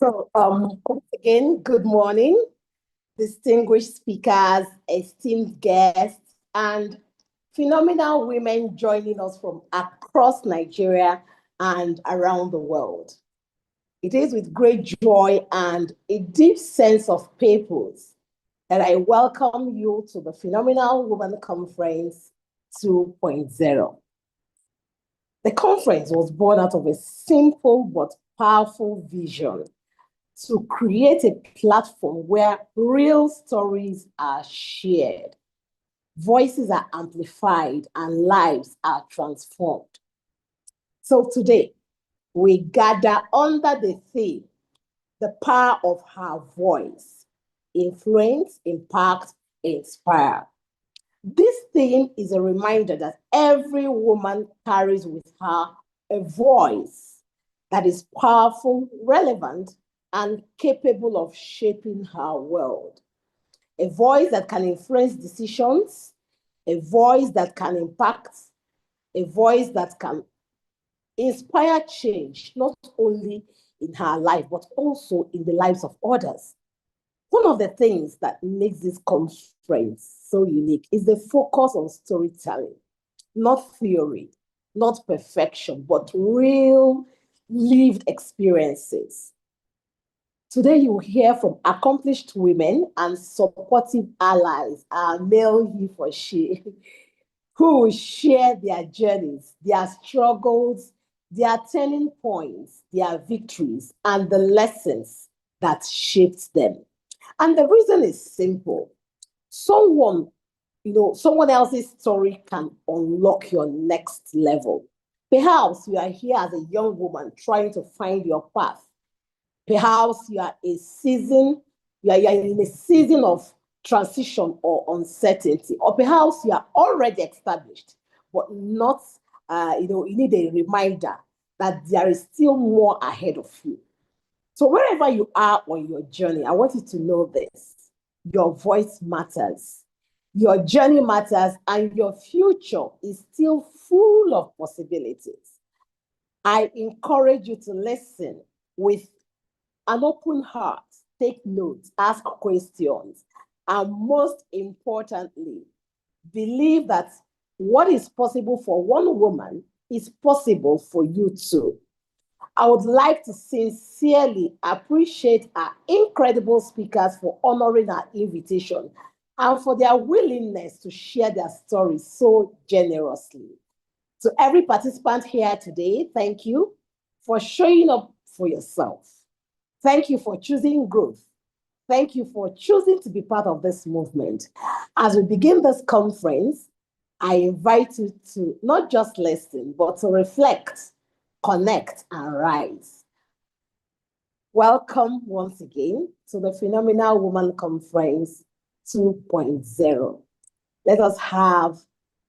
Once again, good morning, distinguished speakers, esteemed guests, and phenomenal women joining us from across Nigeria and around the world. It is with great joy and a deep sense of purpose that I welcome you to the Phenomenal Woman Conference 2.0. The conference was born out of a simple but powerful vision to create a platform where real stories are shared, voices are amplified, and lives are transformed. So today, we gather under the theme, the power of her voice, influence, impact, inspire. This theme is a reminder that every woman carries with her a voice that is powerful, relevant, and capable of shaping her world. A voice that can influence decisions, a voice that can impact, a voice that can inspire change, not only in her life, but also in the lives of others. One of the things that makes this conference so unique is the focus on storytelling, not theory, not perfection, but real lived experiences. Today, you will hear from accomplished women and supportive allies, our male he for she, who will share their journeys, their struggles, their turning points, their victories, and the lessons that shaped them. And the reason is simple. Someone else's story can unlock your next level. Perhaps you are here as a young woman trying to find your path. Perhaps you are in a season of transition or uncertainty, or perhaps you are already established, but not, you need a reminder that there is still more ahead of you. So wherever you are on your journey, I want you to know this. Your voice matters. Your journey matters, and your future is still full of possibilities. I encourage you to listen with an open heart, take notes, ask questions, and most importantly, believe that what is possible for one woman is possible for you too. I would like to sincerely appreciate our incredible speakers for honoring our invitation and for their willingness to share their stories so generously. To every participant here today, thank you for showing up for yourself. Thank you for choosing growth. Thank you for choosing to be part of this movement. As we begin this conference, I invite you to not just listen, but to reflect, connect, and rise. Welcome once again to the Phenomenal Woman Conference 2.0. Let us have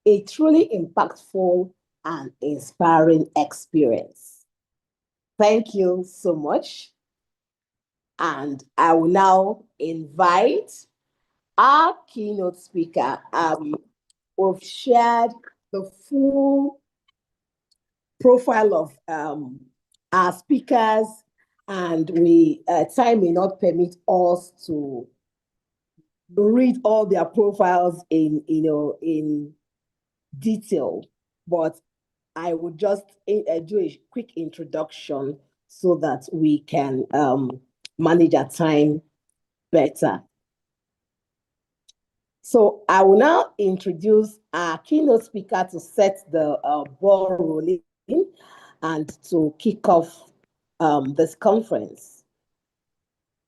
a truly impactful and inspiring experience. Thank you so much. And I will now invite our keynote speaker. We've shared the full profile of our speakers, and time may not permit us to read all their profiles in detail, but I would just do a quick introduction so that we can manage our time better. So I will now introduce our keynote speaker to set the ball rolling and to kick off this conference.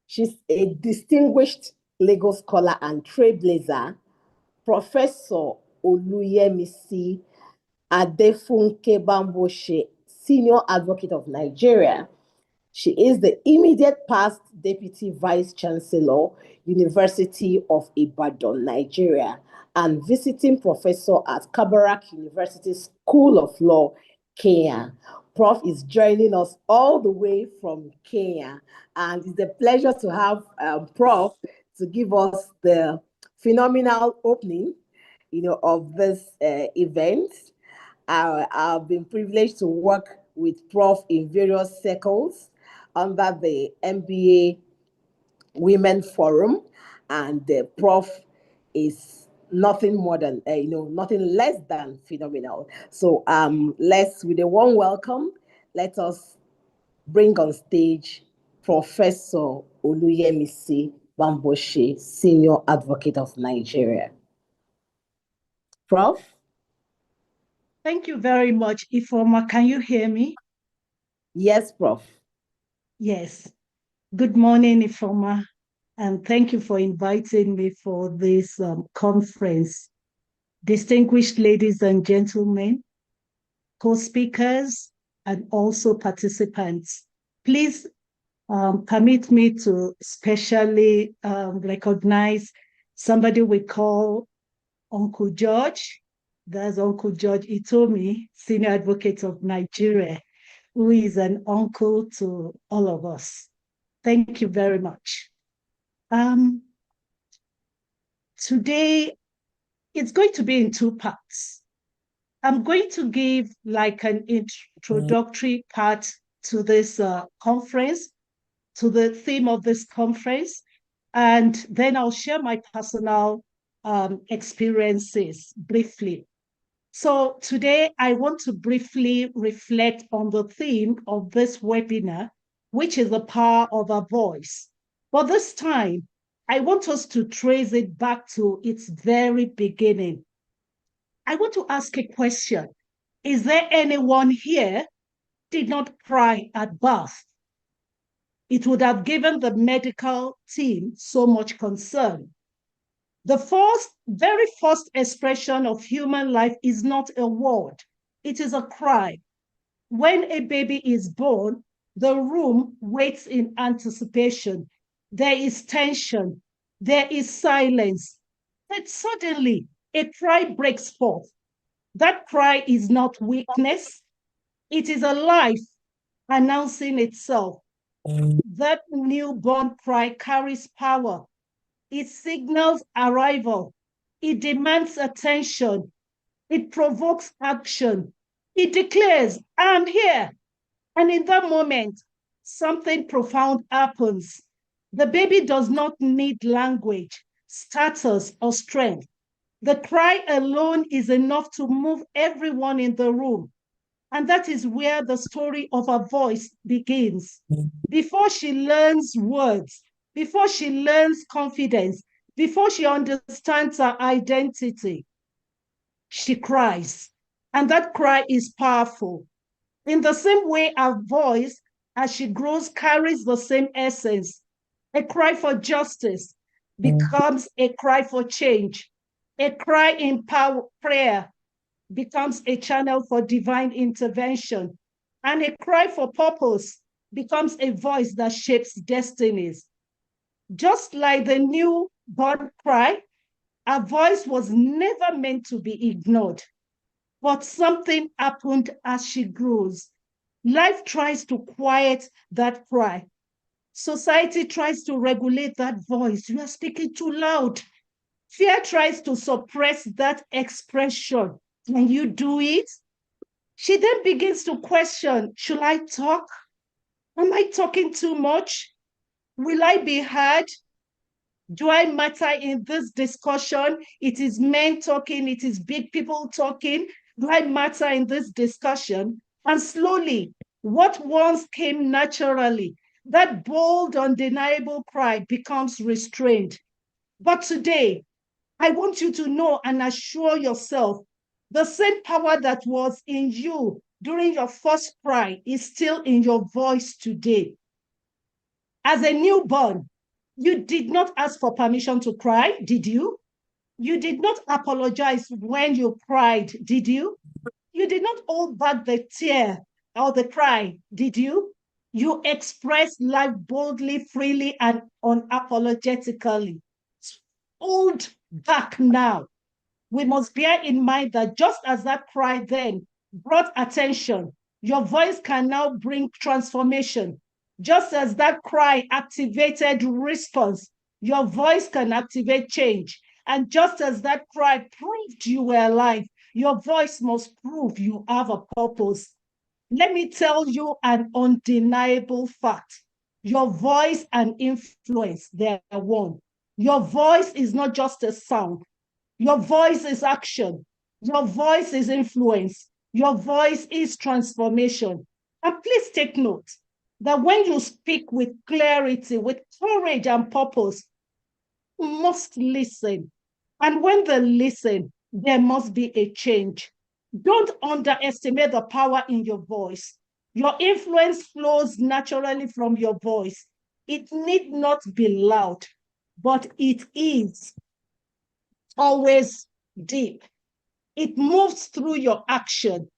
She's a distinguished legal scholar and trailblazer, Professor Oluyemisi Adefunke Bamboshe, Senior Advocate of Nigeria. She is the immediate past Deputy Vice Chancellor, University of Ibadan, Nigeria, and visiting professor at Kabarak University School of Law, Kenya. Prof is joining us all the way from Kenya, and it's a pleasure to have Prof to give us the phenomenal opening, of this event. I've been privileged to work with Prof in various circles, under the MBA Women Forum, and the Prof is nothing more than nothing less than phenomenal. So let's, with a warm welcome, let us bring on stage Professor Oluyemisi Bamboshe, Senior Advocate of Nigeria. Prof? Thank you very much, Ifoma. Can you hear me? Yes, Prof. Yes. Good morning, Ifoma, and thank you for inviting me for this conference. Distinguished ladies and gentlemen, co-speakers, and also participants, please permit me to specially recognize somebody we call Uncle George. That's Uncle George Itomi, Senior Advocate of Nigeria, who is an uncle to all of us. Thank you very much. Today, it's going to be in two parts. I'm going to give like an introductory part to this conference, to the theme of this conference, and then I'll share my personal experiences briefly. So today I want to briefly reflect on the theme of this webinar, which is the power of our voice. But this time, I want us to trace it back to its very beginning. I want to ask a question. Is there anyone here did not cry at birth? It would have given the medical team so much concern. The very first expression of human life is not a word, it is a cry. When a baby is born, the room waits in anticipation. There is tension, there is silence. Then suddenly, a cry breaks forth. That cry is not weakness, it is a life announcing itself. That newborn cry carries power. It signals arrival. It demands attention. It provokes action. It declares, I'm here. And in that moment, something profound happens. The baby does not need language, status, or strength. The cry alone is enough to move everyone in the room. And that is where the story of her voice begins. Before she learns words, before she learns confidence, before she understands her identity, she cries. And that cry is powerful. In the same way, her voice, as she grows, carries the same essence. A cry for justice becomes a cry for change. A cry in prayer becomes a channel for divine intervention. And a cry for purpose becomes a voice that shapes destinies. Just like the newborn cry, our voice was never meant to be ignored. But something happened as she grows. Life tries to quiet that cry. Society tries to regulate that voice. You are speaking too loud. Fear tries to suppress that expression. Can you do it? She then begins to question, should I talk? Am I talking too much? Will I be heard? Do I matter in this discussion? It is men talking, it is big people talking. Do I matter in this discussion? And slowly, what once came naturally, that bold, undeniable cry becomes restrained. But today, I want you to know and assure yourself the same power that was in you during your first cry is still in your voice today. As a newborn, you did not ask for permission to cry, did you? You did not apologize when you cried, did you? You did not hold back the tear or the cry, did you? You expressed life boldly, freely, and unapologetically. Hold back now. We must bear in mind that just as that cry then brought attention, your voice can now bring transformation. Just as that cry activated response, your voice can activate change. And just as that cry proved you were alive, your voice must prove you have a purpose. Let me tell you an undeniable fact. Your voice and influence, they're one. Your voice is not just a sound. Your voice is action. Your voice is influence. Your voice is transformation. And please take note that when you speak with clarity, with courage and purpose, you must listen. And when they listen, there must be a change. Don't underestimate the power in your voice. Your influence flows naturally from your voice. It need not be loud, but it is always deep. It moves through your action,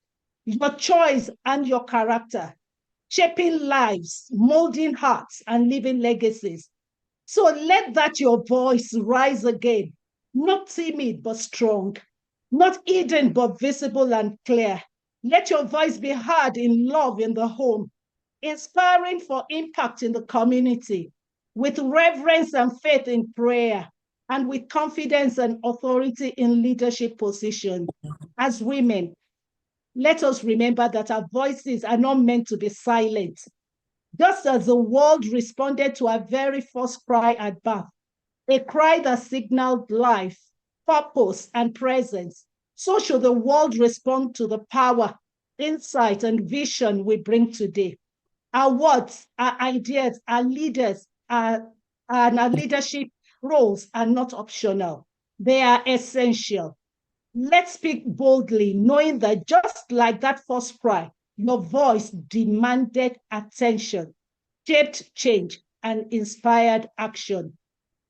your choice, and your character, shaping lives, molding hearts, and leaving legacies. So let that your voice rise again, not timid but strong, not hidden but visible and clear. Let your voice be heard in love in the home, inspiring for impact in the community, with reverence and faith in prayer, and with confidence and authority in leadership position. As women, let us remember that our voices are not meant to be silent. Just as the world responded to our very first cry at birth, a cry that signaled life, purpose, and presence, so should the world respond to the power, insight, and vision we bring today. Our words, our ideas, our leaders, and our leadership roles are not optional. They are essential. Let's speak boldly, knowing that just like that first cry, your voice demanded attention, shaped change, and inspired action.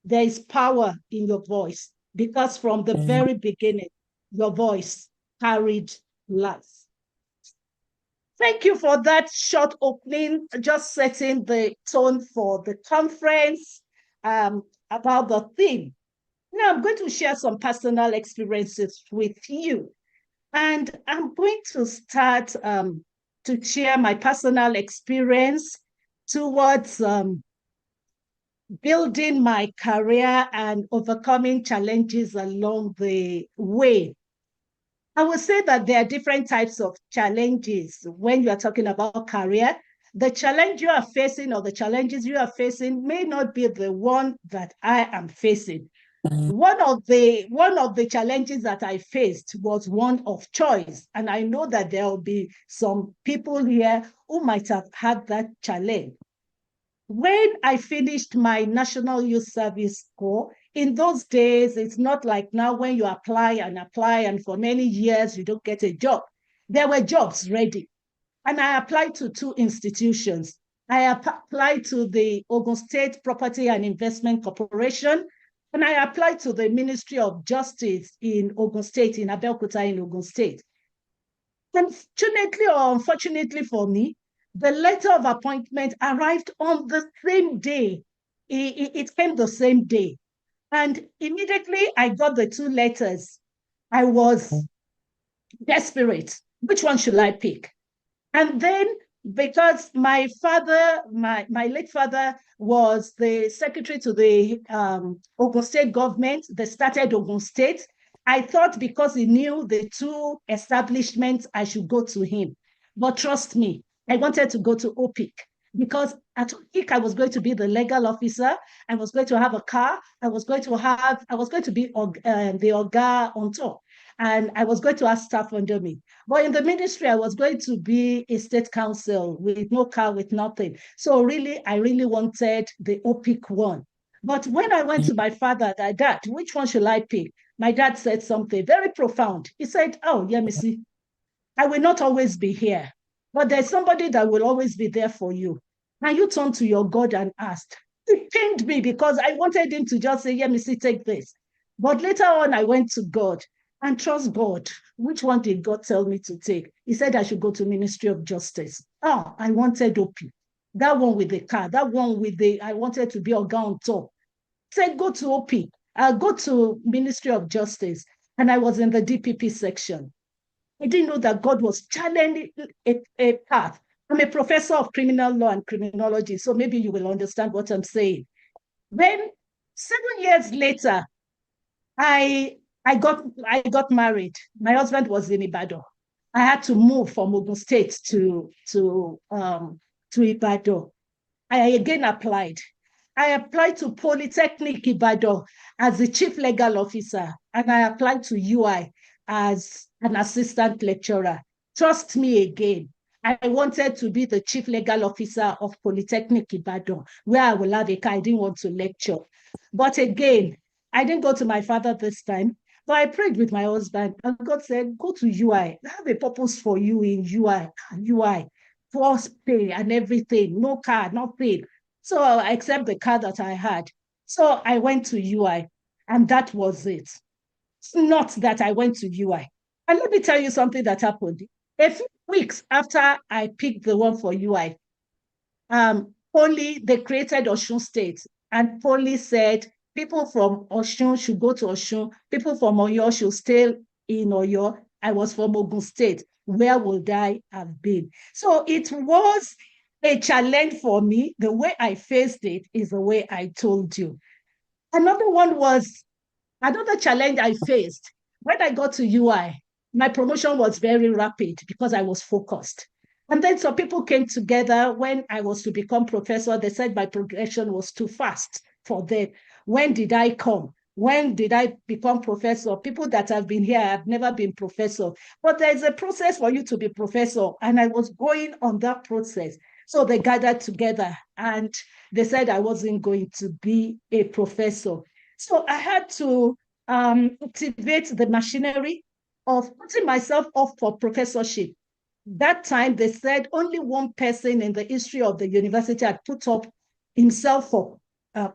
There is power in your voice because from the very beginning, your voice carried life. Thank you for that short opening, just setting the tone for the conference about the theme. Now I'm going to share some personal experiences with you. And I'm going to start to share my personal experience towards building my career and overcoming challenges along the way. I would say that there are different types of challenges when you are talking about career. The challenge you are facing or the challenges you are facing may not be the one that I am facing. One of the challenges that I faced was one of choice. And I know that there will be some people here who might have had that challenge. When I finished my National Youth Service Corps, in those days, it's not like now when you apply, and for many years you don't get a job. There were jobs ready. And I applied to two institutions. I applied to the Ogun State Property and Investment Corporation, and I applied to the Ministry of Justice in Ogun State, in Abeokuta in Ogun State. Unfortunately or unfortunately for me, the letter of appointment arrived on the same day. It came the same day. And immediately I got the two letters. I was desperate. Which one should I pick? And then because my father, my late father was the secretary to the Ogun State government, they started Ogun State. I thought because he knew the two establishments, I should go to him. But trust me, I wanted to go to OPIC because at OPIC, I was going to be the legal officer. I was going to have a car. I was going to be the Oga on top. And I was going to have staff under me. But in the ministry, I was going to be a state council with no car, with nothing. So really, I really wanted the OPIC one. But when I went to my father, Dad, which one should I pick? My dad said something very profound. He said, oh, yeah, Missy, I will not always be here, but there's somebody that will always be there for you. And you turn to your God and asked. It pained me because I wanted him to just say, yeah, Missy, take this. But later on, I went to God and trust God. Which one did God tell me to take? He said I should go to Ministry of Justice. Oh, I wanted OP. That one with the car, that one with I wanted to be a guy on top. Said go to OP. I'll go to Ministry of Justice. And I was in the DPP section. I didn't know that God was challenging a path. I'm a professor of criminal law and criminology, so maybe you will understand what I'm saying. Then 7 years later, I got married. My husband was in Ibadan. I had to move from Ogun State to Ibadan. I again applied. I applied to Polytechnic Ibadan as the chief legal officer, and I applied to UI as an assistant lecturer. Trust me again, I wanted to be the chief legal officer of Polytechnic Ibadan, where I will have a car. I didn't want to lecture. But again, I didn't go to my father this time, but I prayed with my husband, and God said, go to UI. I have a purpose for you in UI, first pay and everything, no car, nothing. So I accept the car that I had. So I went to UI, and that was it. It's not that I went to UI. And let me tell you something that happened. A few weeks after I picked the one for UI, they created Osun State, and Poly said people from Osun should go to Osun, people from Oyo should stay in Oyo. I was from Ogun State. Where would I have been? So it was a challenge for me. The way I faced it is the way I told you. Another challenge I faced when I got to UI. My promotion was very rapid because I was focused. And then some people came together when I was to become professor. They said my progression was too fast for them. When did I come? When did I become professor? People that have been here have never been professor. But there's a process for you to be professor. And I was going on that process. So they gathered together and they said I wasn't going to be a professor. So I had to activate the machinery of putting myself up for professorship. That time, they said only one person in the history of the university had put up himself for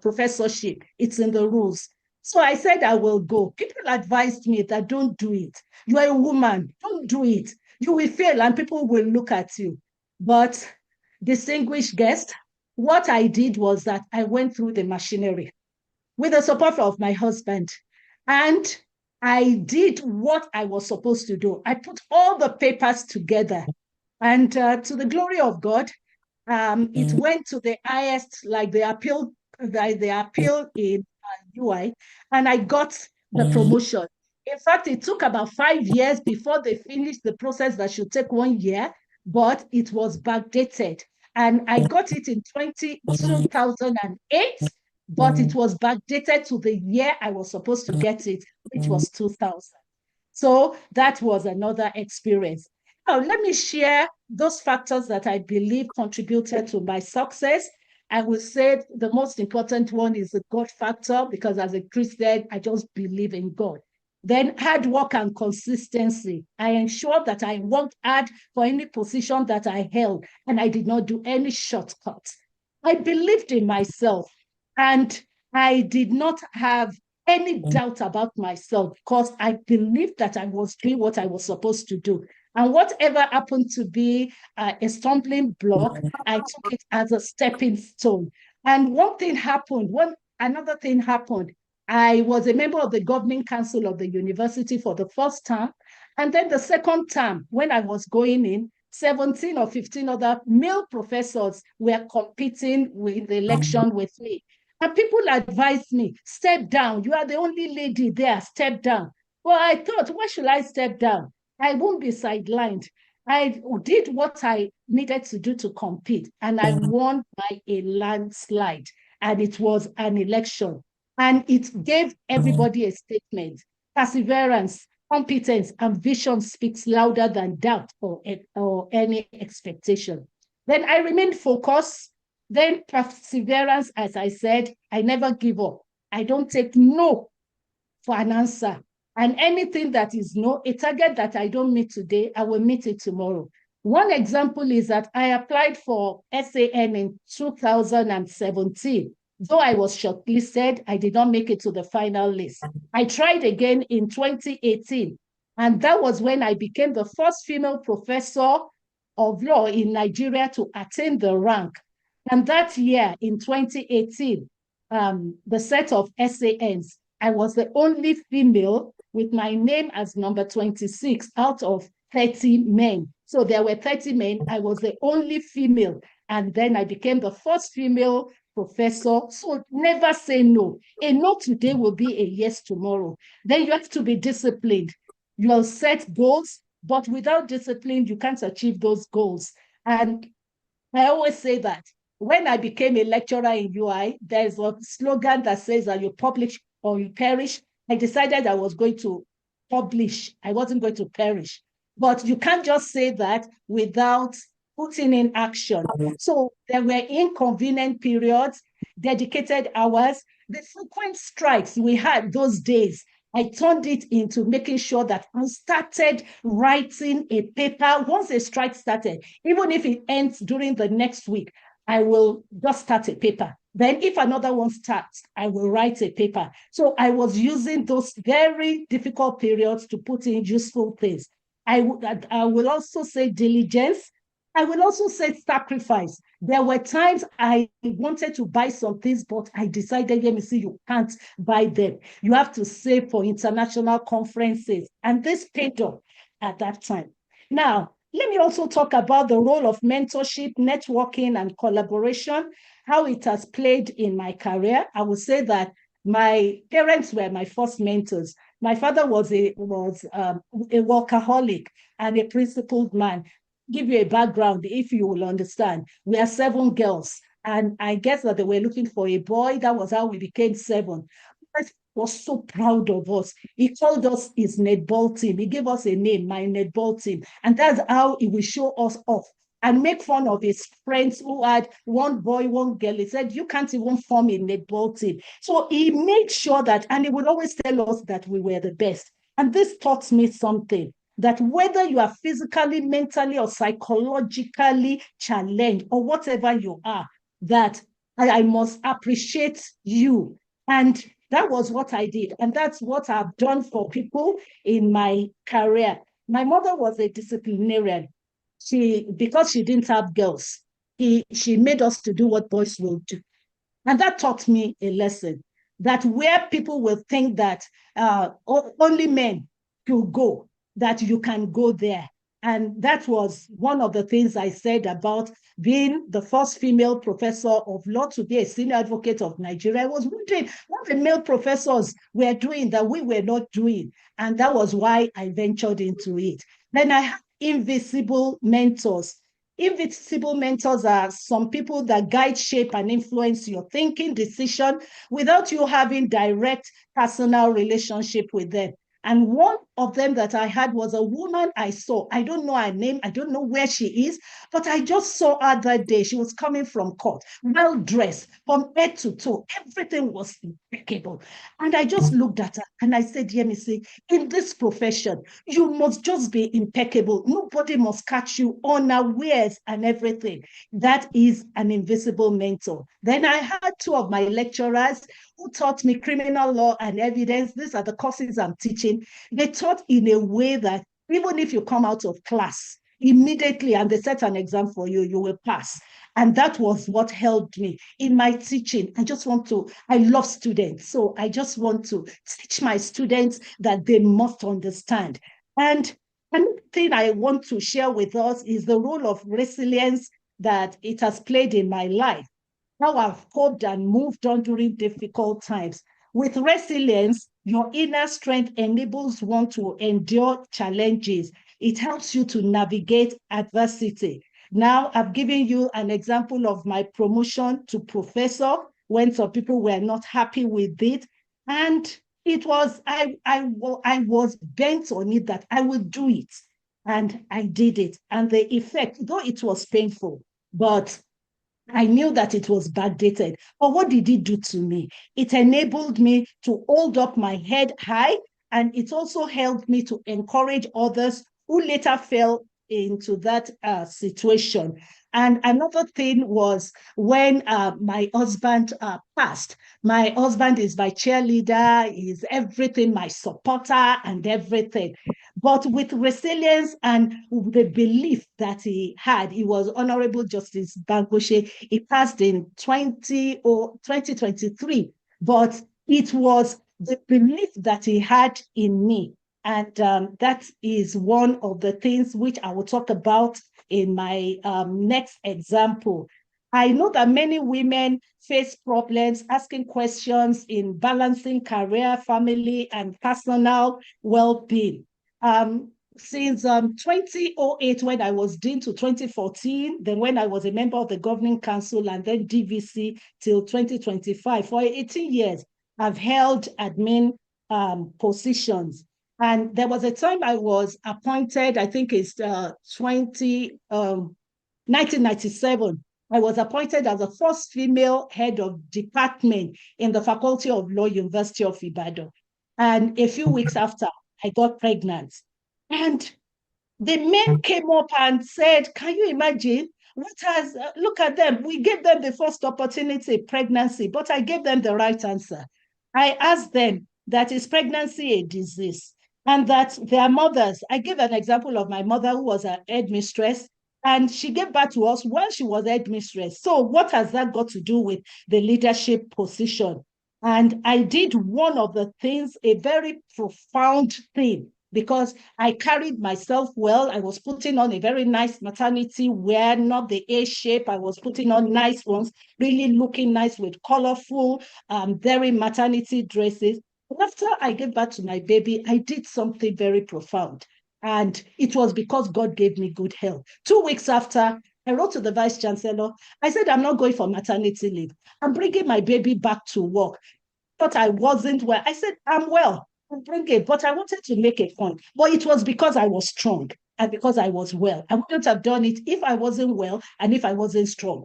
professorship. It's in the rules. So I said, I will go. People advised me that don't do it. You are a woman. Don't do it. You will fail and people will look at you. But distinguished guest, what I did was that I went through the machinery with the support of my husband. And I did what I was supposed to do. I put all the papers together. And to the glory of God, it went to the highest, like the appeal in UI, and I got the promotion. In fact, it took about 5 years before they finished the process that should take 1 year, but it was backdated. And I got it in 2008, but it was backdated to the year I was supposed to get it, which was 2000. So that was another experience. Now, let me share those factors that I believe contributed to my success. I would say the most important one is the God factor, because as a Christian, I just believe in God. Then hard work and consistency. I ensured that I worked hard for any position that I held, and I did not do any shortcuts. I believed in myself, and I did not have any doubt about myself because I believed that I was doing what I was supposed to do. And whatever happened to be a stumbling block, I took it as a stepping stone. And another thing happened. I was a member of the governing council of the university for the first term. And then the second term, when I was going in, 17 or 15 other male professors were competing with the election with me. And people advised me, step down. You are the only lady there, step down. Well, I thought, why should I step down? I won't be sidelined. I did what I needed to do to compete, and I won by a landslide. And it was an election. And it gave everybody a statement. Perseverance, competence, and vision speaks louder than doubt or any expectation. Then I remained focused. Then perseverance, as I said, I never give up. I don't take no for an answer. And anything that is no, a target that I don't meet today, I will meet it tomorrow. One example is that I applied for SAN in 2017. Though I was shortlisted, I did not make it to the final list. I tried again in 2018. And that was when I became the first female professor of law in Nigeria to attain the rank. And that year, in 2018, the set of SANs, I was the only female with my name as number 26 out of 30 men. So there were 30 men. I was the only female. And then I became the first female professor. So never say no. A no today will be a yes tomorrow. Then you have to be disciplined. You'll set goals, But without discipline, you can't achieve those goals. And I always say that when I became a lecturer in UI, there's a slogan that says that you publish or you perish. I decided I was going to publish. I wasn't going to perish. But you can't just say that without putting in action. So there were inconvenient periods, dedicated hours, the frequent strikes we had those days. I turned it into making sure that I started writing a paper once a strike started, even if it ends during the next week. I will just start a paper. Then if another one starts, I will write a paper. So I was using those very difficult periods to put in useful things. I will also say diligence. I will also say sacrifice. There were times I wanted to buy some things, but I decided, let me see, you can't buy them. You have to save for international conferences. And this paid off at that time. Now, let me also talk about the role of mentorship, networking, and collaboration, how it has played in my career. I would say that my parents were my first mentors. My father was a workaholic and a principled man. Give you a background if you will understand. We are 7 girls, and I guess that they were looking for a boy. That was how we became 7. I was so proud of us. He called us his netball team. He gave us a name, my netball team. And that's how he will show us off and make fun of his friends who had one boy, one girl. He said, you can't even form a netball team. So he made sure that, and he would always tell us that we were the best. And this taught me something, that whether you are physically, mentally, or psychologically challenged, or whatever you are, that I must appreciate you. And that was what I did. And that's what I've done for people in my career. My mother was a disciplinarian. Because she didn't have girls, she made us to do what boys will do. And that taught me a lesson, that where people will think that only men could go, that you can go there. And that was one of the things I said about being the first female professor of law to be a senior advocate of Nigeria. I was wondering what the male professors were doing that we were not doing. And that was why I ventured into it. Then I had invisible mentors. Invisible mentors are some people that guide, shape, and influence your thinking, decision without you having direct personal relationship with them. And one of them that I had was a woman I saw. I don't know her name. I don't know where she is, but I just saw her that day. She was coming from court, well dressed from head to toe. Everything was impeccable. And I just looked at her and I said, Yemisi, in this profession, you must just be impeccable. Nobody must catch you unawares and everything. That is an invisible mentor. Then I had 2 of my lecturers who taught me criminal law and evidence. These are the courses I'm teaching. They taught in a way that even if you come out of class immediately and they set an exam for you, you will pass. And that was what helped me in my teaching. I love students. So I just want to teach my students that they must understand. And another thing I want to share with us is the role of resilience that it has played in my life, how I've coped and moved on during difficult times. With resilience, your inner strength enables one to endure challenges. It helps you to navigate adversity. Now, I've given you an example of my promotion to professor when some people were not happy with it. And it was, I was bent on it that I would do it. And I did it. And the effect, though it was painful, but I knew that it was backdated. But what did it do to me? It enabled me to hold up my head high, and it also helped me to encourage others who later fell into that situation. And another thing was when my husband passed. My husband is my cheerleader, is everything, my supporter and everything. But with resilience and the belief that he had, he was Honorable Justice Bangoshe. He passed in 2023, but it was the belief that he had in me. And that is one of the things which I will talk about in my next example. I know that many women face problems asking questions in balancing career, family, and personal well-being. since 2008, when I was dean, to 2014, then when I was a member of the governing council, and then DVC till 2025. For 18 years, I've held admin positions. And there was a time I was appointed, I think it's 1997. I was appointed as the first female head of department in the Faculty of Law, University of Ibadan. And a few weeks after, I got pregnant. And the men came up and said, can you imagine? Look at them. We gave them the first opportunity, pregnancy, but I gave them the right answer. I asked them that is pregnancy a disease? And that their mothers, I gave an example of my mother who was a headmistress, and she gave birth to us while she was headmistress. So what has that got to do with the leadership position? And I did one of the things, a very profound thing, because I carried myself well. I was putting on a very nice maternity wear, not the A shape. I was putting on nice ones, really looking nice with colorful, very maternity dresses. After I gave birth to my baby, I did something very profound. And it was because God gave me good health. 2 weeks after, I wrote to the vice chancellor. I said, I'm not going for maternity leave. I'm bringing my baby back to work. But I wasn't well. I said, I'm well. I'll bring it. But I wanted to make a point. But it was because I was strong and because I was well. I wouldn't have done it if I wasn't well and if I wasn't strong.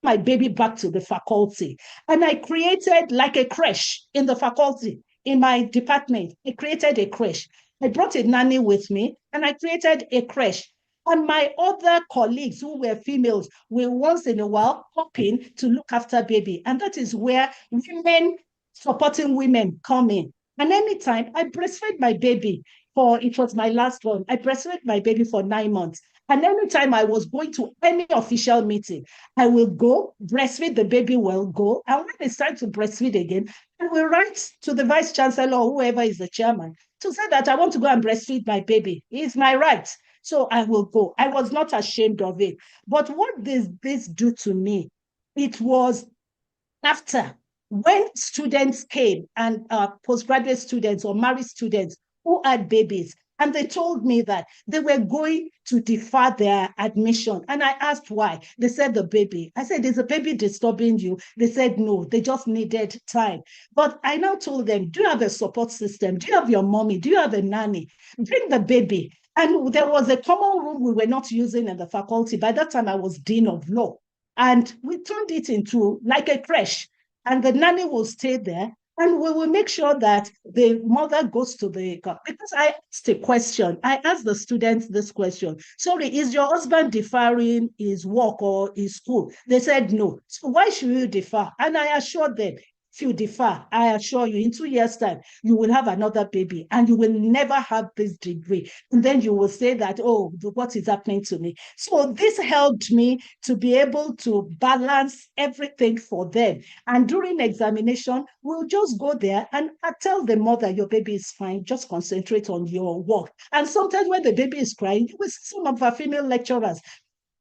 My baby back to the faculty. And I created like a creche in the faculty, in my department. I created a creche. I brought a nanny with me and I created a creche. And my other colleagues who were females will once in a while pop in to look after baby. And that is where women supporting women come in. And anytime I breastfed my baby it was my last one, I breastfed my baby for 9 months. And anytime I was going to any official meeting, I will go, breastfeed the baby will go. And when it's time to breastfeed again, I will write to the vice chancellor or whoever is the chairman to say that I want to go and breastfeed my baby. It's my right. So I will go. I was not ashamed of it. But what did this do to me? It was after, when students came, and postgraduate students or married students who had babies, and they told me that they were going to defer their admission. And I asked why. They said the baby. I said, is the baby disturbing you? They said, no, they just needed time. But I now told them, do you have a support system? Do you have your mommy? Do you have a nanny? Bring the baby. And there was a common room we were not using in the faculty. By that time, I was dean of law. And we turned it into like a creche. And the nanny will stay there. And we will make sure that the mother goes to because I asked a question. I asked the students this question. Sorry, is your husband deferring his work or his school? They said no. So why should you defer? And I assured them, if you defer, I assure you, in 2 years' time, you will have another baby and you will never have this degree. And then you will say that, oh, what is happening to me? So this helped me to be able to balance everything for them. And during examination, we'll just go there and I tell the mother, your baby is fine, just concentrate on your work. And sometimes when the baby is crying, you will see some of our female lecturers,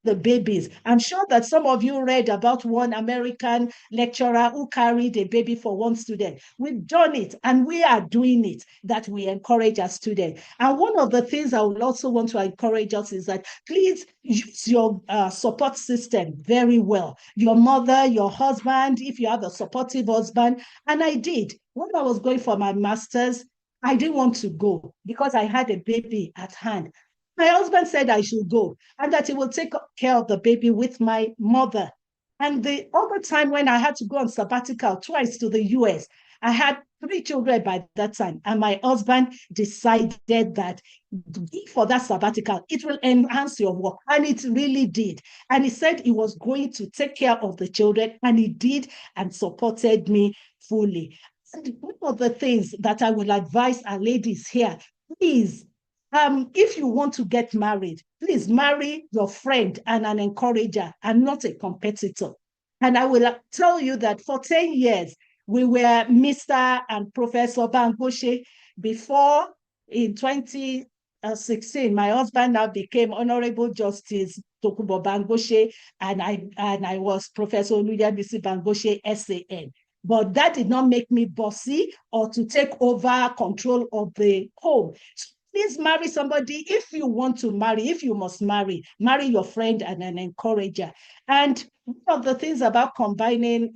the babies. I'm sure that some of you read about one American lecturer who carried a baby for one student. We've done it and we are doing it, that we encourage our students. And one of the things I would also want to encourage us is that please use your support system very well. Your mother, your husband, if you have a supportive husband. And I did. When I was going for my master's, I didn't want to go because I had a baby at hand. My husband said I should go and that he will take care of the baby with my mother. And the other time when I had to go on sabbatical twice to the US, I had 3 children by that time. And my husband decided that for that sabbatical, it will enhance your work. And it really did. And he said he was going to take care of the children. And he did and supported me fully. And one of the things that I will advise our ladies here, please, if you want to get married, please marry your friend and an encourager and not a competitor. And I will tell you that for 10 years, we were Mr. and Professor Bangoshe. Before, in 2016, my husband now became Honorable Justice Tokunbo Bangoshe, and I was Professor Oluyemisi Bangoshe, SAN. But that did not make me bossy or to take over control of the home. So Please marry somebody. If you want to marry, if you must marry your friend and an encourager. And one of the things about combining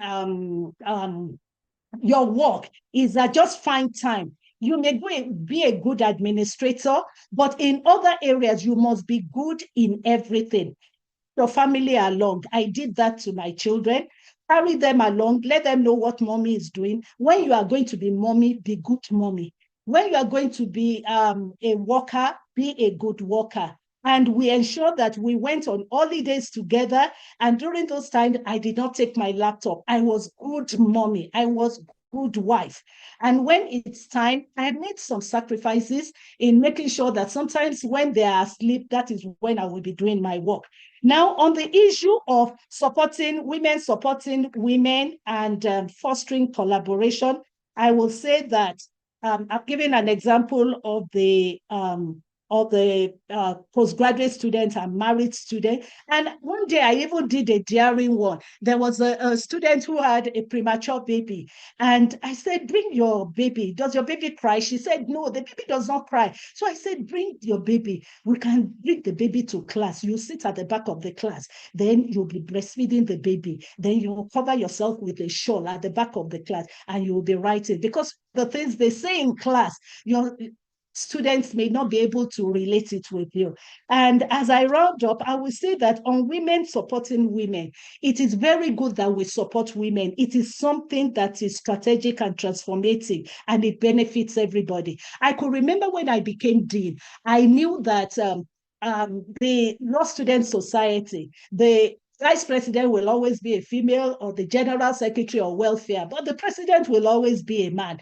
your work is that just find time. You may be a good administrator, but in other areas, you must be good in everything. Your family along. I did that to my children. Carry them along, let them know what mommy is doing. When you are going to be mommy, be good mommy. When you are going to be a worker, be a good worker. And we ensured that we went on holidays together. And during those times, I did not take my laptop. I was good mommy. I was good wife. And when it's time, I have made some sacrifices in making sure that sometimes when they are asleep, that is when I will be doing my work. Now, on the issue of supporting women and fostering collaboration, I will say that I've given an example of the postgraduate student and married student. And one day I even did a daring one. There was a student who had a premature baby. And I said, bring your baby. Does your baby cry? She said, no, the baby does not cry. So I said, bring your baby. We can bring the baby to class. You sit at the back of the class. Then you'll be breastfeeding the baby. Then you will cover yourself with a shawl at the back of the class and you will be writing. Because the things they say in class, your students may not be able to relate it with you. And as I round up, I will say that on women supporting women, it is very good that we support women. It is something that is strategic and transformative, and it benefits everybody. I could remember when I became dean, I knew that the Law Student Society, the vice president will always be a female, or the general secretary or welfare, but the president will always be a man.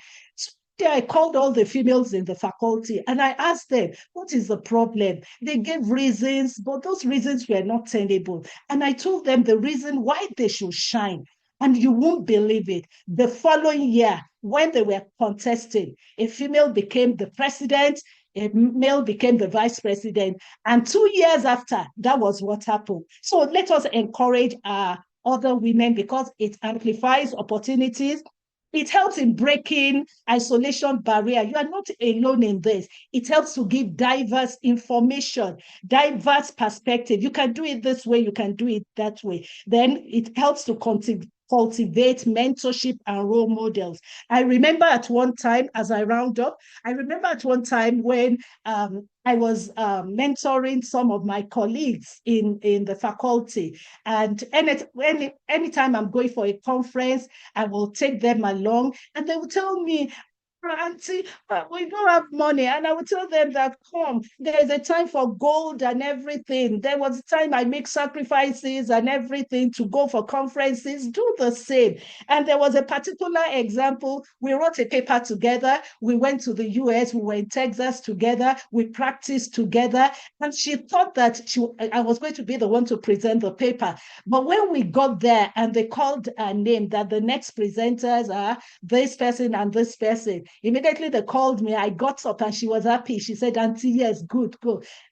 I called all the females in the faculty and I asked them, what is the problem? They gave reasons, but those reasons were not tenable. And I told them the reason why they should shine. And you won't believe it. The following year, when they were contesting, a female became the president, a male became the vice president. And 2 years after, that was what happened. So let us encourage other women because it amplifies opportunities. It helps in breaking isolation barrier. You are not alone in this. It helps to give diverse information, diverse perspective. You can do it this way, you can do it that way. Then it helps to cultivate mentorship and role models. I remember at one time, as I round up, I remember at one time when I was mentoring some of my colleagues in the faculty. And anytime I'm going for a conference, I will take them along and they will tell me, Auntie, we don't have money. And I would tell them that, come, there is a time for gold and everything. There was a time I make sacrifices and everything to go for conferences. Do the same. And there was a particular example. We wrote a paper together. We went to the US. We were in Texas together. We practiced together. And she thought that I was going to be the one to present the paper. But when we got there and they called her name, that the next presenters are this person and this person, immediately they called me. I got up and she was happy. She said, Auntie, yes, good.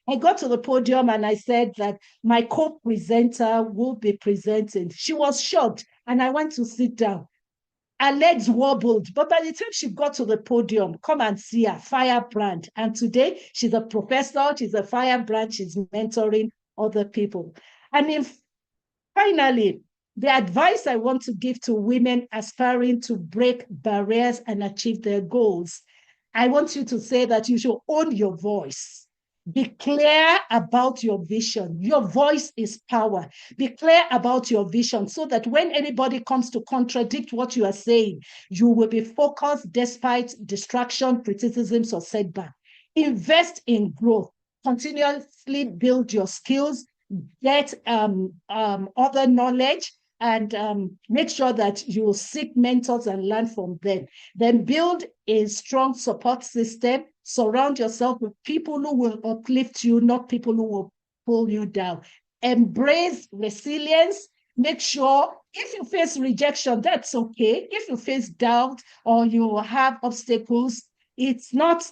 I got to the podium and I said that my co-presenter will be presenting. She was shocked and I went to sit down. Her legs wobbled, but by the time she got to the podium, come and see her, firebrand. And today she's a professor, she's a firebrand, she's mentoring other people. And finally, the advice I want to give to women aspiring to break barriers and achieve their goals, I want you to say that you should own your voice. Be clear about your vision. Your voice is power. Be clear about your vision so that when anybody comes to contradict what you are saying, you will be focused despite distraction, criticisms, or setback. Invest in growth. Continuously build your skills, get other knowledge, and make sure that you seek mentors and learn from them. Then build a strong support system. Surround yourself with people who will uplift you, not people who will pull you down. Embrace resilience. Make sure if you face rejection, that's okay. If you face doubt or you have obstacles, it's not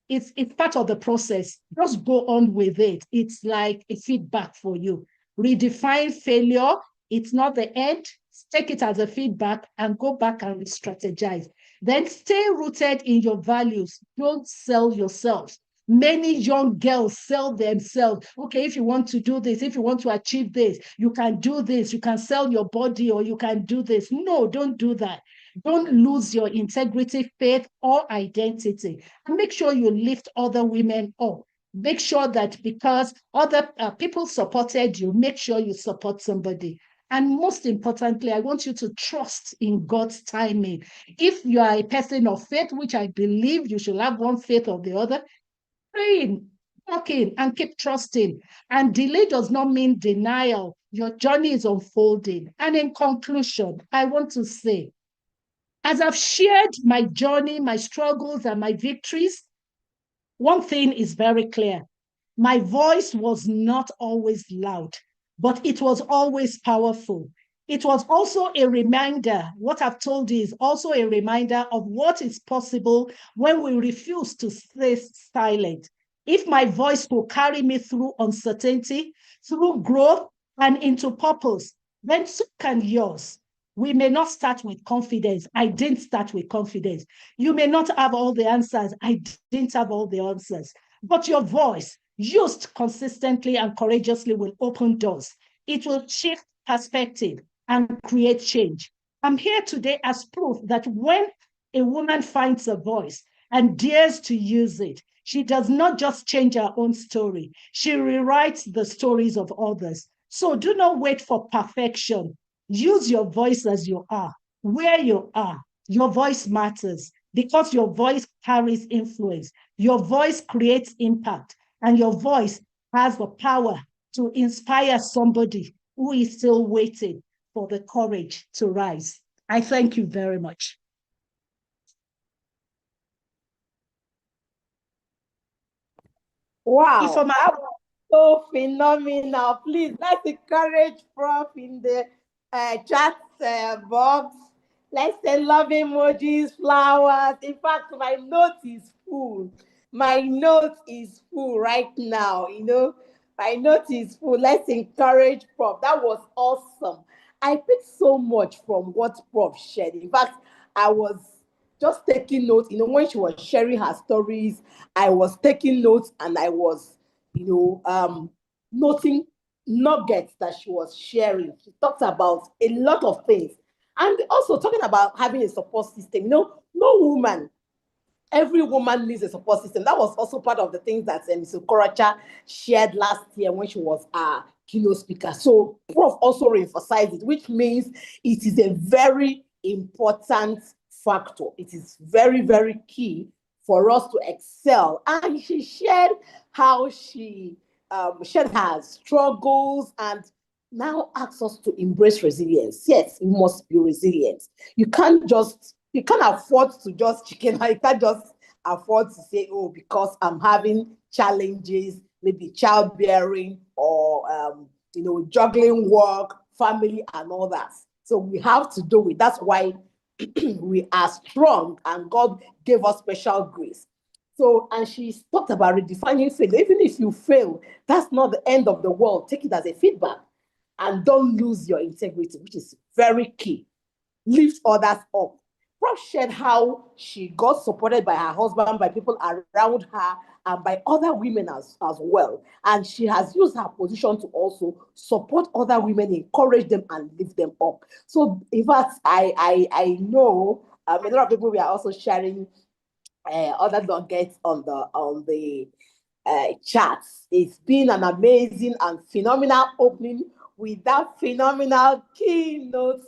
it's part of the process. Just go on with it. It's like a feedback for you. Redefine failure. It's not the end. Take it as a feedback and go back and re-strategize. Then stay rooted in your values. Don't sell yourself. Many young girls sell themselves. Okay, if you want to do this, if you want to achieve this, you can do this, you can sell your body, or you can do this. No, don't do that. Don't lose your integrity, faith, or identity. And make sure you lift other women up. Make sure that because other people supported you, make sure you support somebody. And most importantly, I want you to trust in God's timing. If you are a person of faith, which I believe you should have one faith or the other, praying, walking, and keep trusting. And delay does not mean denial. Your journey is unfolding. And in conclusion, I want to say, as I've shared my journey, my struggles, and my victories, one thing is very clear. My voice was not always loud, but it was always powerful. It was also a reminder, what I've told you is also a reminder of what is possible when we refuse to stay silent. If my voice will carry me through uncertainty, through growth, and into purpose, then so can yours. We may not start with confidence. I didn't start with confidence. You may not have all the answers. I didn't have all the answers. But your voice, used consistently and courageously, will open doors. It will shift perspective and create change. I'm here today as proof that when a woman finds a voice and dares to use it, she does not just change her own story, she rewrites the stories of others. So do not wait for perfection. Use your voice as you are, where you are. Your voice matters because your voice carries influence. Your voice creates impact, and your voice has the power to inspire somebody who is still waiting for the courage to rise. I thank you very much. Wow, that was so phenomenal. Please, let's encourage Prof in the chat box. Let's send love emojis, flowers. In fact, my note is full. My note is full right now. My note is full. Let's encourage Prof. That was awesome. I picked so much from what Prof shared. In fact, I was just taking notes. When she was sharing her stories, I was taking notes and I was, noting nuggets that she was sharing. She talked about a lot of things. And also talking about having a support system. No woman, every woman needs a support system. That was also part of the things that Ms. Okorocha shared last year when she was a keynote speaker. So Prof also re-emphasized it, which means it is a very important factor. It is very, very key for us to excel. And she shared how she shared her struggles and now asks us to embrace resilience. Yes, we must be resilient. You can't afford to just chicken. You can't just afford to say, oh, because I'm having challenges, maybe childbearing or juggling work, family, and all that. So we have to do it. That's why we are strong, and God gave us special grace. So, and she talked about redefining failure. Even if you fail, that's not the end of the world. Take it as a feedback and don't lose your integrity, which is very key. Lift others up. Prof shared how she got supported by her husband, by people around her, and by other women as well. And she has used her position to also support other women, encourage them, and lift them up. So, in fact, I know a lot of people we are also sharing other nuggets on the chats. It's been an amazing and phenomenal opening with that phenomenal keynote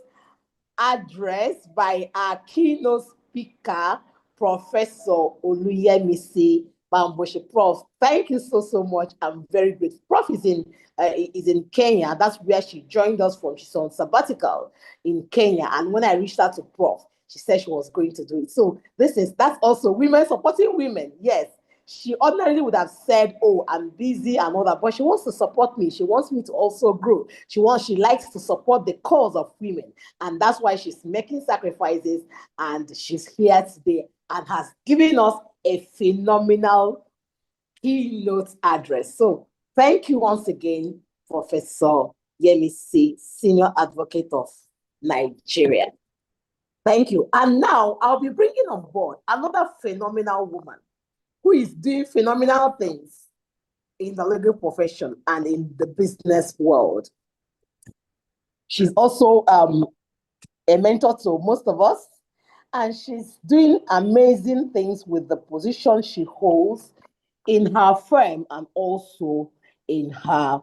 address by our keynote speaker, Professor Oluyemisi Bamboshi. Prof, thank you so much. I'm very grateful. Prof is in Kenya. That's where she joined us from. She's on sabbatical in Kenya. And when I reached out to Prof, she said she was going to do it. So that's also women supporting women. Yes. She ordinarily would have said, oh, I'm busy and all that, but she wants to support me. She wants me to also grow. She likes to support the cause of women. And that's why she's making sacrifices, and she's here today and has given us a phenomenal keynote address. So thank you once again, Professor Yemisi, Senior Advocate of Nigeria. Thank you. And now I'll be bringing on board another phenomenal woman. who is doing phenomenal things in the legal profession and in the business world. She's also a mentor to most of us, and she's doing amazing things with the position she holds in her firm and also in her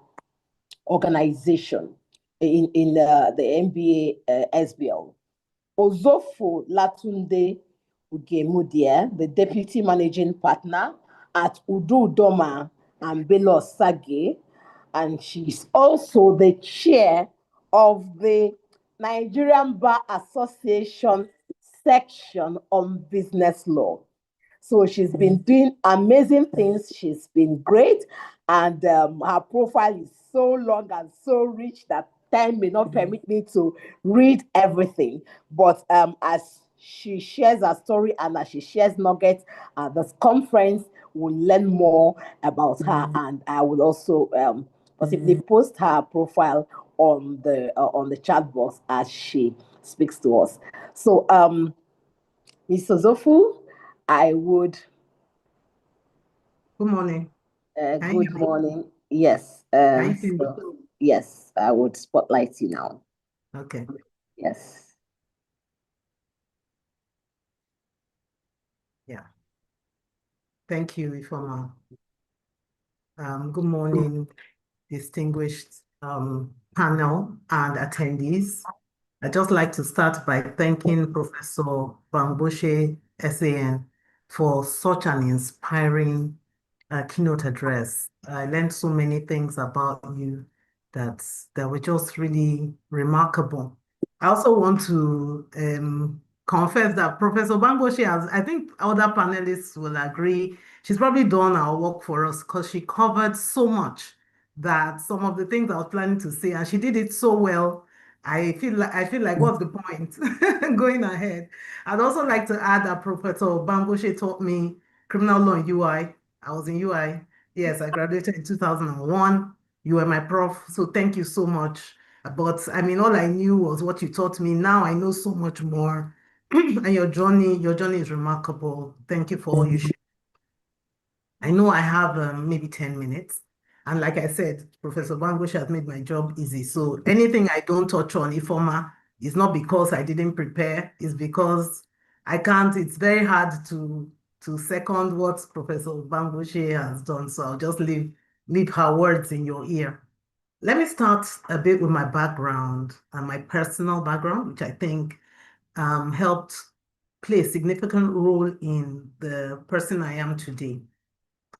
organization in the NBA SBL. Ozofo Latunde Ugemudia, the deputy managing partner at Udu Doma and Belo Sage, and she's also the chair of the Nigerian Bar Association section on business law. So she's been doing amazing things. She's been great. And her profile is so long and so rich that time may not permit me to read everything. But as she shares her story and as she shares nuggets at this conference, we'll learn more about her. And I will also possibly post her profile on the chat box as she speaks to us. So Ms. Ozofu, I would. Good morning. Good morning. Yes. Yes, I would spotlight you now. Okay. Yes. Yeah. Thank you, Ifeoma. Good morning, distinguished panel and attendees. I'd just like to start by thanking Professor Bamboshe SAN for such an inspiring keynote address. I learned so many things about you that were just really remarkable. I also want to confess that Professor Bamboshe has, I think other panelists will agree, she's probably done our work for us because she covered so much that some of the things I was planning to say, and she did it so well. I feel like what's the point going ahead? I'd also like to add that Professor Bamboshe taught me criminal law in UI. I was in UI. Yes, I graduated in 2001. You were my prof, so thank you so much. But I mean, all I knew was what you taught me. Now I know so much more. And your journey is remarkable. Thank you for all you share. I know I have maybe 10 minutes. And like I said, Professor Bamboshe has made my job easy. So anything I don't touch on, Ifeoma, is not because I didn't prepare, it's because I can't. It's very hard to second what Professor Bamboshe has done. So I'll just leave her words in your ear. Let me start a bit with my background and my personal background, which I think helped play a significant role in the person I am today.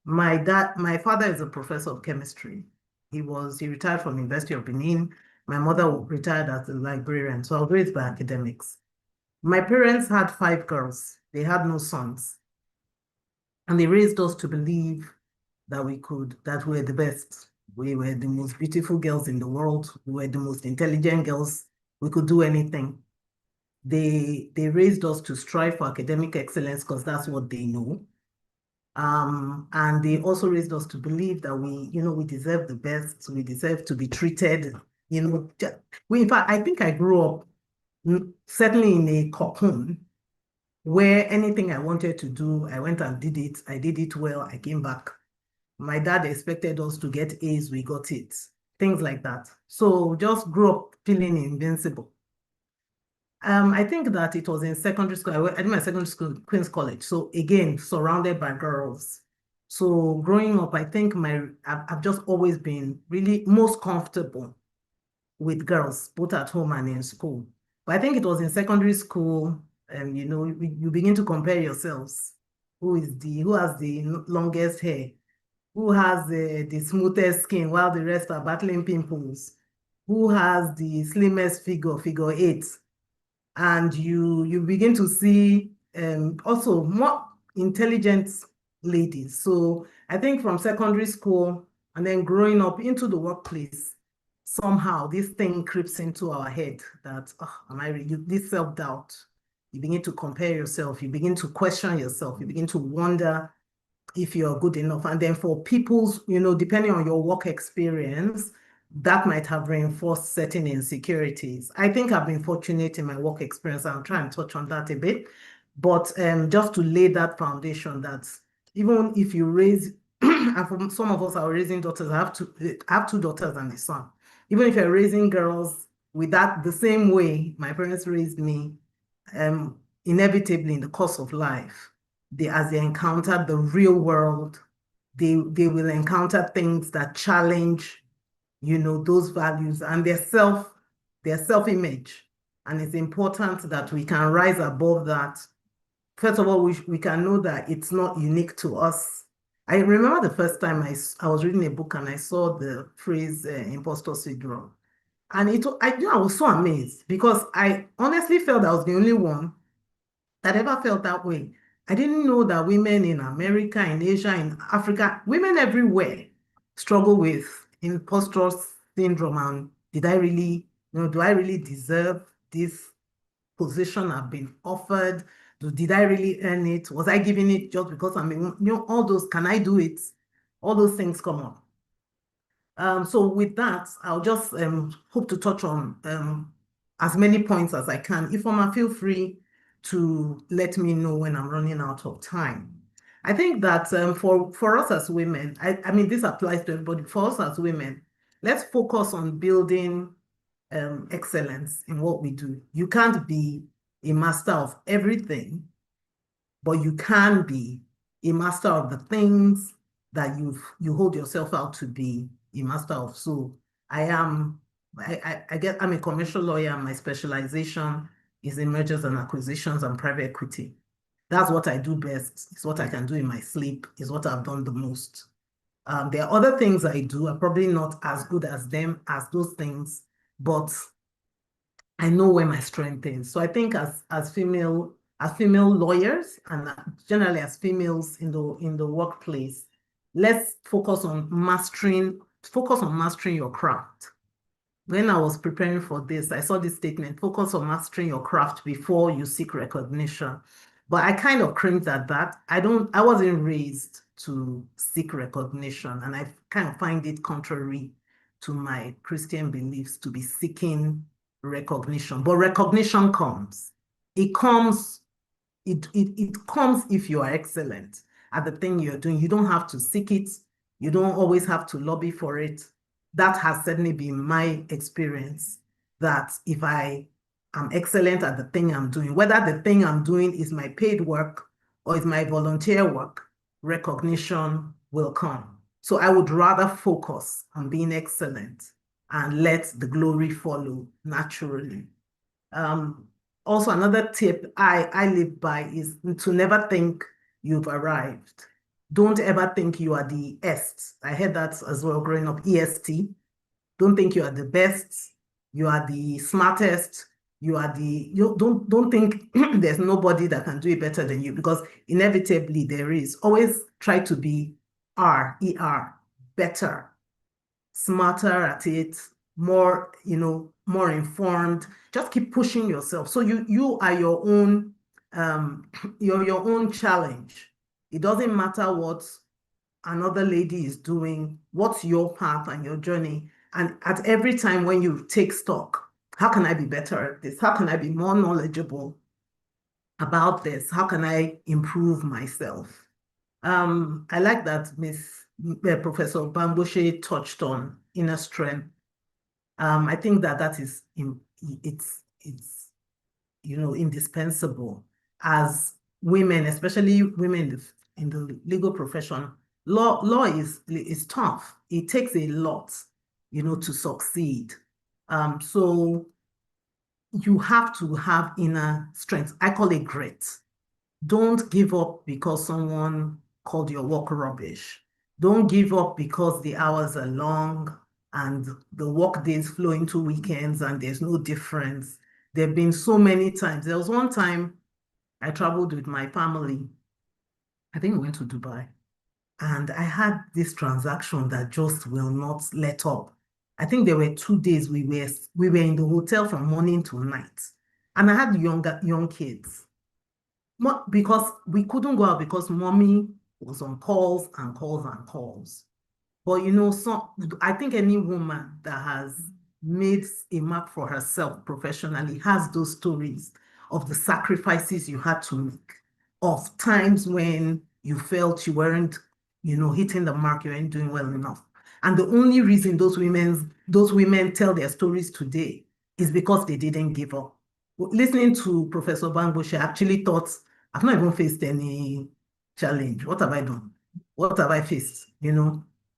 My father is a professor of chemistry. He retired from the University of Benin. My mother retired as a librarian, so I was raised by academics. My parents had 5 girls. They had no sons. And they raised us to believe that we were the best. We were the most beautiful girls in the world. We were the most intelligent girls. We could do anything. They raised us to strive for academic excellence because that's what they know. And they also raised us to believe that we deserve the best, we deserve to be treated, in fact, I think I grew up certainly in a cocoon where anything I wanted to do, I went and did it. I did it well, I came back. My dad expected us to get A's, we got it. Things like that. So just grew up feeling invincible. I think that it was in secondary school. I did my secondary school, Queen's College. So again, surrounded by girls. So growing up, I think I've just always been really most comfortable with girls, both at home and in school. But I think it was in secondary school, you begin to compare yourselves. Who has the longest hair? Who has the smoothest skin while the rest are battling pimples? Who has the slimmest figure 8? And you begin to see also more intelligent ladies. So I think from secondary school and then growing up into the workplace, somehow this thing creeps into our head that, this self-doubt. You begin to compare yourself, you begin to question yourself, you begin to wonder if you're good enough. And then for people's, depending on your work experience, that might have reinforced certain insecurities. I think I've been fortunate in my work experience. I'll try and touch on that a bit. But just to lay that foundation that, even if you raise, and for some of us are raising daughters, I have two daughters and a son. Even if you're raising girls with that the same way my parents raised me, inevitably in the course of life, as they encounter the real world, they will encounter things that challenge, those values and their self-image. And it's important that we can rise above that. First of all, we can know that it's not unique to us. I remember the first time I was reading a book and I saw the phrase imposter syndrome. And I was so amazed because I honestly felt I was the only one that ever felt that way. I didn't know that women in America, in Asia, in Africa, women everywhere struggle with imposter syndrome. And do I really deserve this position I've been offered? Did I really earn it? Was I giving it just because all those, can I do it? All those things come up. So with that, I'll just hope to touch on as many points as I can. Ifeoma, feel free to let me know when I'm running out of time. I think that for us as women, I mean, this applies to everybody. For us as women, let's focus on building excellence in what we do. You can't be a master of everything, but you can be a master of the things that you hold yourself out to be a master of. So I'm a commercial lawyer, and my specialization is in mergers and acquisitions and private equity. That's what I do best. It's what I can do in my sleep. It's what I've done the most. There are other things I do. I'm probably not as good as them as those things, but I know where my strength is. So I think as female lawyers and generally as females in the workplace, let's focus on mastering your craft. When I was preparing for this, I saw this statement: focus on mastering your craft before you seek recognition. But I kind of cringed at that. I wasn't raised to seek recognition, and I kind of find it contrary to my Christian beliefs to be seeking recognition. But recognition comes. It comes if you are excellent at the thing you're doing. You don't have to seek it. You don't always have to lobby for it. That has certainly been my experience, that if I am excellent at the thing I'm doing, whether the thing I'm doing is my paid work or is my volunteer work, recognition will come. So I would rather focus on being excellent and let the glory follow naturally. Also, another tip I live by is to never think you've arrived. Don't ever think you are the est. I heard that as well growing up, EST. Don't think you are the best, you are the smartest, don't think there's nobody that can do it better than you, because inevitably there is. Always try to be ER, better, smarter at it, more informed. Just keep pushing yourself. So you are your own, you're your own challenge. It doesn't matter what another lady is doing, what's your path and your journey. And at every time when you take stock, how can I be better at this? How can I be more knowledgeable about this? How can I improve myself? I like that Professor Bamboshe touched on inner strength. I think that is indispensable as women, especially women in the legal profession. Law is tough. It takes a lot, to succeed. So you have to have inner strength. I call it grit. Don't give up because someone called your work rubbish. Don't give up because the hours are long and the work days flow into weekends and there's no difference. There have been so many times. There was one time I traveled with my family. I think we went to Dubai. And I had this transaction that just will not let up. I think there were 2 days we were in the hotel from morning to night. And I had young kids. Because we couldn't go out because mommy was on calls and calls and calls. But I think any woman that has made a mark for herself professionally has those stories of the sacrifices you had to make, of times when you felt you weren't, hitting the mark, you weren't doing well enough. And the only reason those women tell their stories today is because they didn't give up. Listening to Professor Bangboche, I actually thought, I've not even faced any challenge. What have I done? What have I faced?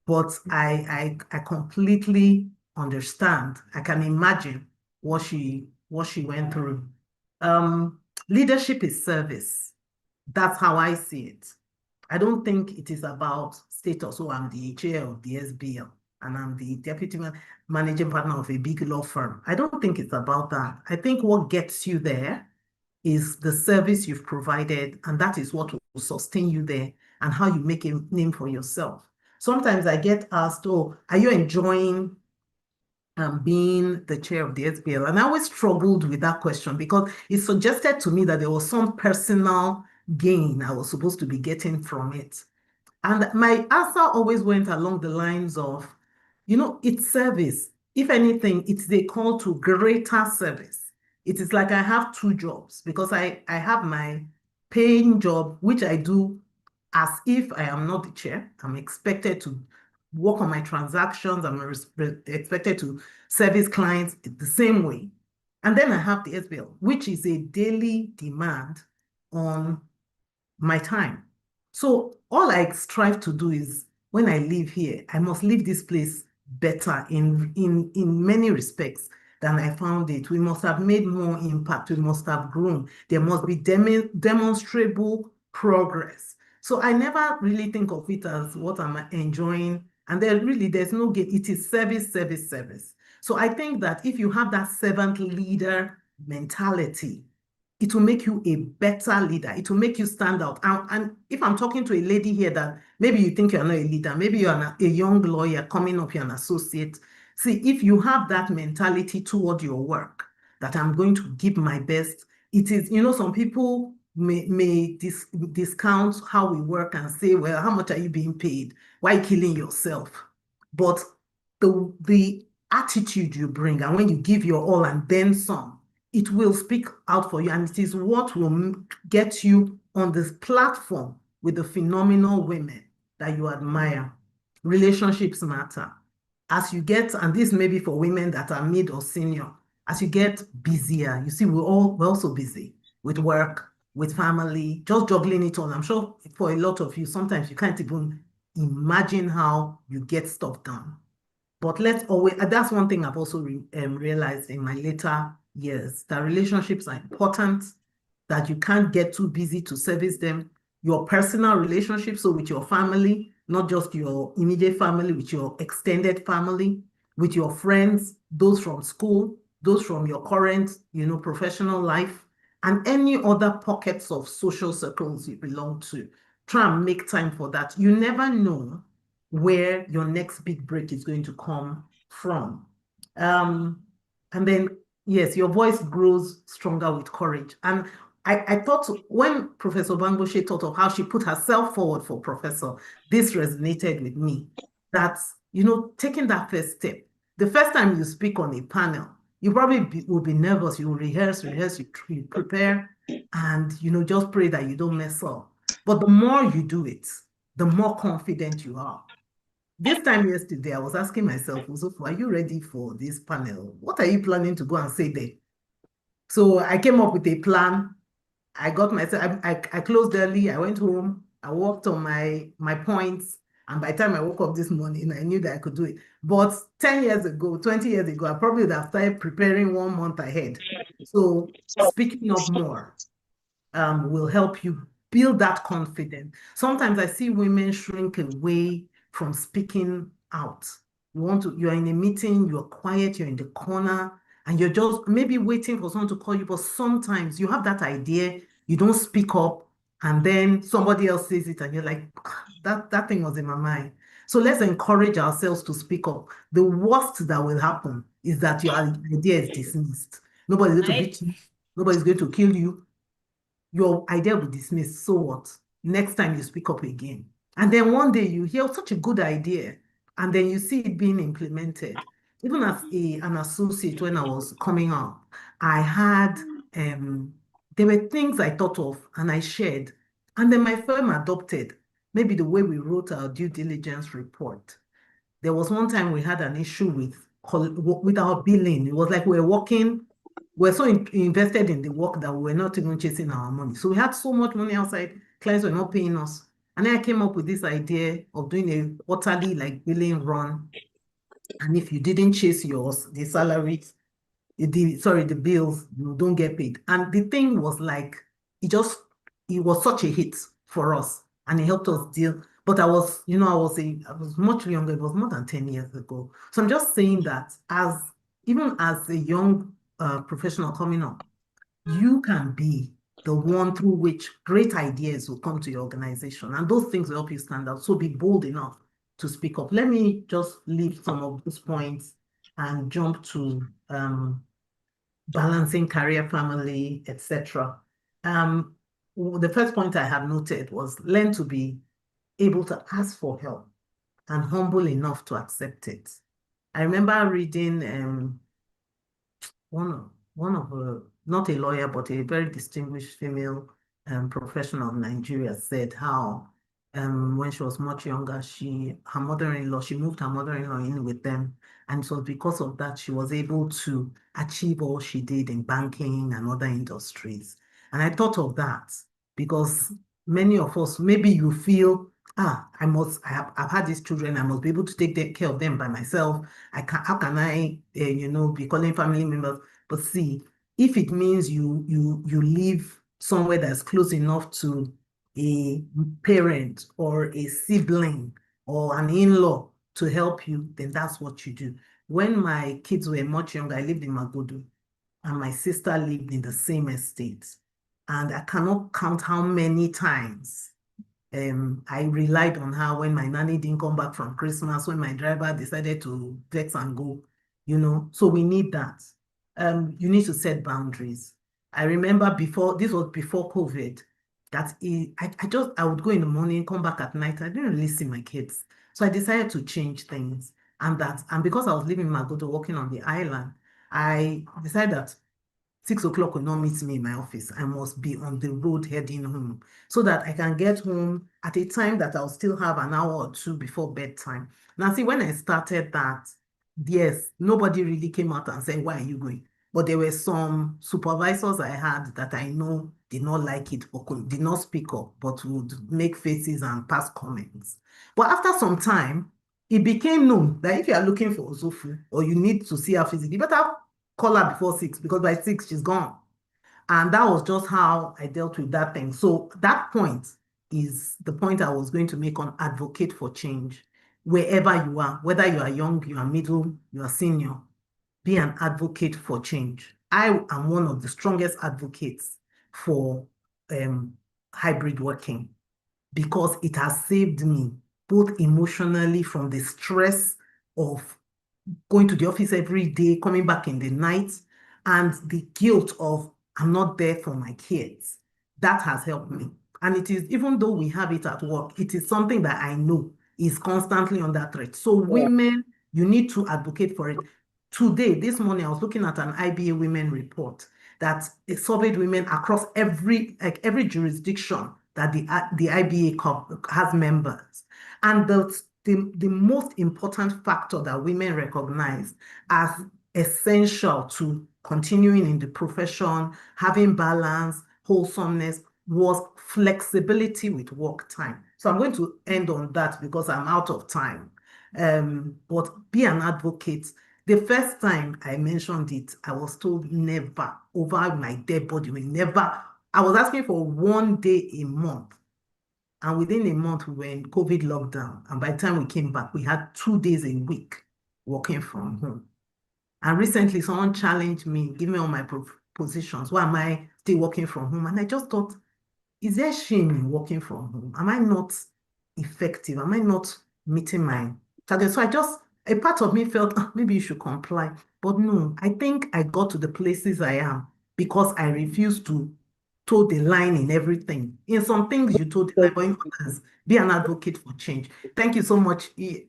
But I completely understand. I can imagine what she went through. Leadership is service. That's how I see it. I don't think it is about status. Oh, I'm the chair of the SBL and I'm the deputy managing partner of a big law firm. I don't think it's about that. I think what gets you there is the service you've provided, and that is what will sustain you there and how you make a name for yourself. Sometimes I get asked, oh, are you enjoying being the chair of the SBL? And I always struggled with that question because it suggested to me that there was some personal gain I was supposed to be getting from it. And my answer always went along the lines of, it's service. If anything, it's a call to greater service. It is like I have two jobs because I have my paying job, which I do as if I am not the chair. I'm expected to work on my transactions. I'm expected to service clients the same way. And then I have the SBL, which is a daily demand on my time. So all I strive to do is when I leave here, I must leave this place better in many respects than I found it. We must have made more impact. We must have grown. There must be demonstrable progress. So I never really think of it as what I'm enjoying. And there's no gain. It is service, service, service. So I think that if you have that servant leader mentality, it will make you a better leader. It will make you stand out. And if I'm talking to a lady here that maybe you think you're not a leader, maybe you're a young lawyer coming up, you're an associate. See, if you have that mentality toward your work, that I'm going to give my best, it is, some people may discount how we work and say, well, how much are you being paid? Why are you killing yourself? But the attitude you bring, and when you give your all and then some, it will speak out for you, and it is what will get you on this platform with the phenomenal women that you admire. Relationships matter. As you get, and this may be for women that are mid or senior, as you get busier, you see, we're also busy with work, with family, just juggling it all. I'm sure for a lot of you, sometimes you can't even imagine how you get stuff done. But that's one thing I've also realized in my later years, that relationships are important, that you can't get too busy to service them. Your personal relationships, so with your family, not just your immediate family, with your extended family, with your friends, those from school, those from your current, professional life, and any other pockets of social circles you belong to. Try and make time for that. You never know where your next big break is going to come from. And then, yes, your voice grows stronger with courage. And I thought when Professor Bangboche thought of how she put herself forward for professor, this resonated with me. That, taking that first step. The first time you speak on a panel, you probably will be nervous. You will rehearse, you prepare, and, just pray that you don't mess up. But the more you do it, the more confident you are. This time yesterday, I was asking myself, Uzofu, are you ready for this panel? What are you planning to go and say there? So I came up with a plan. I got myself, I closed early, I went home, I worked on my points, and by the time I woke up this morning, I knew that I could do it. But 10 years ago, 20 years ago, I probably would have started preparing 1 month ahead. So speaking up more will help you build that confidence. Sometimes I see women shrink away from speaking out. You're in a meeting, you're quiet, you're in the corner, and you're just maybe waiting for someone to call you, but sometimes you have that idea, you don't speak up, and then somebody else says it, and you're like, that thing was in my mind. So let's encourage ourselves to speak up. The worst that will happen is that your idea is dismissed. Nobody's going to beat you, nobody's going to kill you. Your idea will be dismissed. So what? Next time you speak up again. And then one day you hear such a good idea, and then you see it being implemented. Even as an associate, when I was coming up, I had, there were things I thought of and I shared, and then my firm adopted. maybe the way we wrote our due diligence report. There was one time we had an issue with our billing. It was like we're so invested in the work that we were not even chasing our money. So we had so much money outside, clients were not paying us. And then I came up with this idea of doing a quarterly like billing run. And if you didn't chase the salaries, the bills, you don't get paid. And the thing was like, it was such a hit for us, and it helped us deal. But I was much younger. It was more than 10 years ago. So I'm just saying that even as a young professional coming up, you can be the one through which great ideas will come to your organization, and those things will help you stand out. So be bold enough to speak up. Let me just leave some of those points and jump to balancing career, family, etc. The first point I have noted was learn to be able to ask for help and humble enough to accept it. I remember reading one of not a lawyer, but a very distinguished female professional in Nigeria said how when she was much younger, she moved her mother-in-law in with them. And so because of that, she was able to achieve all she did in banking and other industries. And I thought of that because many of us, maybe you feel, I've had these children, I must be able to take care of them by myself. How can I, be calling family members? But see, if it means you live somewhere that's close enough to a parent or a sibling or an in-law to help you, then that's what you do. When my kids were much younger, I lived in Magodo, and my sister lived in the same estate. And I cannot count how many times I relied on her when my nanny didn't come back from Christmas, when my driver decided to vex and go, So we need that. You need to set boundaries. I remember this was before COVID, that I would go in the morning, come back at night. I didn't really see my kids. So I decided to change things. And because I was living in Magodo, working on the island, I decided that 6 o'clock will not meet me in my office. I must be on the road heading home so that I can get home at a time that I'll still have an hour or two before bedtime. Now, see, when I started that, yes, nobody really came out and said, why are you going? But there were some supervisors I had that I know did not like it or did not speak up, but would make faces and pass comments. But after some time, it became known that if you are looking for Ozofu or you need to see her physically, you better call her before 6, because by 6, she's gone. And that was just how I dealt with that thing. So that point is the point I was going to make on advocate for change. Wherever you are, whether you are young, you are middle, you are senior, be an advocate for change. I am one of the strongest advocates for hybrid working because it has saved me both emotionally from the stress of going to the office every day, coming back in the night, and the guilt of I'm not there for my kids. That has helped me. And it is, even though we have it at work, it is something that I know is constantly under threat. So women, you need to advocate for it. Today, this morning, I was looking at an IBA women report that surveyed women across every jurisdiction that the IBA has members. And the most important factor that women recognize as essential to continuing in the profession, having balance, wholesomeness, was flexibility with work time. So I'm going to end on that because I'm out of time. But be an advocate. The first time I mentioned it, I was told never, over my dead body, never. I was asking for 1 day a month. And within a month, we were in COVID lockdown. And by the time we came back, we had 2 days a week working from home. And recently, someone challenged me, give me all my positions. Why am I still working from home? And I just thought, is there shame in working from home? Am I not effective? Am I not meeting my target? So a part of me felt, maybe you should comply. But no, I think I got to the places I am because I refused to toe the line in everything. In some things, you toe the line, but in others, be an advocate for change. Thank you so much. Thank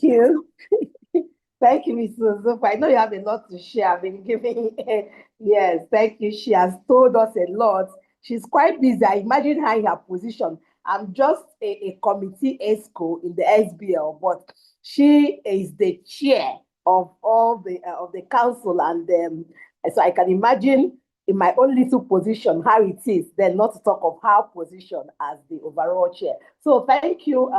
you. Thank you, Mrs. Ozofu. I know you have a lot to share. I've been giving, yes, thank you. She has told us a lot. She's quite busy. I imagine her in her position I'm just a committee ESCO in the SBL, but she is the chair of all of the council, and so I can imagine in my own little position how it is, then not to talk of her position as the overall chair. So thank you,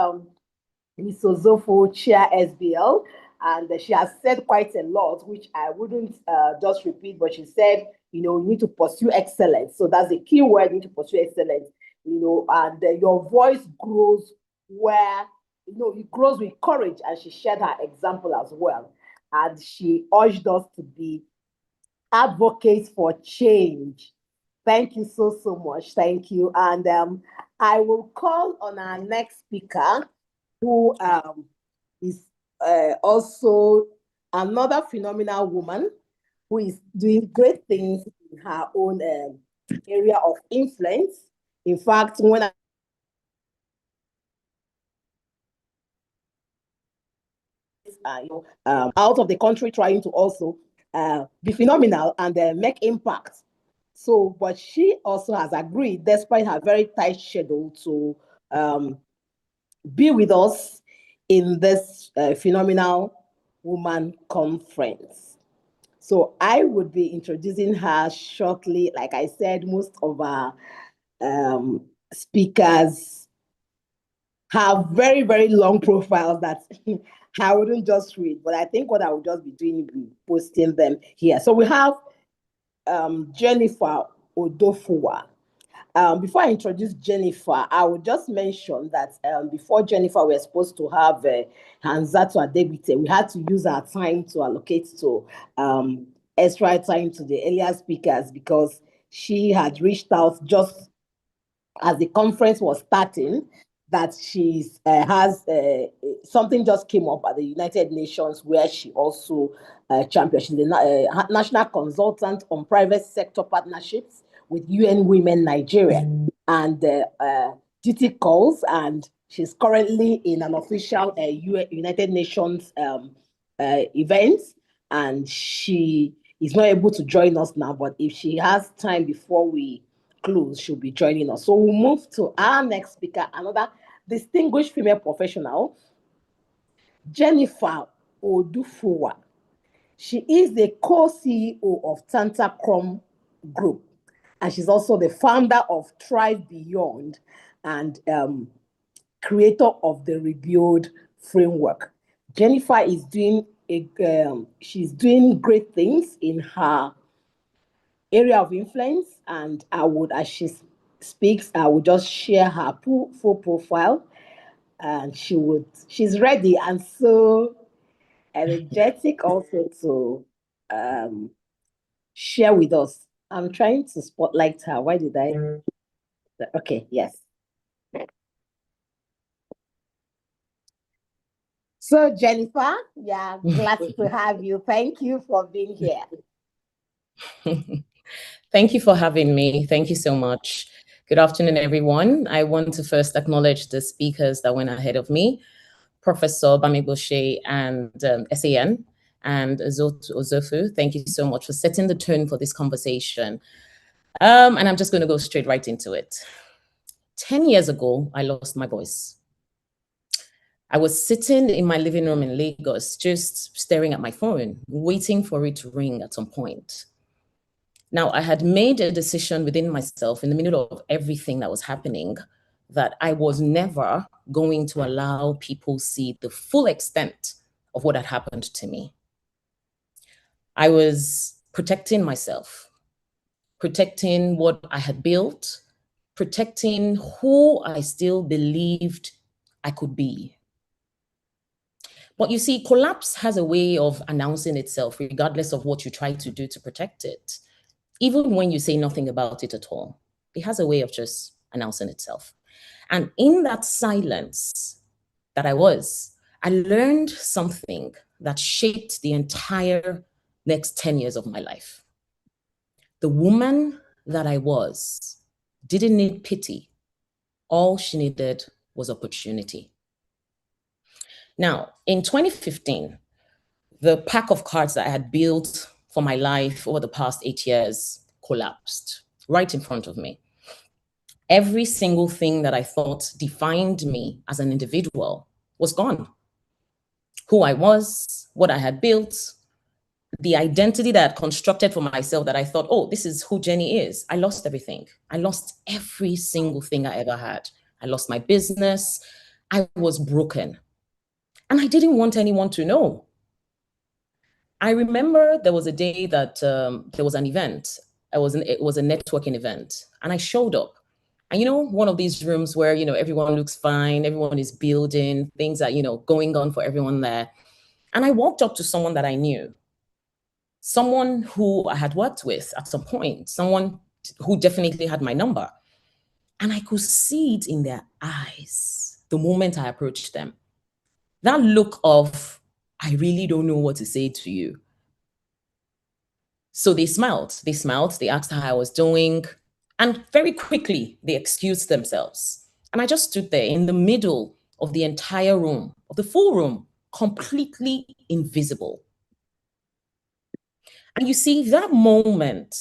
Ms. Ozofo, Chair SBL, and she has said quite a lot, which I wouldn't just repeat, but she said, you know, you need to pursue excellence. So that's the key word, you need to pursue excellence, you know, and your voice grows where, you know, it grows with courage, and she shared her example as well. And she urged us to be advocates for change. Thank you so, so much. Thank you. And I will call on our next speaker, who is also another phenomenal woman who is doing great things in her own area of influence. In fact, when I out of the country trying to also be phenomenal and make impact. So, but she also has agreed, despite her very tight schedule, to be with us in this phenomenal woman conference. So I would be introducing her shortly. Like I said, most of our speakers have very, very long profiles that I wouldn't just read, but I think what I would just be doing is be posting them here. So we have Jennifer Odofuwa. Before I introduce Jennifer, I would just mention that before Jennifer, we were supposed to have Hanzatu Adebite. We had to use our time to allocate to extra time to the earlier speakers, because she had reached out just as the conference was starting, that she has something just came up at the United Nations, where she also championed. She's the national consultant on private sector partnerships with UN Women Nigeria and duty calls, and she's currently in an official United Nations event, and she is not able to join us now, but if she has time before we close, she'll be joining us. So we'll move to our next speaker, another distinguished female professional, Jennifer Odufuwa. She is the co-CEO of Tantacrum Group, and she's also the founder of Thrive Beyond and creator of the Rebuild Framework. Jennifer is doing she's doing great things in her area of influence, and I would, as she speaks, I would just share her full profile, and she's ready and so energetic also to share with us. I'm trying to spotlight her. Why did I? Okay, yes. So Jennifer, yeah, glad to have you. Thank you for being here. Thank you for having me. Thank you so much. Good afternoon, everyone. I want to first acknowledge the speakers that went ahead of me, Professor Bamigboshé and SAN, and Ozofu. Thank you so much for setting the tone for this conversation. And I'm just going to go straight right into it. 10 years ago, I lost my voice. I was sitting in my living room in Lagos, just staring at my phone, waiting for it to ring at some point. Now, I had made a decision within myself in the middle of everything that was happening that I was never going to allow people see the full extent of what had happened to me. I was protecting myself, protecting what I had built, protecting who I still believed I could be. But you see, collapse has a way of announcing itself regardless of what you try to do to protect it. Even when you say nothing about it at all, it has a way of just announcing itself. And in that silence that I learned something that shaped the entire next 10 years of my life. The woman that I was didn't need pity. All she needed was opportunity. Now, in 2015, the pack of cards that I had built for my life over the past 8 years collapsed right in front of me. Every single thing that I thought defined me as an individual was gone. Who I was, what I had built, the identity that I had constructed for myself that I thought, oh, this is who Jenny is. I lost everything. I lost every single thing I ever had. I lost my business. I was broken. And I didn't want anyone to know. I remember there was a day that there was an event. It was a networking event. And I showed up. And one of these rooms where, everyone looks fine, everyone is building, things are, going on for everyone there. And I walked up to someone that I knew, someone who I had worked with at some point, someone who definitely had my number. And I could see it in their eyes the moment I approached them. That look of, I really don't know what to say to you. So they smiled, they asked how I was doing. And very quickly, they excused themselves. And I just stood there in the middle of the entire room, of the full room, completely invisible. And you see, that moment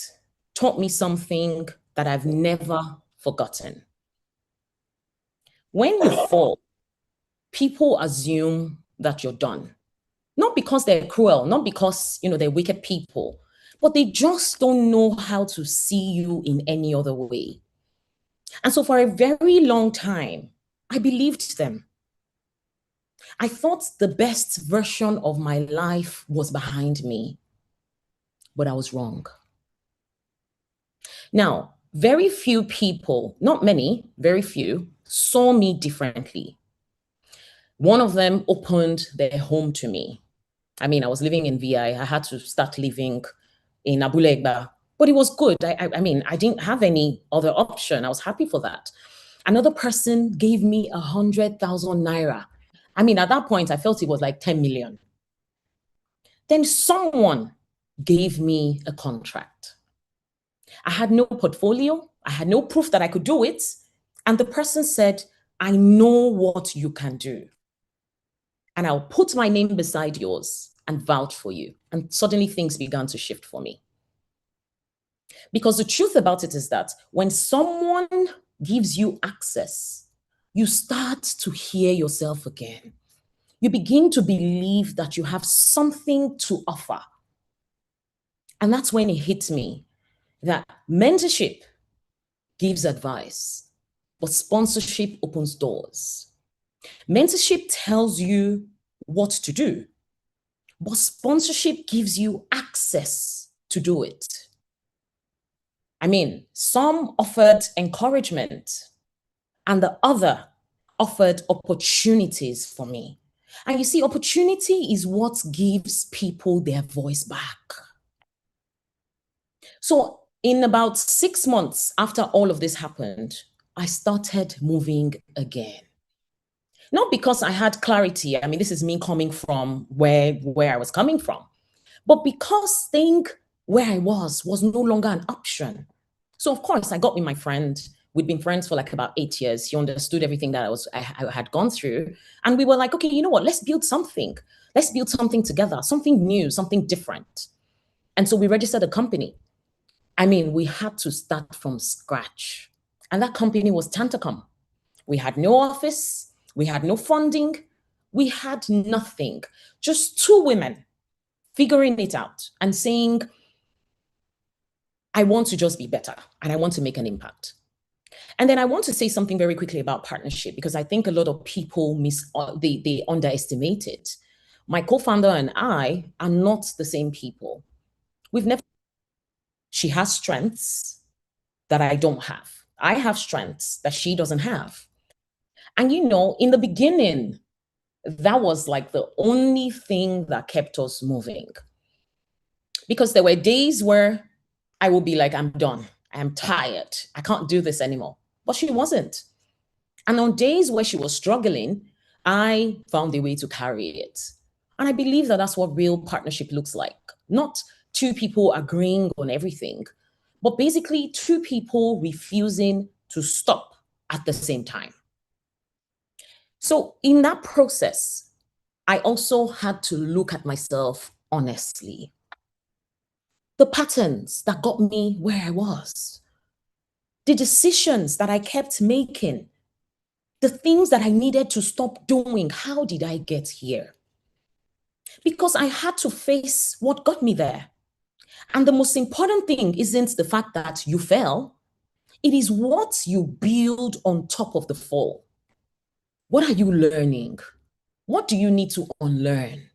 taught me something that I've never forgotten. When you fall, people assume that you're done. Not because they're cruel, not because, they're wicked people, but they just don't know how to see you in any other way. And so for a very long time, I believed them. I thought the best version of my life was behind me, but I was wrong. Now, very few people, not many, very few, saw me differently. One of them opened their home to me. I mean, I was living in VI. I had to start living in Abule Egba, but it was good. I mean, I didn't have any other option. I was happy for that. Another person gave me 100,000 naira. I mean, at that point, I felt it was like 10 million. Then someone gave me a contract. I had no portfolio. I had no proof that I could do it. And the person said, I know what you can do. And I'll put my name beside yours and vouch for you. And suddenly things began to shift for me. Because the truth about it is that when someone gives you access, you start to hear yourself again. You begin to believe that you have something to offer. And that's when it hit me that mentorship gives advice, but sponsorship opens doors. Mentorship tells you what to do, but sponsorship gives you access to do it. I mean, some offered encouragement and the other offered opportunities for me. And you see, opportunity is what gives people their voice back. So in about 6 months after all of this happened, I started moving again. Not because I had clarity. I mean, this is me coming from where I was coming from, but because staying where I was no longer an option. So of course, I got with my friend. We'd been friends for like about 8 years. She understood everything that I had gone through. And we were like, okay, you know what? Let's build something. Let's build something together, something new, something different. And so we registered a company. I mean, we had to start from scratch. And that company was Tantacom. We had no office. We had no funding. We had nothing. Just two women figuring it out and saying, I want to just be better and I want to make an impact. And then I want to say something very quickly about partnership, because I think a lot of people they underestimate it. My co-founder and I are not the same people. She has strengths that I don't have. I have strengths that she doesn't have. And in the beginning, that was like the only thing that kept us moving. Because there were days where I would be like, I'm done. I'm tired. I can't do this anymore. But she wasn't. And on days where she was struggling, I found a way to carry it. And I believe that that's what real partnership looks like. Not two people agreeing on everything, but basically two people refusing to stop at the same time. So in that process, I also had to look at myself honestly. The patterns that got me where I was. the decisions that I kept making, the things that I needed to stop doing. How did I get here? Because I had to face what got me there. And the most important thing isn't the fact that you fell, it is what you build on top of the fall. What are you learning? What do you need to unlearn?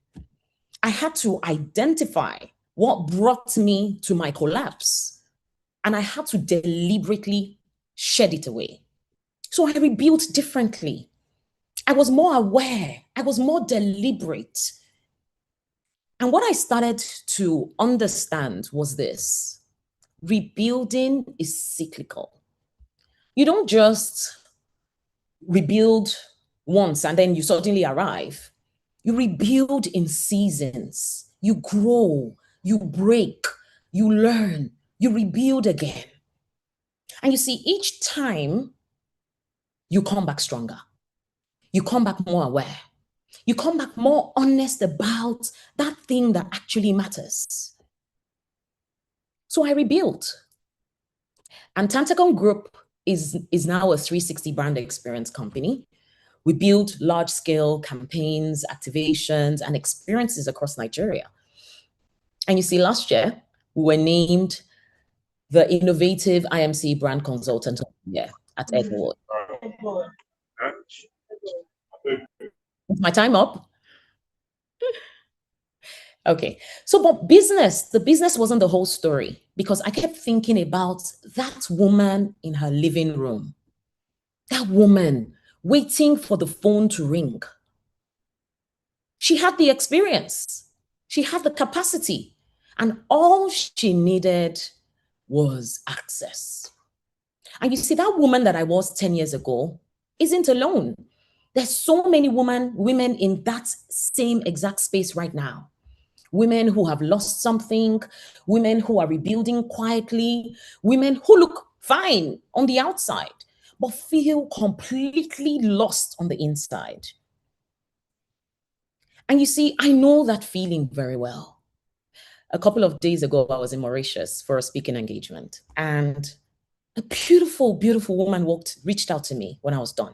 I had to identify what brought me to my collapse, and I had to deliberately shed it away. So I rebuilt differently. I was more aware. I was more deliberate. And what I started to understand was this: rebuilding is cyclical. You don't just rebuild once and then you suddenly arrive. You rebuild in seasons. You grow, you break, you learn, you rebuild again. And you see, each time you come back stronger. You come back more aware. You come back more honest about that thing that actually matters. So I rebuilt. And Tantacon Group is now a 360 brand experience company. We build large-scale campaigns, activations, and experiences across Nigeria. And you see, last year, we were named the Innovative IMC Brand Consultant of the Year at Eggwood. Is my time up? Okay. So, but the business wasn't the whole story, because I kept thinking about that woman in her living room, that woman waiting for the phone to ring. She had the experience, she had the capacity, and all she needed was access. And you see, that woman that I was 10 years ago isn't alone. There's so many women in that same exact space right now. Women who have lost something, women who are rebuilding quietly, women who look fine on the outside, but feel completely lost on the inside. And you see, I know that feeling very well. A couple of days ago, I was in Mauritius for a speaking engagement, and a beautiful, beautiful woman reached out to me when I was done.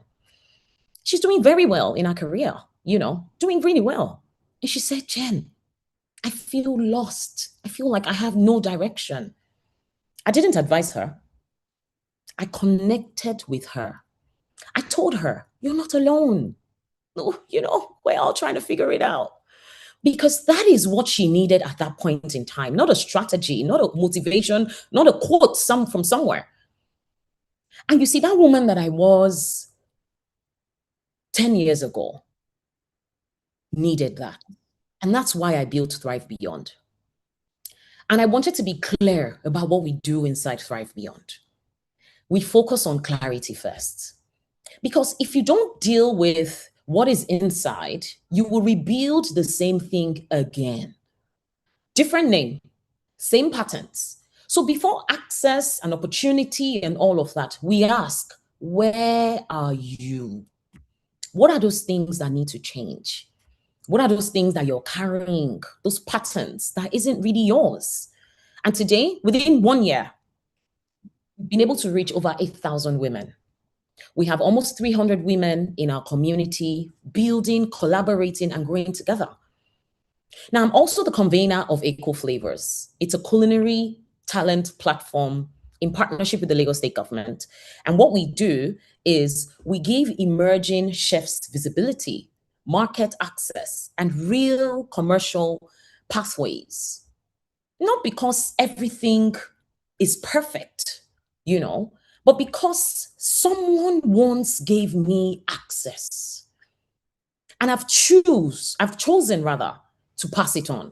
She's doing very well in her career, doing really well. And she said, "Jen, I feel lost. I feel like I have no direction." I didn't advise her. I connected with her. I told her, "You're not alone. We're all trying to figure it out." Because that is what she needed at that point in time. Not a strategy, not a motivation, not a quote from somewhere. And you see, that woman that I was 10 years ago needed that. And that's why I built Thrive Beyond. And I wanted to be clear about what we do inside Thrive Beyond. We focus on clarity first. Because if you don't deal with what is inside, you will rebuild the same thing again. Different name, same patterns. So before access and opportunity and all of that, we ask, where are you? What are those things that need to change? What are those things that you're carrying, those patterns that isn't really yours? And today, within 1 year, we've been able to reach over 8,000 women. We have almost 300 women in our community building, collaborating, and growing together. Now, I'm also the convener of Eco Flavors. It's a culinary talent platform in partnership with the Lagos State government. And what we do is we give emerging chefs visibility, market access, and real commercial pathways. Not because everything is perfect, but because someone once gave me access. And I've chosen to pass it on.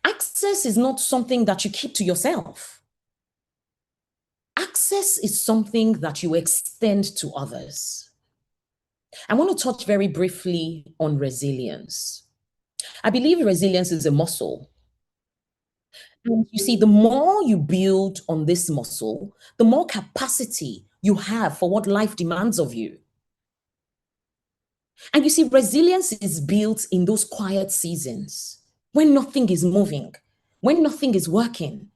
Access is not something that you keep to yourself. Access is something that you extend to others. I want to touch very briefly on resilience. I believe resilience is a muscle. And you see, the more you build on this muscle, the more capacity you have for what life demands of you. And you see, resilience is built in those quiet seasons when nothing is moving, when nothing is working,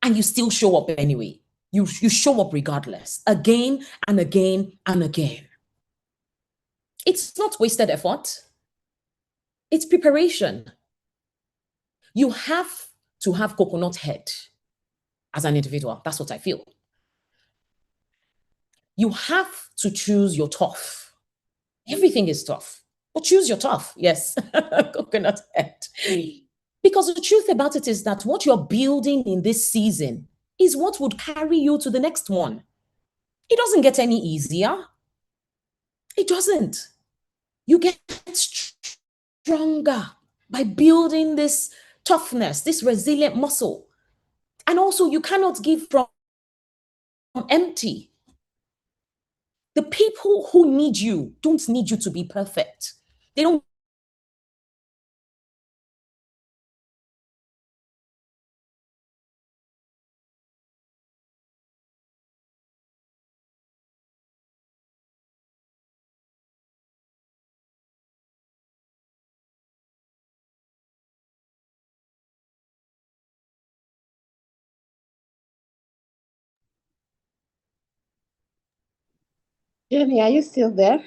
and you still show up anyway. You show up regardless, again and again and again. It's not wasted effort. It's preparation. You have to have coconut head as an individual. That's what I feel. You have to choose your tough. Everything is tough, but choose your tough. Yes, coconut head. Because the truth about it is that what you're building in this season is what would carry you to the next one. It doesn't get any easier. It doesn't. You get stronger by building this toughness, this resilient muscle. And also, you cannot give from empty. The people who need you don't need you to be perfect. They don't. Jenny, are you still there?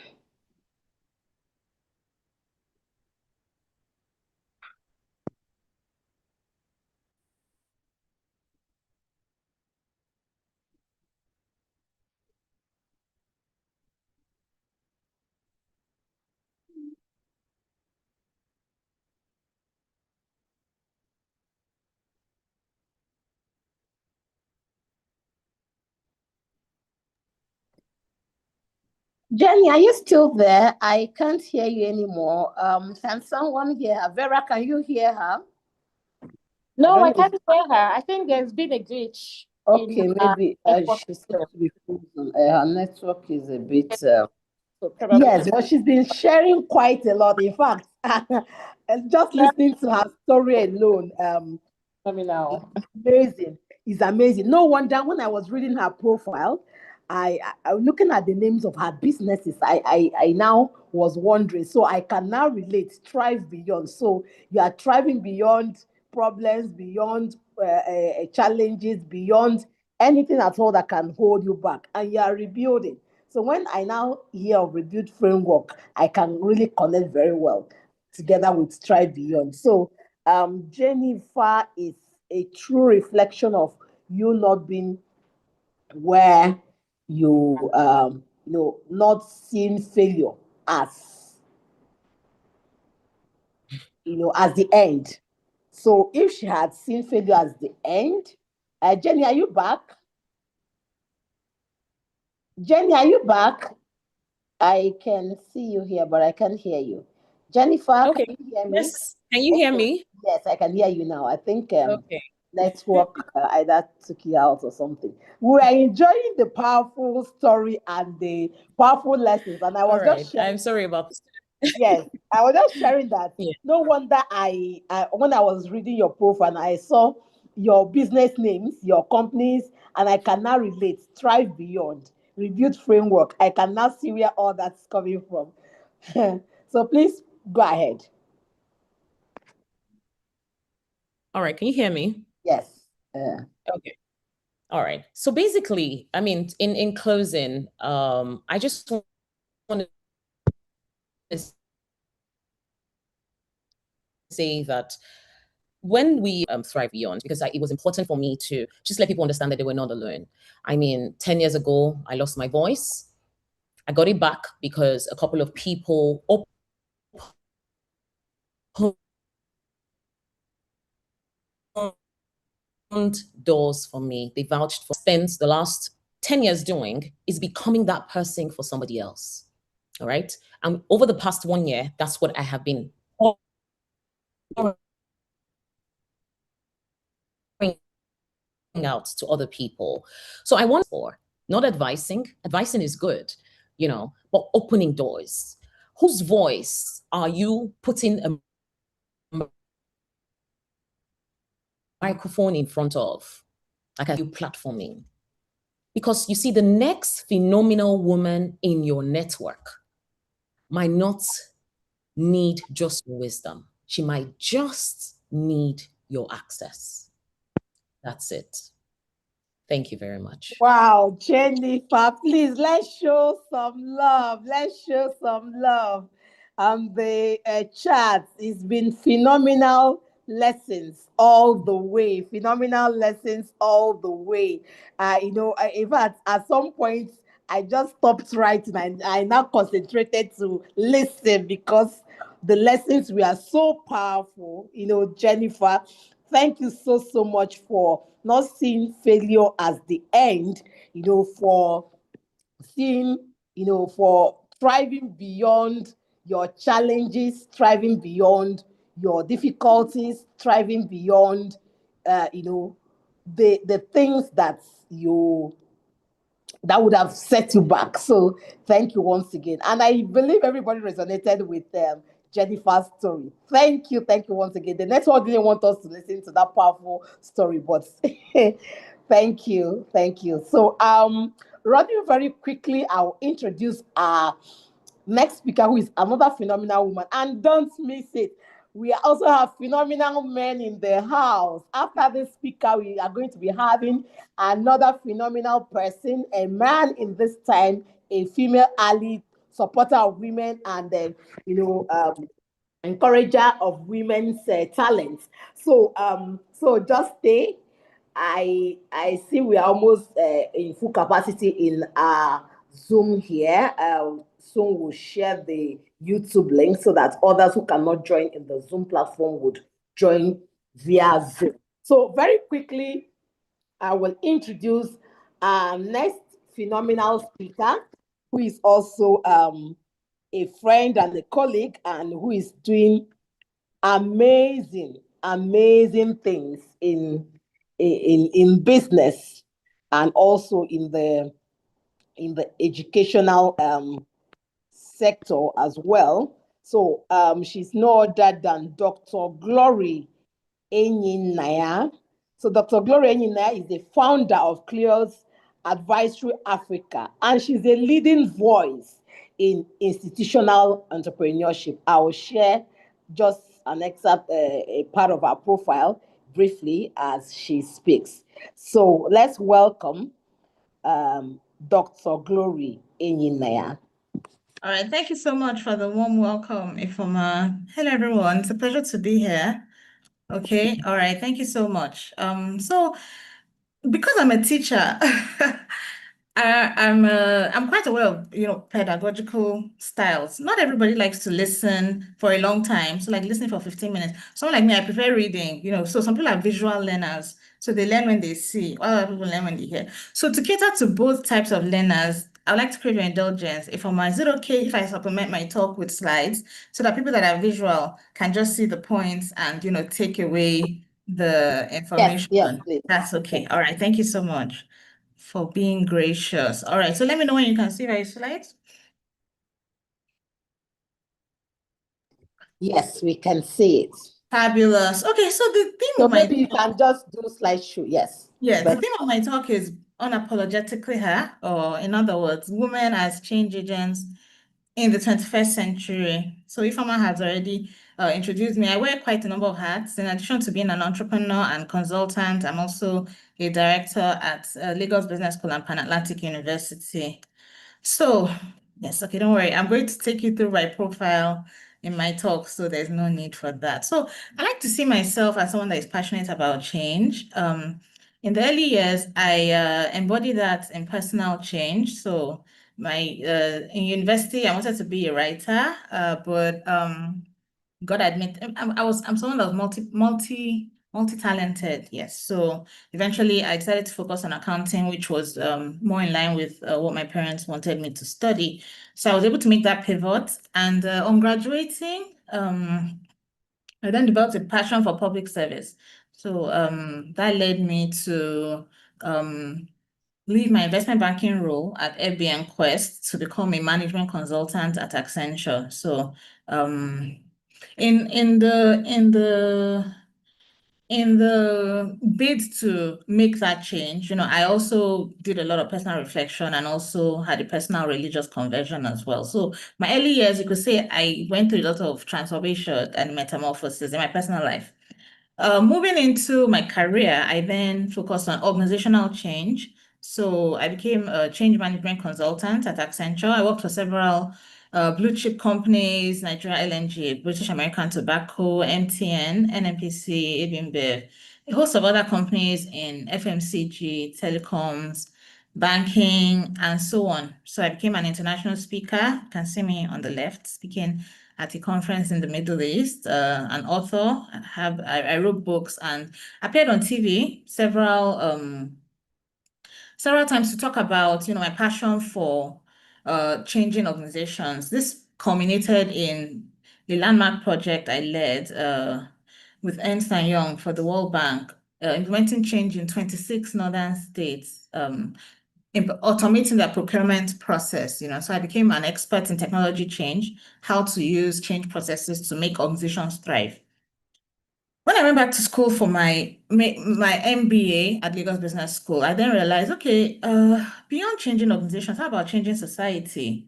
Jenny, are you still there? I can't hear you anymore. Can someone hear her? Vera, can you hear her? No, don't I know. can't hear her. I think there's been a glitch. Okay, in maybe network she's system. supposed to be frozen. Her network is a bit. So probably Yes, well, she's been sharing quite a lot. In fact, just listening to her story alone, let me know. amazing. It's amazing. No wonder when I was reading her profile, I looking at the names of her businesses, I now was wondering. So I can now relate. Thrive beyond. So you are thriving beyond problems, beyond challenges, beyond anything at all that can hold you back, and you are rebuilding. So when I now hear of rebuild framework, I can really connect very well together with Strive Beyond. So Jennifer is a true reflection of you not being where not seeing failure as as the end. So if she had seen failure as the end, Jenny, are you back? Jenny, are you back? I can see you here, but I can't hear you. Jennifer, Okay. can you hear me? Yes. Can you hear me? Yes, I can hear you now. I think Okay. network either took you out or something. We are enjoying the powerful story and the powerful lessons. And I All was right. just sharing, I'm sorry about this. yes, I was just sharing that. Yeah. No wonder I when I was reading your profile, I saw your business names, your companies, and I can now relate. Thrive Beyond, Rebuild Framework. I can now see where all that's coming from. So please go ahead. All right. Can you hear me? Yes. Okay. All right. So basically, I mean, in closing, I just want to say that when we Thrive Beyond, because it was important for me to just let people understand that they were not alone. I mean, 10 years ago, I lost my voice. I got it back because a couple of people opened doors for me. They vouched for spent the last 10 years doing is becoming that person for somebody else. All right. And over the past 1 year, that's what I have been out to other people. So I want for not advising. Advising is good, but opening doors. Whose voice are you putting a microphone in front of? Like, are you platforming? Because you see, the next phenomenal woman in your network might not need just your wisdom. She might just need your access. That's it. Thank you very much. Wow, Jennifer, please let's show some love. Let's show some love. The chat, it's been phenomenal lessons all the way. Phenomenal lessons all the way. In fact, at some point, I just stopped writing and I now concentrated to listen because the lessons were so powerful. Jennifer, thank you so much for not seeing failure as the end, for seeing, for thriving beyond your challenges, thriving beyond your difficulties, thriving beyond, the things that would have set you back. So thank you once again. And I believe everybody resonated with Jennifer's story. Thank you once again. The network didn't want us to listen to that powerful story, but thank you. So running very quickly, I'll introduce our next speaker, who is another phenomenal woman. And don't miss it, we also have phenomenal men in the house. After this speaker, we are going to be having another phenomenal person, a man in this time, a female ally, supporter of women, and encourager of women's talents. So just stay. I see we are almost in full capacity in our Zoom here. Soon we'll share the YouTube link so that others who cannot join in the Zoom platform would join via Zoom. So very quickly, I will introduce our next phenomenal speaker, who is also a friend and a colleague, and who is doing amazing things in business and also in the educational sector as well. So she's no other than Dr. Glory Enyinnaya. So Dr. Glory Enyinnaya is the founder of Cleos Advisory Africa, and she's a leading voice in institutional entrepreneurship. I will share just an excerpt, a part of her profile briefly as she speaks. So let's welcome Dr. Glory Enyinnaya. All right, thank you so much for the warm welcome, Ifeoma. Hello, everyone. It's a pleasure to be here. Okay, all right, thank you so much. So because I'm a teacher, I'm quite aware of pedagogical styles. Not everybody likes to listen for a long time. So like listening for 15 minutes. Someone like me, I prefer reading, so some people are visual learners. So they learn when they see, other people learn when they hear. So to cater to both types of learners, I would like to crave your indulgence. Is it okay if I supplement my talk with slides so that people that are visual can just see the points and take away the information? Yes, please. That's okay. All right, thank you so much for being gracious. All right, so let me know when you can see my slides. Yes, we can see it. Fabulous. Okay, so the theme So of my maybe you can just do slideshow. Yes. the theme of my talk is unapologetically her, or in other words, women as change agents in the 21st century. So Ifeoma has already introduced me. I wear quite a number of hats. In addition to being an entrepreneur and consultant, I'm also a director at Lagos Business School and Pan Atlantic University. So, yes, okay, don't worry. I'm going to take you through my profile in my talk, so there's no need for that. So I like to see myself as someone that is passionate about change. In the early years, I embodied that in personal change. So in university, I wanted to be a writer, but God admit, I'm someone that was multi-talented, yes. So eventually I decided to focus on accounting, which was more in line with what my parents wanted me to study. So I was able to make that pivot. And on graduating, I then developed a passion for public service. So that led me to leave my investment banking role at FBN Quest to become a management consultant at Accenture. So in the bid to make that change, I also did a lot of personal reflection and also had a personal religious conversion as well. So my early years, you could say I went through a lot of transformation and metamorphosis in my personal life. Moving into my career, I then focused on organizational change. So I became a change management consultant at Accenture. I worked for several blue chip companies, Nigeria LNG, British American Tobacco, MTN, NNPC, ABINBev, a host of other companies in FMCG, telecoms, banking, and so on. So I became an international speaker. You can see me on the left speaking at a conference in the Middle East, an author. I wrote books and appeared on TV several times to talk about, my passion for changing organizations. This culminated in a landmark project I led with Ernst & Young for the World Bank, implementing change in 26 northern states, automating the procurement process, so I became an expert in technology change, how to use change processes to make organizations thrive. When I went back to school for my MBA at Lagos Business School, I then realized, okay, beyond changing organizations, how about changing society?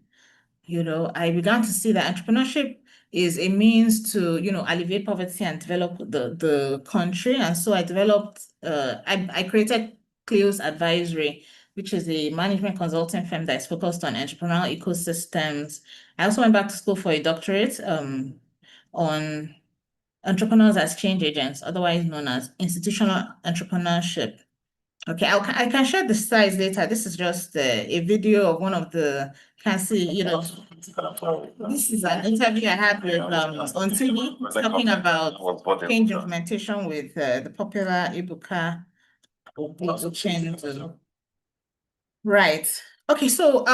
I began to see that entrepreneurship is a means to, alleviate poverty and develop the country. And so I developed, I created Cleo's Advisory, which is a management consulting firm that is focused on entrepreneurial ecosystems. I also went back to school for a doctorate on entrepreneurs as change agents, otherwise known as institutional entrepreneurship. Okay, I can share the slides later. This is just a video of one of the, you can see, this is an interview I had with on TV talking about change implementation with the popular Ebuka Uchendu. Right. Okay, so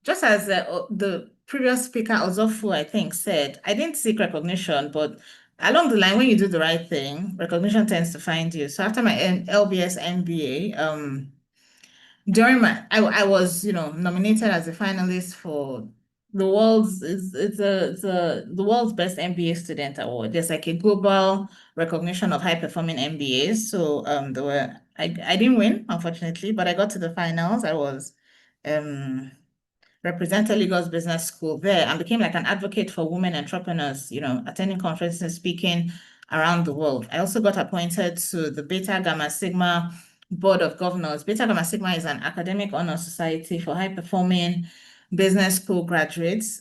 just as the previous speaker, Ozofu, I think, said, I didn't seek recognition, but along the line, when you do the right thing, recognition tends to find you. So after my LBS MBA, during I was, nominated as a finalist for the world's the world's best MBA student award. There's like a global recognition of high performing MBAs. So I didn't win, unfortunately, but I got to the finals. I was represented Lagos Business School there and became like an advocate for women entrepreneurs, attending conferences, speaking around the world. I also got appointed to the Beta Gamma Sigma Board of Governors. Beta Gamma Sigma is an academic honor society for high-performing business school graduates.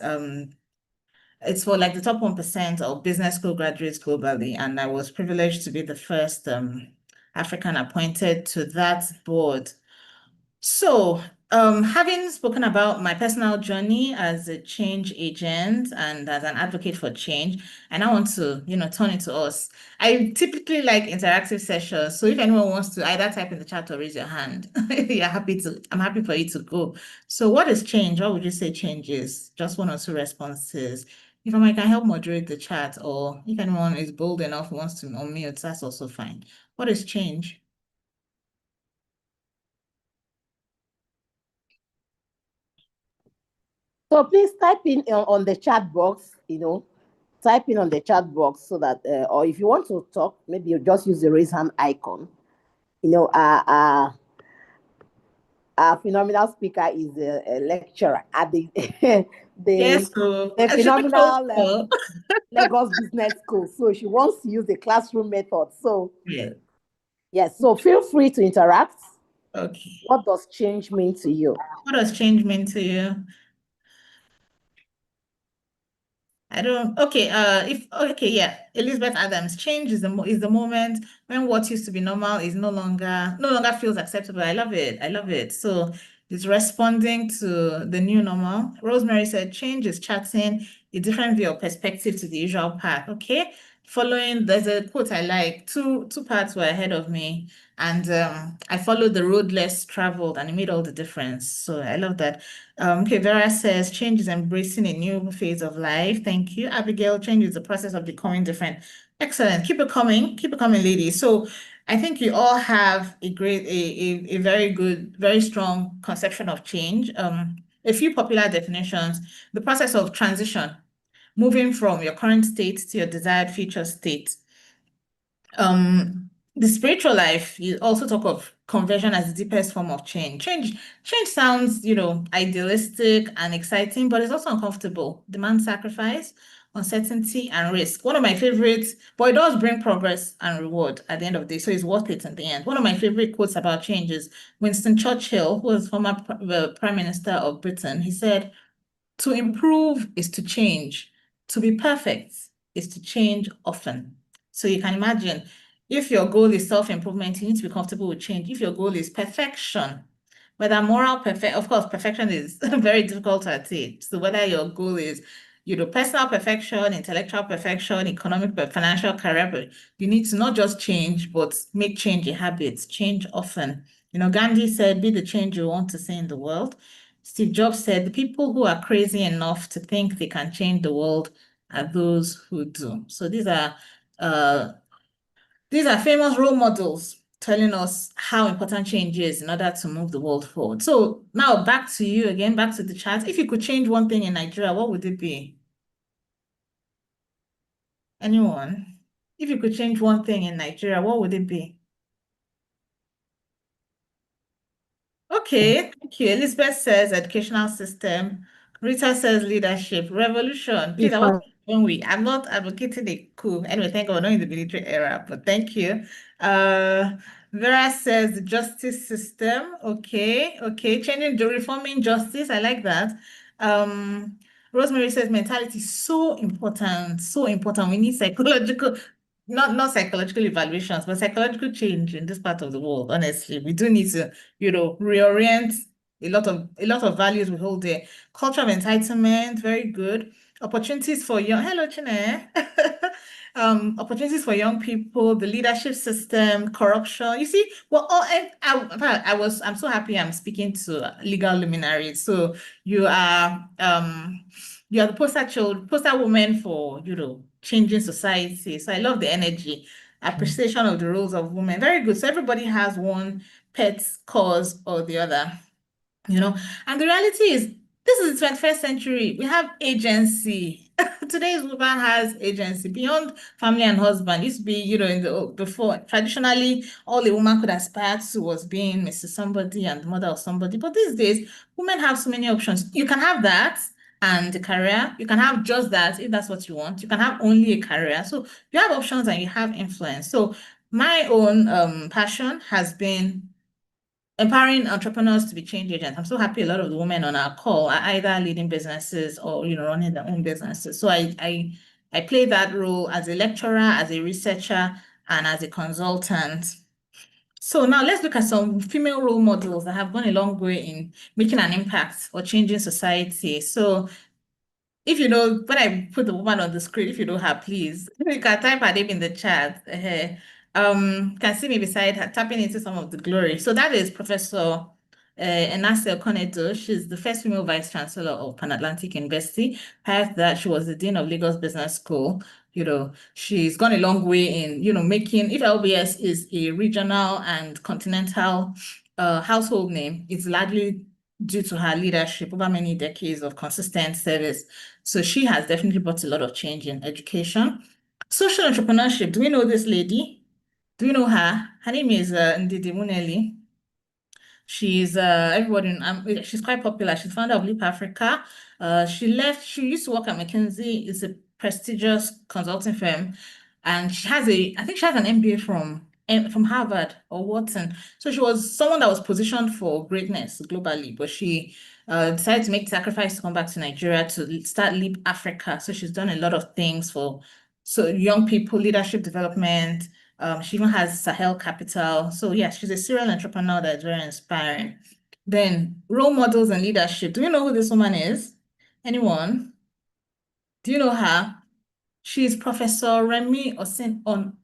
It's for like the top 1% of business school graduates globally, and I was privileged to be the first African appointed to that board. So, having spoken about my personal journey as a change agent and as an advocate for change, I now want to, turn it to us. I typically like interactive sessions. So if anyone wants to either type in the chat or raise your hand, I'm happy for you to go. So what is change? What would you say change is? Just one or two responses. If I can help moderate the chat, or if anyone is bold enough and wants to unmute, that's also fine. What is change? So please type in on the chat box, type in on the chat box so that, or if you want to talk, maybe you just use the raise hand icon. Our phenomenal speaker is a lecturer at the Yes, the phenomenal Lagos Business School. So she wants to use the classroom method. So yes, so feel free to interact. Okay. What does change mean to you? What does change mean to you? I don't. Okay. Yeah. Elizabeth Adams. Change is the moment when what used to be normal is no longer feels acceptable. I love it. I love it. So it's responding to the new normal. Rosemary said, change is chatting a different view or perspective to the usual path. Okay. Following, there's a quote I like. Two paths were ahead of me, and I followed the road less traveled, and it made all the difference. So I love that. Okay, Vera says, change is embracing a new phase of life. Thank you. Abigail, change is the process of becoming different. Excellent. Keep it coming, ladies. So I think you all have a very good, very strong conception of change. A few popular definitions: the process of transition, moving from your current state to your desired future state. The spiritual life, you also talk of conversion as the deepest form of change. Change sounds, idealistic and exciting, but it's also uncomfortable, demands sacrifice, uncertainty, and risk. One of my favorites, but it does bring progress and reward at the end of the day, so it's worth it in the end. One of my favorite quotes about change is Winston Churchill, who was former Prime Minister of Britain. He said, "To improve is to change. To be perfect is to change often." So you can imagine, if your goal is self-improvement, you need to be comfortable with change. If your goal is perfection, whether moral perfect, of course, perfection is very difficult to attain. So whether your goal is, personal perfection, intellectual perfection, economic, financial, career, you need to not just change, but make change a habit, change often. Gandhi said, "Be the change you want to see in the world." Steve Jobs said, "The people who are crazy enough to think they can change the world are those who do." So these are famous role models telling us how important change is in order to move the world forward. So now back to you again, back to the chat. If you could change one thing in Nigeria, what would it be? Anyone? If you could change one thing in Nigeria, what would it be? Okay, thank you. Elizabeth says educational system. Rita says leadership. Revolution. Please, I want I'm not advocating a coup. Anyway, thank God we're not in the military era, but thank you. Vera says the justice system. Okay. Changing the reforming justice. I like that. Rosemary says mentality is so important, so important. We need psychological, not psychological evaluations, but psychological change in this part of the world. Honestly, we do need to, reorient a lot of values we hold there. Culture of entitlement, very good. Opportunities for young. Hello, Chine. Opportunities for young people, the leadership system, corruption. You see, well, I'm so happy I'm speaking to legal luminaries. So you are the poster woman for, changing society. So I love the energy, appreciation of the roles of women. Very good. So everybody has one pet cause or the other, and the reality is, this is the 21st century. We have agency. Today's woman has agency beyond family and husband. Used to be, before, traditionally, all a woman could aspire to was being Mrs. Somebody and mother of somebody. But these days, women have so many options. You can have that and a career. You can have just that if that's what you want. You can have only a career. So you have options and you have influence. So my own passion has been empowering entrepreneurs to be change agents. I'm so happy a lot of the women on our call are either leading businesses or, running their own businesses. So I play that role as a lecturer, as a researcher, and as a consultant. So now let's look at some female role models that have gone a long way in making an impact or changing society. So if you know, when I put the woman on the screen, if you know her, please, you can type her name in the chat. Can see me beside her, tapping into some of the glory. So that is Professor Enase Okonedo. She's the first female vice chancellor of Pan Atlantic University. Prior to that, she was the dean of Lagos Business School. She's gone a long way in, making, if LBS is a regional and continental household name, it's largely due to her leadership over many decades of consistent service. So she has definitely brought a lot of change in education. Social entrepreneurship. Do we know this lady? Do you know her? Her name is Ndidi Muneli. She's she's quite popular. She's founder of Leap Africa. She used to work at McKinsey. It's a prestigious consulting firm. And I think she has an MBA from Harvard or Wharton. So she was someone that was positioned for greatness globally, but she decided to make the sacrifice to come back to Nigeria to start Leap Africa. So she's done a lot of things for young people, leadership development. She even has Sahel Capital. So yeah, she's a serial entrepreneur that is very inspiring. Then role models and leadership. Do you know who this woman is? Anyone? Do you know her? She's Professor Remi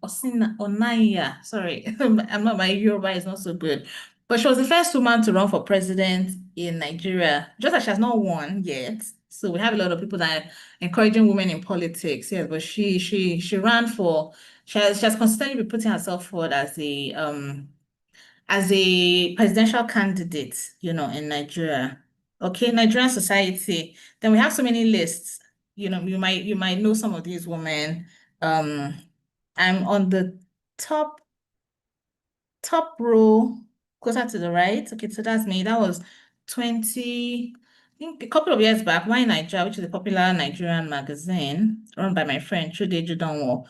Onaiya. Sorry, my Yoruba is not so good. But she was the first woman to run for president in Nigeria. Just that she has not won yet. So we have a lot of people that are encouraging women in politics. Yes, but she ran for, she has consistently been putting herself forward as a presidential candidate, in Nigeria. Okay, Nigerian society. Then we have so many lists. You might know some of these women. I'm on the top row, closer to the right. Okay, so that's me. That was think a couple of years back, Why Naija, which is a popular Nigerian magazine run by my friend Chude Judonwo,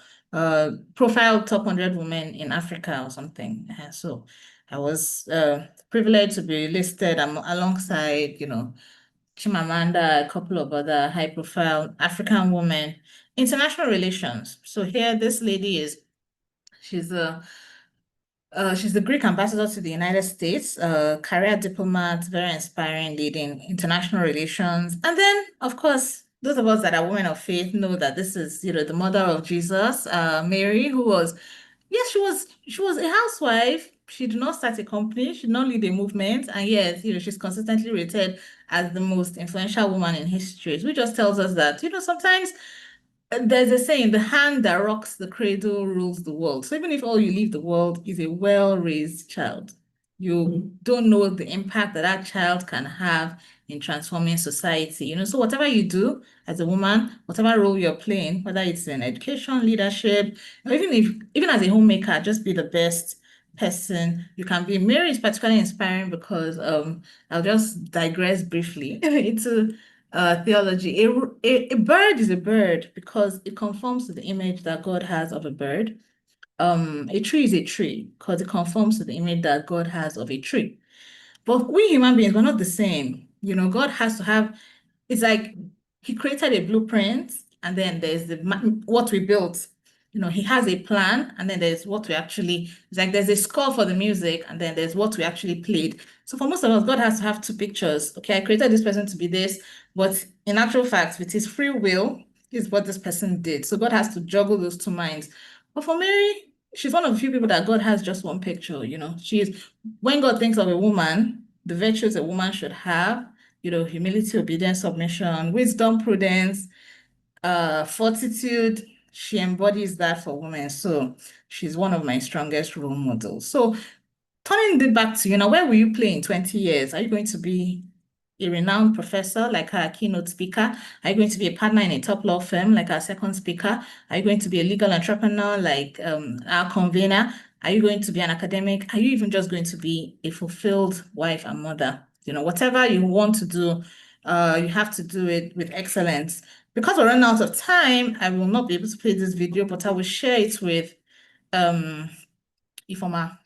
profiled top 100 women in Africa or something. So I was privileged to be listed alongside, Chimamanda, a couple of other high-profile African women, international relations. So here, this lady she's the Greek ambassador to the United States, career diplomat, very inspiring, leading international relations. And then, of course, those of us that are women of faith know that this is, the mother of Jesus, Mary, who was, yes, she was a housewife. She did not start a company. She did not lead a movement. And yes, she's consistently rated as the most influential woman in history, which just tells us that, sometimes there's a saying, the hand that rocks the cradle rules the world. So even if all you leave the world is a well-raised child, you don't know the impact that that child can have in transforming society. So whatever you do as a woman, whatever role you're playing, whether it's in education, leadership, or even as a homemaker, just be the best person you can be. Mary is particularly inspiring because I'll just digress briefly into theology. A bird is a bird because it conforms to the image that God has of a bird. A tree is a tree because it conforms to the image that God has of a tree. But we human beings, we're not the same. God has to have, it's like he created a blueprint, and then there's what we built. He has a plan, and then there's what we actually, it's like there's a score for the music, and then there's what we actually played. So for most of us, God has to have two pictures. Okay, I created this person to be this, but in actual fact, with his free will, is what this person did. So God has to juggle those two minds. But for Mary, she's one of the few people that God has just one picture. When God thinks of a woman, the virtues a woman should have, humility, obedience, submission, wisdom, prudence, fortitude, she embodies that for women. So she's one of my strongest role models. So turning it back to, where will you play in 20 years? Are you going to be a renowned professor like our keynote speaker? Are you going to be a partner in a top law firm like our second speaker? Are you going to be a legal entrepreneur like our convener? Are you going to be an academic? Are you even just going to be a fulfilled wife and mother? Whatever you want to do, you have to do it with excellence. Because we're running out of time, I will not be able to play this video, but I will share it with Ifeoma.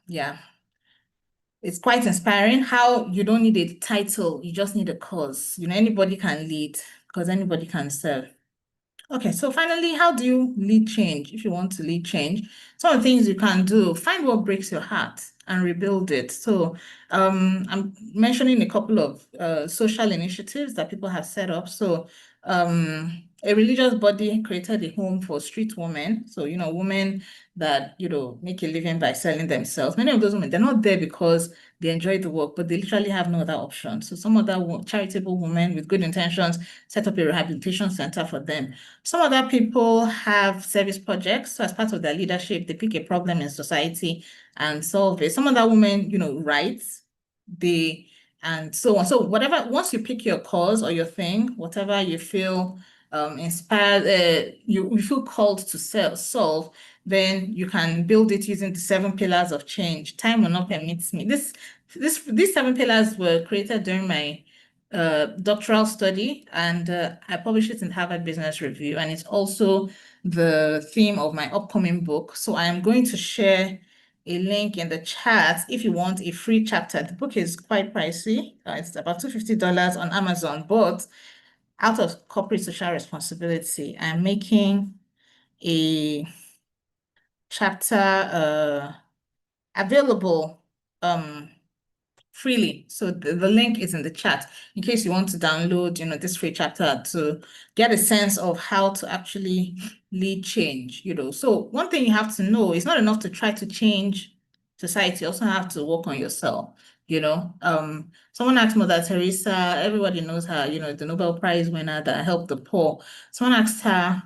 Yeah. It's quite inspiring how you don't need a title, you just need a cause. Anybody can lead because anybody can serve. Okay, so finally, how do you lead change? If you want to lead change, some of the things you can do, find what breaks your heart and rebuild it. So I'm mentioning a couple of social initiatives that people have set up. So a religious body created a home for street women. So, women that, make a living by selling themselves. Many of those women, they're not there because they enjoy the work, but they literally have no other option. So some other charitable women with good intentions set up a rehabilitation center for them. Some other people have service projects. So as part of their leadership, they pick a problem in society and solve it. Some other women, write, and so on. So whatever, once you pick your cause or your thing, whatever you feel inspired, you feel called to solve, then you can build it using the 7 pillars of change. Time will not permit me. These 7 pillars were created during my doctoral study, and I published it in Harvard Business Review, and it's also the theme of my upcoming book. So I am going to share a link in the chat if you want a free chapter. The book is quite pricey. It's about $250 on Amazon, but out of corporate social responsibility, I'm making a chapter available freely. So the link is in the chat in case you want to download, this free chapter to get a sense of how to actually lead change, So one thing you have to know, it's not enough to try to change society, you also have to work on yourself. Someone asked Mother Teresa, everybody knows her, the Nobel Prize winner that helped the poor. Someone asked her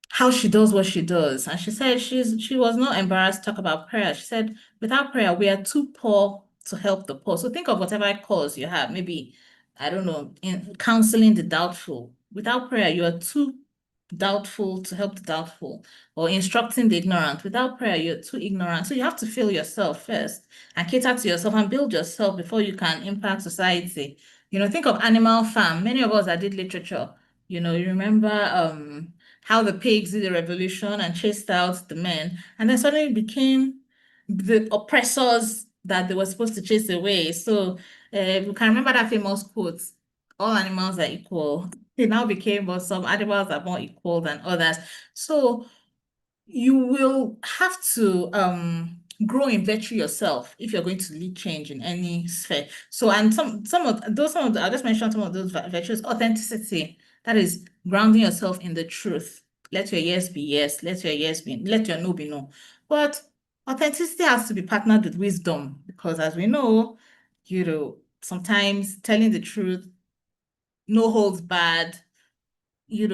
how she does what she does. And she said she was not embarrassed to talk about prayer. She said, without prayer, we are too poor to help the poor. So think of whatever cause you have, maybe, I don't know, in counseling the doubtful. Without prayer, you are too doubtful to help the doubtful, or instructing the ignorant. Without prayer, you're too ignorant. So you have to fill yourself first and cater to yourself and build yourself before you can impact society. Think of Animal Farm. Many of us that did literature, you remember how the pigs did the revolution and chased out the men, and then suddenly became the oppressors that they were supposed to chase away. So you can remember that famous quote, all animals are equal. It now became, but some animals are more equal than others. So you will have to grow in virtue yourself if you're going to lead change in any sphere. So, and I'll just mention some of those virtues. Authenticity, that is grounding yourself in the truth. Let your yes be yes, let your no be no. But authenticity has to be partnered with wisdom, because as we know, sometimes telling the truth, no holds barred,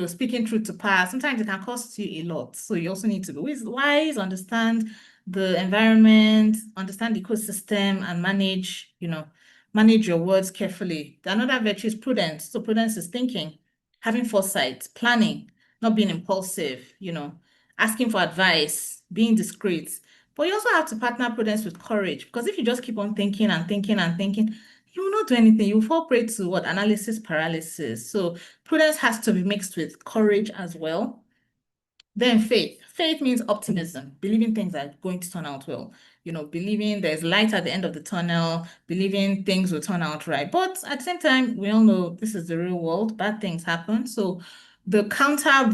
speaking truth to power, sometimes it can cost you a lot. So you also need to be wise, understand the environment, understand the ecosystem, and manage your words carefully. Another virtue is prudence. So prudence is thinking, having foresight, planning, not being impulsive, asking for advice, being discreet. But you also have to partner prudence with courage, because if you just keep on thinking and thinking and thinking, you will not do anything. You fall prey to what? Analysis paralysis. So prudence has to be mixed with courage as well. Then faith. Faith means optimism, believing things are going to turn out well. Believing there's light at the end of the tunnel, believing things will turn out right. But at the same time, we all know this is the real world. Bad things happen. So the counter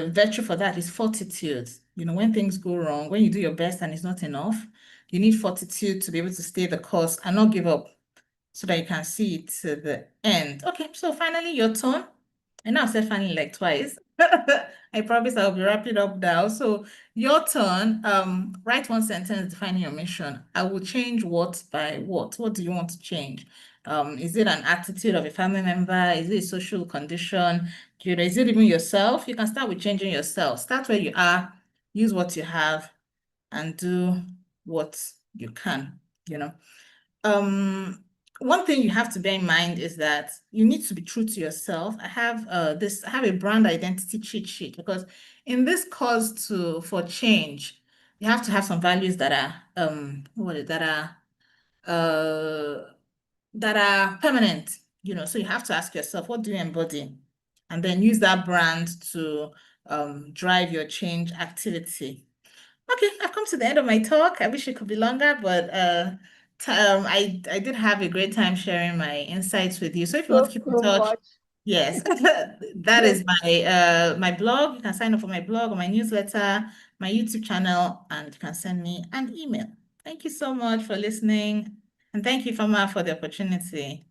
virtue for that is fortitude. When things go wrong, when you do your best and it's not enough, you need fortitude to be able to stay the course and not give up, so that you can see it to the end. Okay, so finally your turn. I know I've said finally like twice. I promise I'll be wrapping up now. So your turn, write one sentence defining your mission. I will change what by what? What do you want to change? Is it an attitude of a family member? Is it a social condition? Is it even yourself? You can start with changing yourself. Start where you are, use what you have, and do what you can, One thing you have to bear in mind is that you need to be true to yourself. I have a brand identity cheat sheet, because in this cause for change, you have to have some values that are permanent. So you have to ask yourself, what do you embody? And then use that brand to drive your change activity. Okay, I've come to the end of my talk. I wish it could be longer, but I did have a great time sharing my insights with you. So if you want to keep in touch, much. yes, that is my blog. You can sign up for my blog or my newsletter, my YouTube channel, and you can send me an email. Thank you so much for listening, and thank you, Fama, for the opportunity.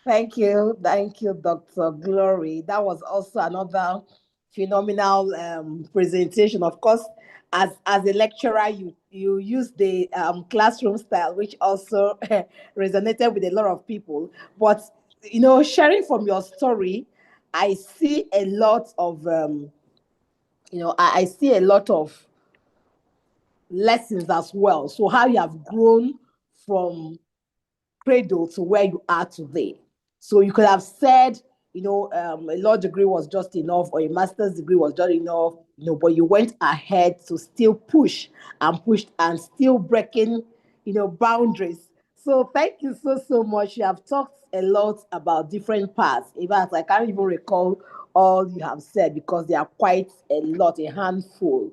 Thank you, Dr. Glory. That was also another phenomenal presentation. Of course, as a lecturer, you use the classroom style, which also resonated with a lot of people. But sharing from your story, I see a lot of I see a lot of lessons as well. So how you have grown from cradle to where you are today. So you could have said, a law degree was just enough, or a master's degree was just enough, but you went ahead to still push and still breaking, boundaries. So thank you so much. You have talked a lot about different parts. In fact, I can't even recall all you have said, because there are quite a lot, a handful.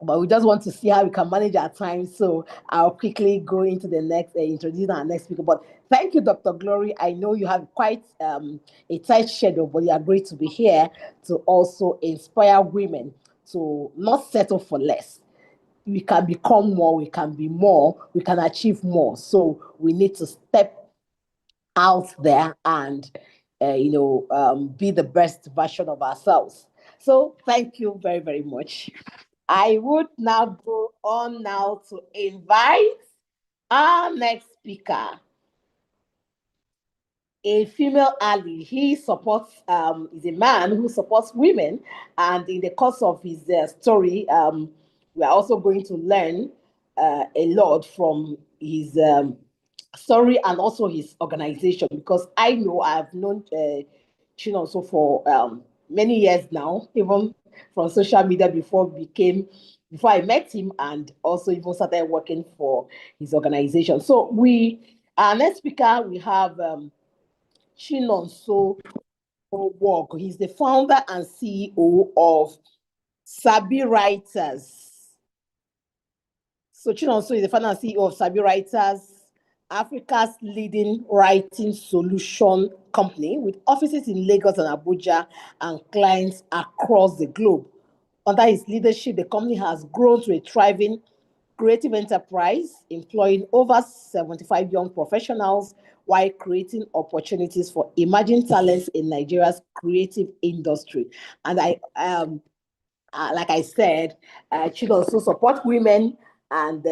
But we just want to see how we can manage our time. So I'll quickly go into the next, introduce our next speaker. But thank you, Dr. Glory. I know you have quite a tight schedule, but you are great to be here to also inspire women to not settle for less. We can become more, we can be more, we can achieve more. So we need to step out there and, be the best version of ourselves. So thank you very, very much. I would now go on to invite our next speaker, a female ally. He supports, is a man who supports women. And in the course of his story, we are also going to learn a lot from his story and also his organization, because I know I've known Chinonso for many years now, even from social media before I met him, and also even started working for his organization. So our next speaker, we have Chinonso Ogwog. He's the founder and CEO of Sabi Writers. So Chinonso is the founder and CEO of Sabi Writers, Africa's leading writing solution company with offices in Lagos and Abuja and clients across the globe. Under his leadership, the company has grown to a thriving creative enterprise, employing over 75 young professionals while creating opportunities for emerging talents in Nigeria's creative industry. And like I said, should also support women, and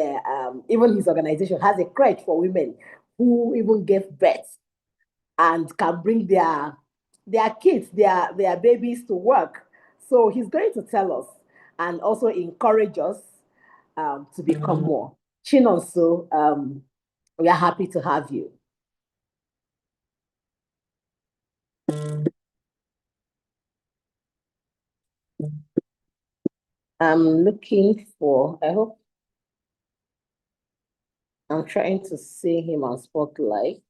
even his organization has a crèche for women who even gave birth and can bring their kids, their babies to work. So he's going to tell us and also encourage us to become more. Chinonso, we are happy to have you. I'm looking for, I'm trying to see him on Spotlight.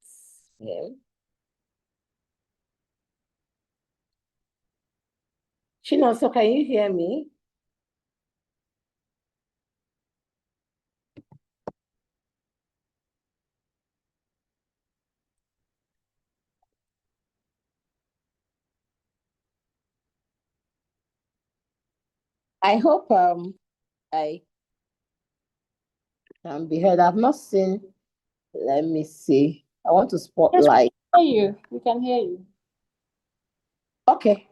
Chinonso, can you hear me? I hope I can be heard. I've not seen. Let me see. I want to spotlight. Yes, we can hear you. We can hear you. Okay.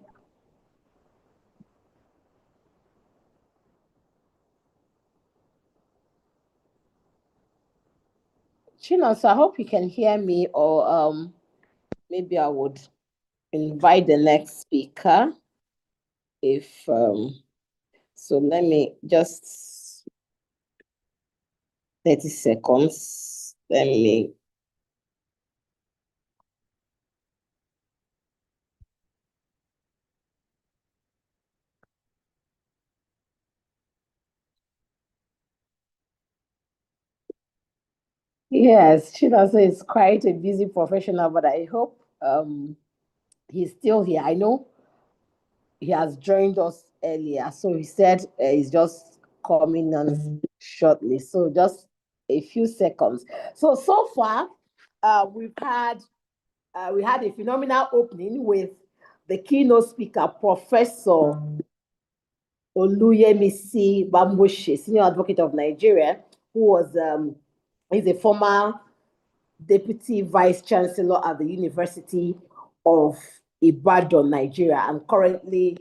Chinonso, I hope you can hear me, or maybe I would invite the next speaker. If so, let me just 30 seconds. Let me. Yes, Chinonso is quite a busy professional, but I hope he's still here. I know he has joined us earlier, so he said he's just coming on shortly. So just a few seconds. So far, we had a phenomenal opening with the keynote speaker, Professor Oluyemisi Bamboshe, Senior Advocate of Nigeria, who was is a former Deputy Vice Chancellor at the University of Ibadan, Nigeria, and currently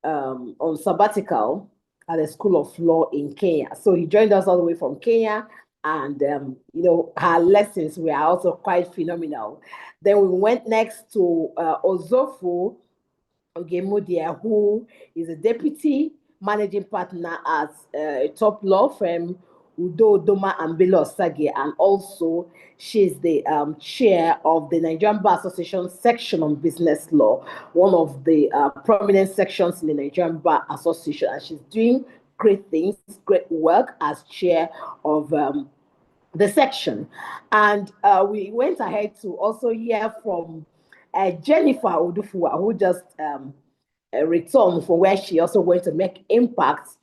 on sabbatical at the School of Law in Kenya. So he joined us all the way from Kenya, and her lessons were also quite phenomenal. Then we went next to Ozofo Ogemudia, who is a deputy managing partner at a top law firm, Udo Doma and Bello Sage, and also she's the chair of the Nigerian Bar Association section on business law, one of the prominent sections in the Nigerian Bar Association, and she's doing great things, great work as chair of the section. And we went ahead to also hear from Jennifer Odufua, who just returned from where she also went to make impact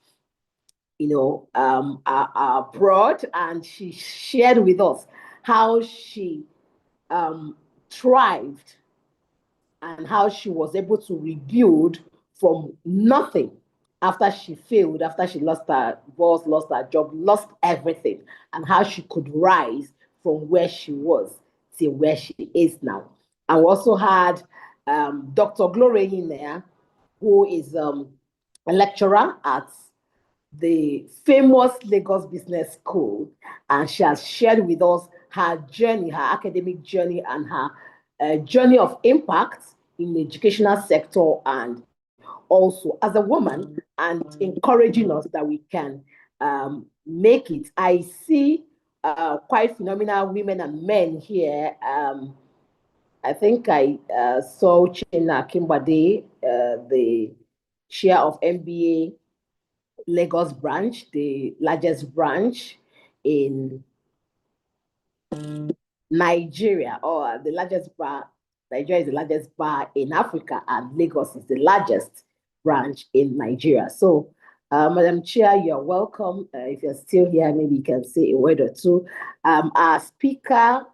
abroad, and she shared with us how she thrived and how she was able to rebuild from nothing after she failed, after she lost her boss, lost her job, lost everything, and how she could rise from where she was to where she is now. And we also had Dr. Gloria in there, who is a lecturer at the famous Lagos Business School, and she has shared with us her journey, her academic journey, and her journey of impact in the educational sector, and also as a woman, and encouraging us that we can make it. I see quite phenomenal women and men here. I think I saw China Kimbade, the chair of MBA Lagos branch, the largest branch in Nigeria, or the largest bar. Nigeria is the largest bar in Africa, and Lagos is the largest branch in Nigeria. So, Madam Chair, you're welcome. If you're still here, maybe you can say a word or two. Our speaker,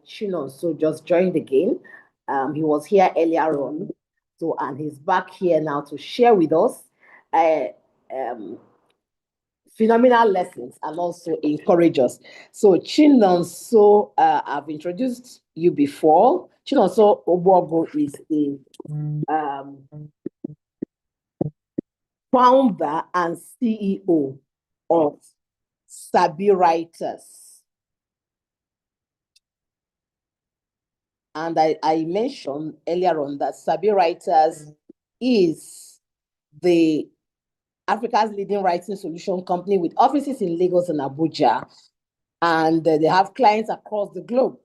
Chinonso, just joined again. He was here earlier on, so and he's back here now to share with us phenomenal lessons and also encourage us. So Chinonso, I've introduced you before. Chinonso Ogbuogu is a founder and CEO of Sabi Writers. And I mentioned earlier on that Sabi Writers is the Africa's leading writing solution company with offices in Lagos and Abuja. And they have clients across the globe.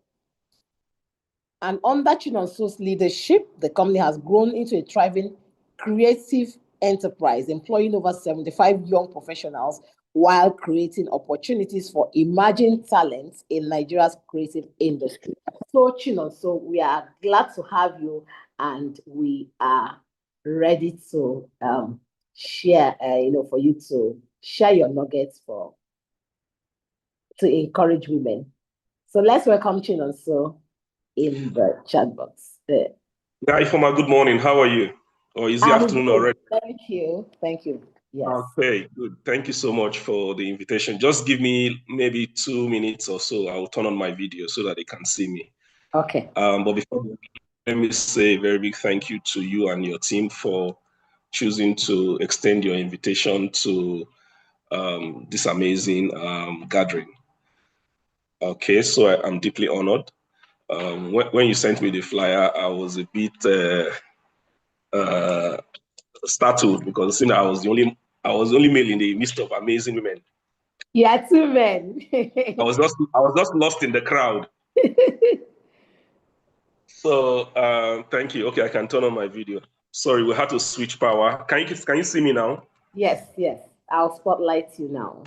And under Chinonso's leadership, the company has grown into a thriving creative enterprise, employing over 75 young professionals while creating opportunities for emerging talents in Nigeria's creative industry. So Chinonso, we are glad to have you, and we are ready to share, for you to share your nuggets to encourage women. So let's welcome Chinonso in the chat box. Yeah, Ifeoma, good morning. How are you? Or is it afternoon already? Thank you. Thank you. Yes. Okay, good. Thank you so much for the invitation. Just give me maybe 2 minutes or so. I will turn on my video so that they can see me. Okay. But before, let me say a very big thank you to you and your team for choosing to extend your invitation to this amazing gathering. Okay, so I'm deeply honored. When you sent me the flyer, I was a bit startled because I was the only male in the midst of amazing women. Yeah, 2 men. I was just lost in the crowd. So thank you. Okay, I can turn on my video. Sorry, we had to switch power. Can you see me now? Yes. I'll spotlight you now.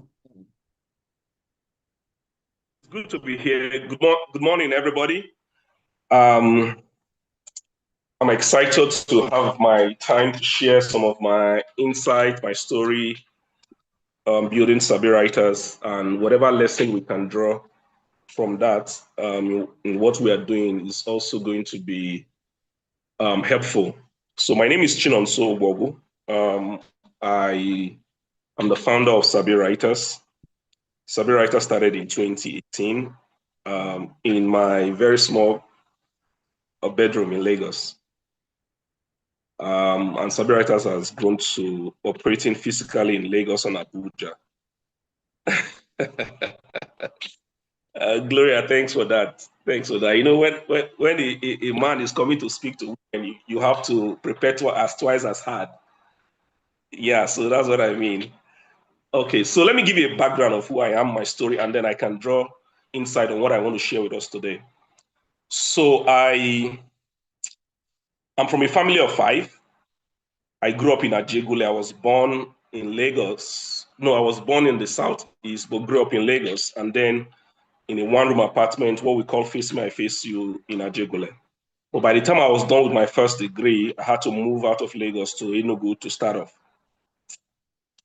It's good to be here. Good morning, everybody. I'm excited to have my time to share some of my insight, my story, building Sabi Writers, and whatever lesson we can draw from that in what we are doing is also going to be helpful. So my name is Chinonso Ogbuogu. I am the founder of Sabi Writers. Sabi Writers started in 2018 in my very small bedroom in Lagos. And Sabi Writers has grown to operating physically in Lagos and Abuja. Gloria, thanks for that. Thanks for that. You know, when a man is coming to speak to women, you have to prepare twice as hard. Yeah, so that's what I mean. Okay, so let me give you a background of who I am, my story, and then I can draw insight on what I want to share with us today. So I'm from a family of 5. I grew up in Ajegule. I was born in Lagos. No, I was born in the Southeast, but grew up in Lagos. And then in a 1-room apartment, what we call Face Me, I Face You in Ajegule. But by the time I was done with my first degree, I had to move out of Lagos to Enugu to start off.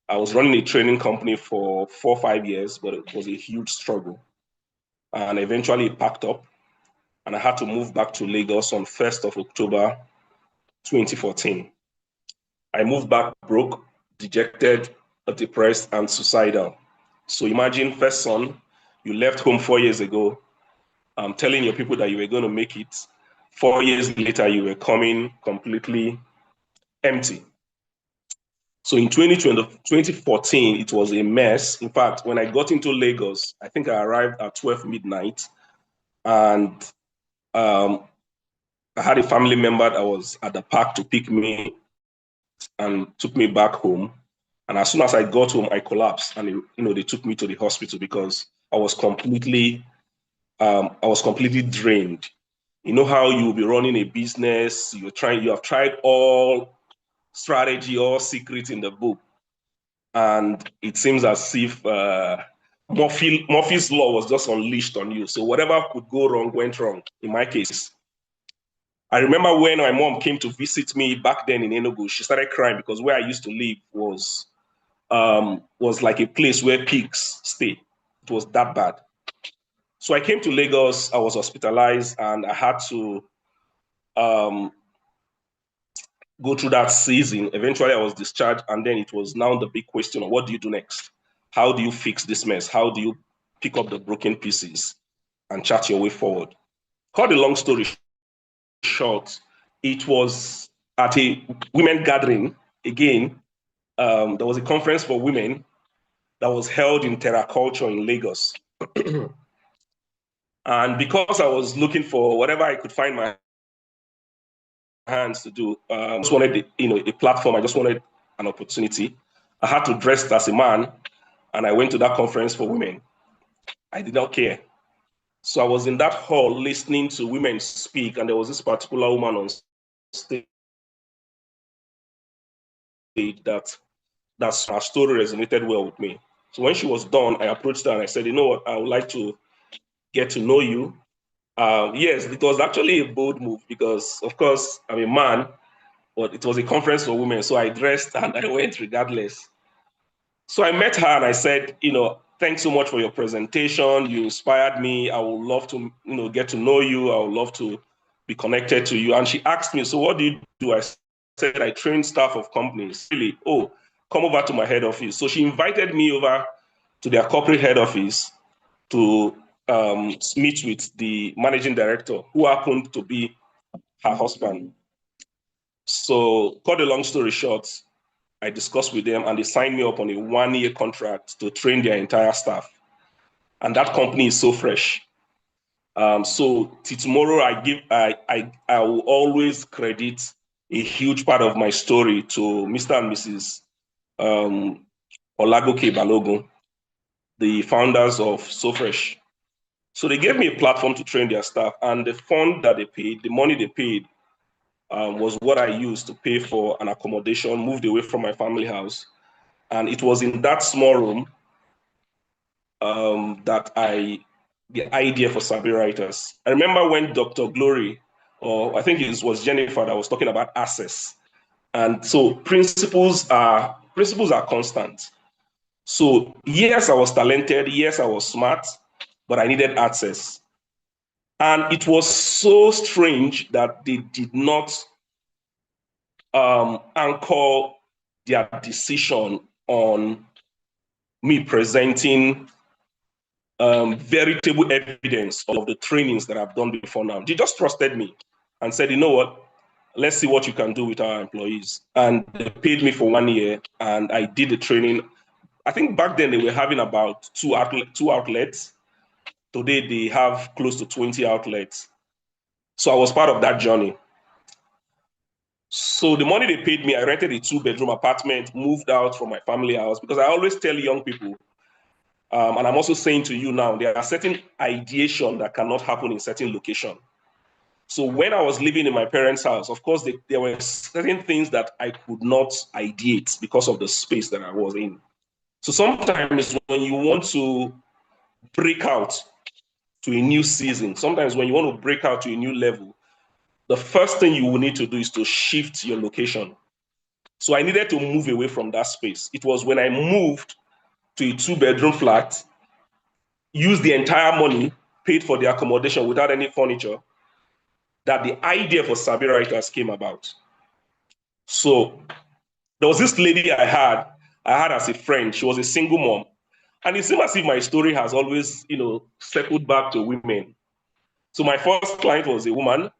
I was running a training company for 4 or 5 years, but it was a huge struggle. And eventually it packed up, and I had to move back to Lagos on 1st of October, 2014. I moved back broke, dejected, depressed, and suicidal. So imagine, first son, you left home 4 years ago, telling your people that you were going to make it. 4 years later, you were coming completely empty. So in 2014, it was a mess. In fact, when I got into Lagos, I think I arrived at 12 midnight, and I had a family member that was at the park to pick me and took me back home. And as soon as I got home, I collapsed, and they took me to the hospital because I was completely drained. You know how you will be running a business. You have tried all strategy, all secrets in the book. And it seems as if Murphy's law was just unleashed on you. So whatever could go wrong went wrong in my case. I remember when my mom came to visit me back then in Enugu, she started crying because where I used to live was like a place where pigs stay. It was that bad. So I came to Lagos, I was hospitalized, and I had to go through that season. Eventually I was discharged, and then it was now the big question of what do you do next? How do you fix this mess? How do you pick up the broken pieces and chart your way forward? Cut the long story short, it was at a women gathering. Again, there was a conference for women that was held in Terra Culture in Lagos. And because I was looking for whatever I could find my hands to do, I just wanted a platform. I just wanted an opportunity. I had to dress as a man, and I went to that conference for women. I did not care. So I was in that hall listening to women speak, and there was this particular woman on stage that her story resonated well with me. So when she was done, I approached her and I said, you know what, I would like to get to know you. Yes, it was actually a bold move because, of course, I'm a man, but it was a conference for women. So I dressed and I went regardless. So I met her and I said, thanks so much for your presentation. You inspired me. I would love to, get to know you. I would love to be connected to you. And she asked me, so what do you do? I said, I train staff of companies. Really? Oh, come over to my head office. So she invited me over to their corporate head office to meet with the managing director, who happened to be her husband. So cut the long story short, I discussed with them and they signed me up on a 1-year contract to train their entire staff. And that company is so fresh. So till tomorrow, I will always credit a huge part of my story to Mr. and Mrs. Olagoke Balogun, the founders of SoFresh. So they gave me a platform to train their staff, and the fund that they paid, the money they paid, was what I used to pay for an accommodation, moved away from my family house. And it was in that small room that the idea for Sabi Writers. I remember when Dr. Glory, or I think it was Jennifer, that was talking about access. And so principles are constant. So yes, I was talented. Yes, I was smart, but I needed access. And it was so strange that they did not anchor their decision on me presenting veritable evidence of the trainings that I've done before now. They just trusted me and said, you know what, let's see what you can do with our employees. And they paid me for 1 year and I did the training. I think back then they were having about two outlets. Today they have close to 20 outlets. So I was part of that journey. So the money they paid me, I rented a 2-bedroom apartment, moved out from my family house, because I always tell young people, and I'm also saying to you now, there are certain ideation that cannot happen in certain location. So when I was living in my parents' house, of course, there were certain things that I could not ideate because of the space that I was in. So sometimes when you want to break out to a new season, sometimes when you want to break out to a new level, the first thing you will need to do is to shift your location. So I needed to move away from that space. It was when I moved to a 2-bedroom flat, used the entire money, paid for the accommodation without any furniture, that the idea for Sabi Writers came about. So there was this lady I had as a friend. She was a single mom. And it seemed as if my story has always, circled back to women. So my first client was a woman.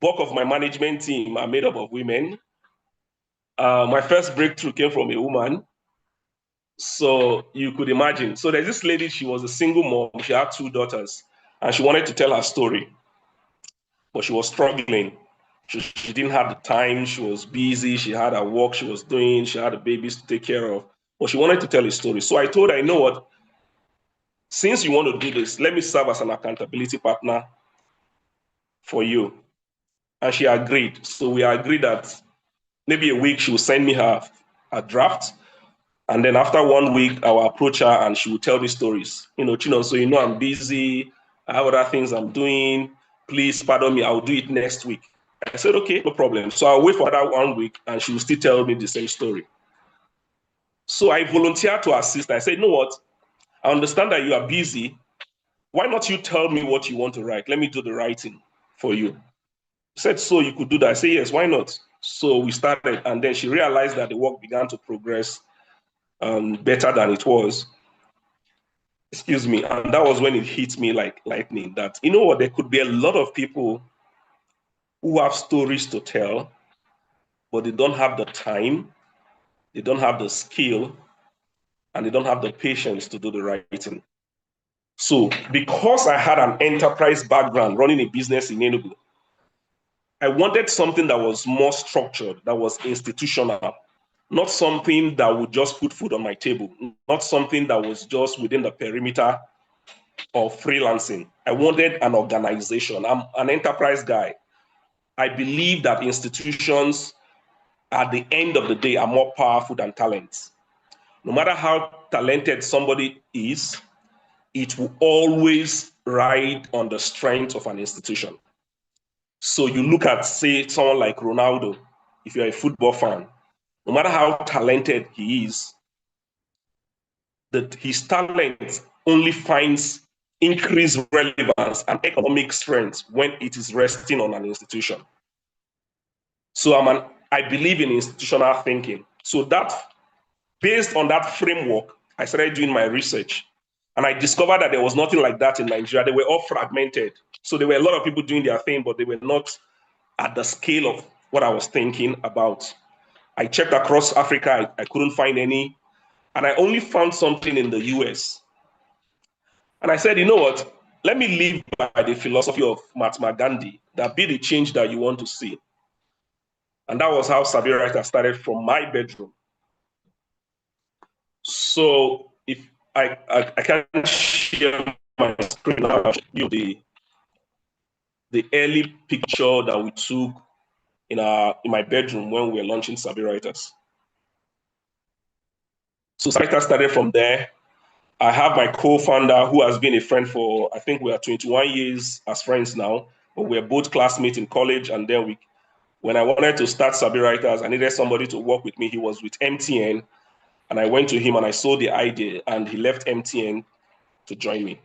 Bulk of my management team are made up of women. My first breakthrough came from a woman. So you could imagine. So there's this lady, she was a single mom. She had 2 daughters and she wanted to tell her story, but she was struggling. She didn't have the time. She was busy. She had her work she was doing. She had the babies to take care of, but she wanted to tell a story. So I told her, you know what? Since you want to do this, let me serve as an accountability partner for you. And she agreed. So we agreed that maybe a week she will send me her draft. And then after 1 week, I will approach her and she will tell me stories. Chino, so I'm busy. I have other things I'm doing. Please pardon me. I'll do it next week. I said, okay, no problem. So I'll wait for that 1 week and she will still tell me the same story. So I volunteered to assist. I said, you know what? I understand that you are busy. Why not you tell me what you want to write? Let me do the writing for you. She said, so you could do that. I said, yes, why not? So we started, and then she realized that the work began to progress better than it was. Excuse me. And that was when it hit me like lightning that, you know what, there could be a lot of people who have stories to tell, but they don't have the time, they don't have the skill, and they don't have the patience to do the writing. So because I had an enterprise background running a business in Enugu, I wanted something that was more structured, that was institutional, not something that would just put food on my table, not something that was just within the perimeter of freelancing. I wanted an organization. I'm an enterprise guy. I believe that institutions at the end of the day are more powerful than talents. No matter how talented somebody is, it will always ride on the strength of an institution. So you look at, say, someone like Ronaldo, if you're a football fan, no matter how talented he is, that his talent only finds increased relevance and economic strength when it is resting on an institution. So I believe in institutional thinking. So that, based on that framework, I started doing my research. And I discovered that there was nothing like that in Nigeria. They were all fragmented. So there were a lot of people doing their thing, but they were not at the scale of what I was thinking about. I checked across Africa, I couldn't find any. And I only found something in the US. And I said, you know what? Let me live by the philosophy of Mahatma Gandhi, that be the change that you want to see. And that was how Savvy Writer started, from my bedroom. So if I can share my screen, I'll show you the early picture that we took in my bedroom when we were launching Savvy Writers. So Savvy Writers started from there. I have my co-founder who has been a friend for, I think we are 21 years as friends now, but we're both classmates in college. And then when I wanted to start Savvy Writers, I needed somebody to work with me. He was with MTN, and I went to him and I saw the idea, and he left MTN to join me.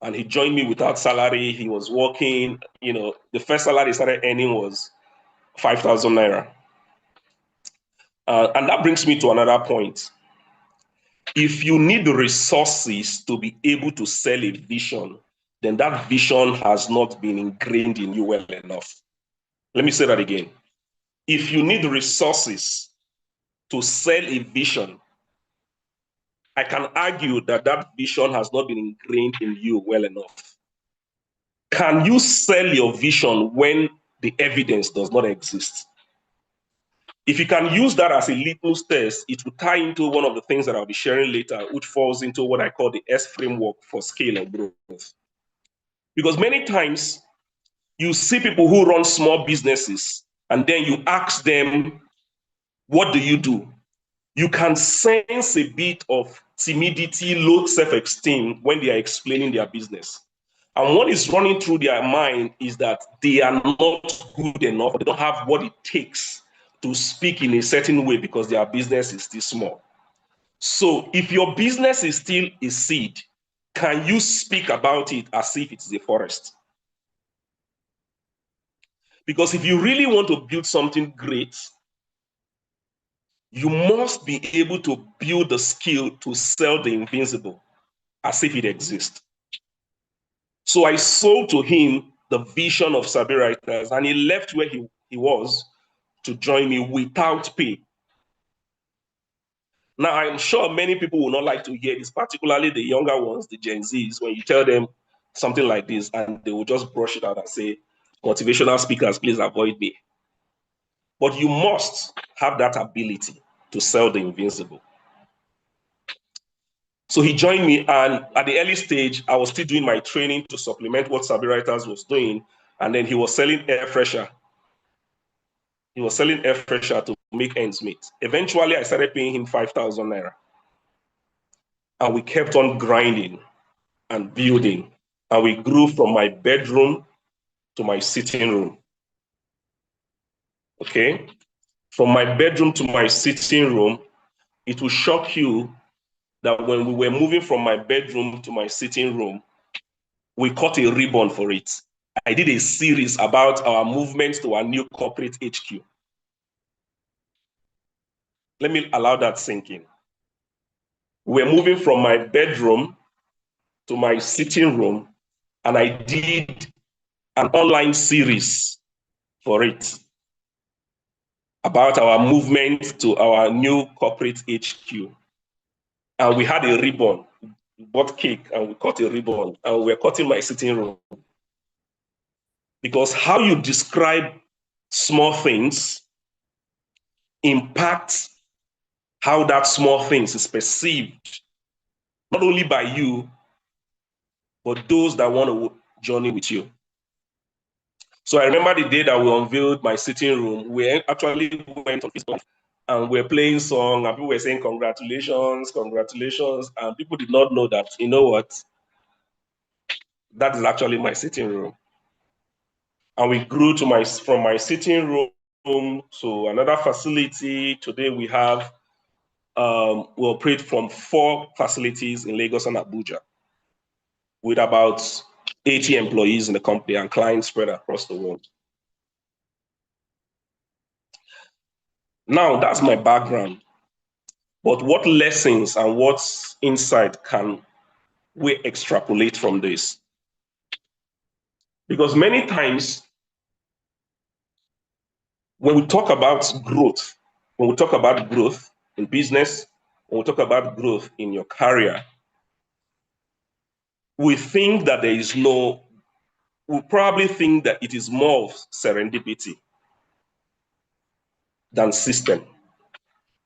And he joined me without salary. He was working, the first salary he started earning was 5,000 Naira. And that brings me to another point. If you need the resources to be able to sell a vision, then that vision has not been ingrained in you well enough. Let me say that again. If you need the resources to sell a vision, I can argue that that vision has not been ingrained in you well enough. Can you sell your vision when the evidence does not exist? If you can use that as a litmus test, it will tie into one of the things that I'll be sharing later, which falls into what I call the S framework for scale of growth. Because many times you see people who run small businesses and then you ask them, what do you do? You can sense a bit of timidity, low self-esteem when they are explaining their business. And what is running through their mind is that they are not good enough. They don't have what it takes to speak in a certain way because their business is still small. So if your business is still a seed, can you speak about it as if it's a forest? Because if you really want to build something great, you must be able to build the skill to sell the invisible as if it exists. So I sold to him the vision of Savvy Writers, and he left where he was to join me without pay. Now, I'm sure many people will not like to hear this, particularly the younger ones, the Gen Zs, when you tell them something like this, and they will just brush it out and say, motivational speakers, please avoid me. But you must have that ability to sell the invincible. So he joined me, and at the early stage, I was still doing my training to supplement what Savvy Writers was doing. And then he was selling air fresher. He was selling air fresher to make ends meet. Eventually, I started paying him 5,000 naira. And we kept on grinding and building. And we grew from my bedroom to my sitting room. Okay? From my bedroom to my sitting room, it will shock you that when we were moving from my bedroom to my sitting room, we cut a ribbon for it. I did a series about our movement to our new corporate HQ. Let me allow that sink in. We're moving from my bedroom to my sitting room, and I did an online series for it about our movement to our new corporate HQ. And we had a ribbon. We bought cake and we cut a ribbon, and we're cutting my sitting room. Because how you describe small things impacts how that small things is perceived, not only by you, but those that want to journey with you. So I remember the day that we unveiled my sitting room, we actually went on Facebook and we're playing song and people were saying, congratulations, congratulations. And people did not know that, you know what? That is actually my sitting room. And we grew to from my sitting room to another facility. Today we have, we operate from 4 facilities in Lagos and Abuja with about 80 employees in the company and clients spread across the world. Now, that's my background. But what lessons and what insight can we extrapolate from this? Because many times, when we talk about growth, in business, when we talk about growth in your career, we think that we probably think that it is more of serendipity than system.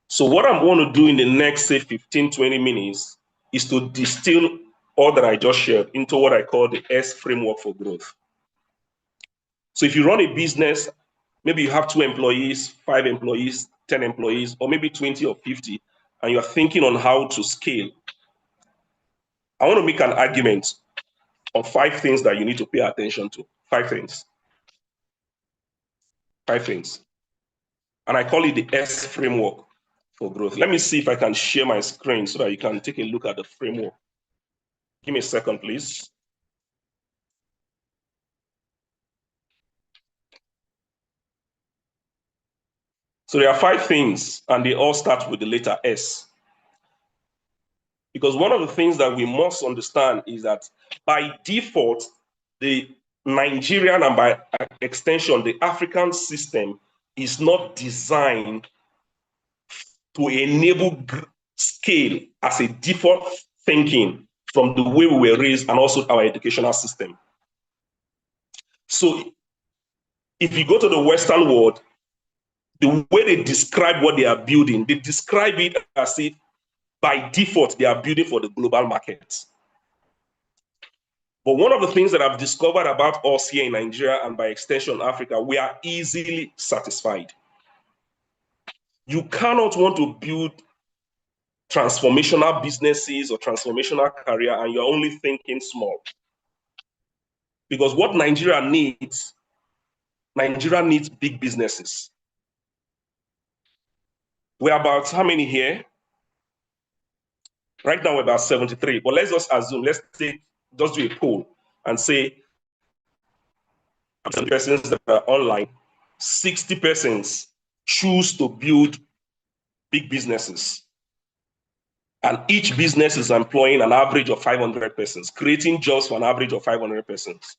So what I'm going to do in the next, say, 15, 20 minutes is to distill all that I just shared into what I call the S framework for growth. So if you run a business, maybe you have 2 employees, 5 employees, 10 employees, or maybe 20 or 50, and you're thinking on how to scale, I want to make an argument of 5 things that you need to pay attention to. 5 things. 5 things. And I call it the S framework for growth. Let me see if I can share my screen so that you can take a look at the framework. Give me a second, please. So there are 5 things, and they all start with the letter S. Because one of the things that we must understand is that by default, the Nigerian and by extension, the African system is not designed to enable scale as a default thinking from the way we were raised and also our educational system. So if you go to the Western world, the way they describe what they are building, they describe it as if by default, they are building for the global market. But one of the things that I've discovered about us here in Nigeria and by extension Africa, we are easily satisfied. You cannot want to build transformational businesses or transformational career and you're only thinking small. Because what Nigeria needs big businesses. We're about how many here? Right now we're about 73, but let's just assume, let's do a poll and say, persons that are online, 60 persons choose to build big businesses. And each business is employing an average of 500 persons, creating jobs for an average of 500 persons.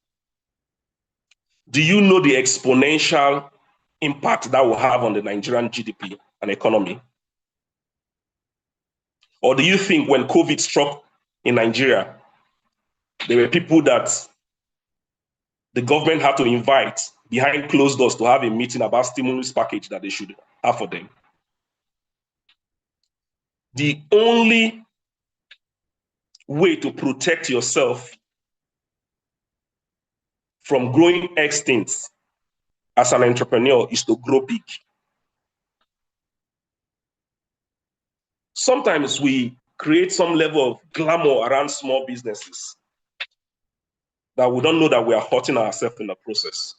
Do you know the exponential impact that will have on the Nigerian GDP and economy? Or do you think when COVID struck in Nigeria, there were people that the government had to invite behind closed doors to have a meeting about stimulus package that they should have for them? The only way to protect yourself from growing extinct as an entrepreneur is to grow big. Sometimes we create some level of glamour around small businesses that we don't know that we are hurting ourselves in the process.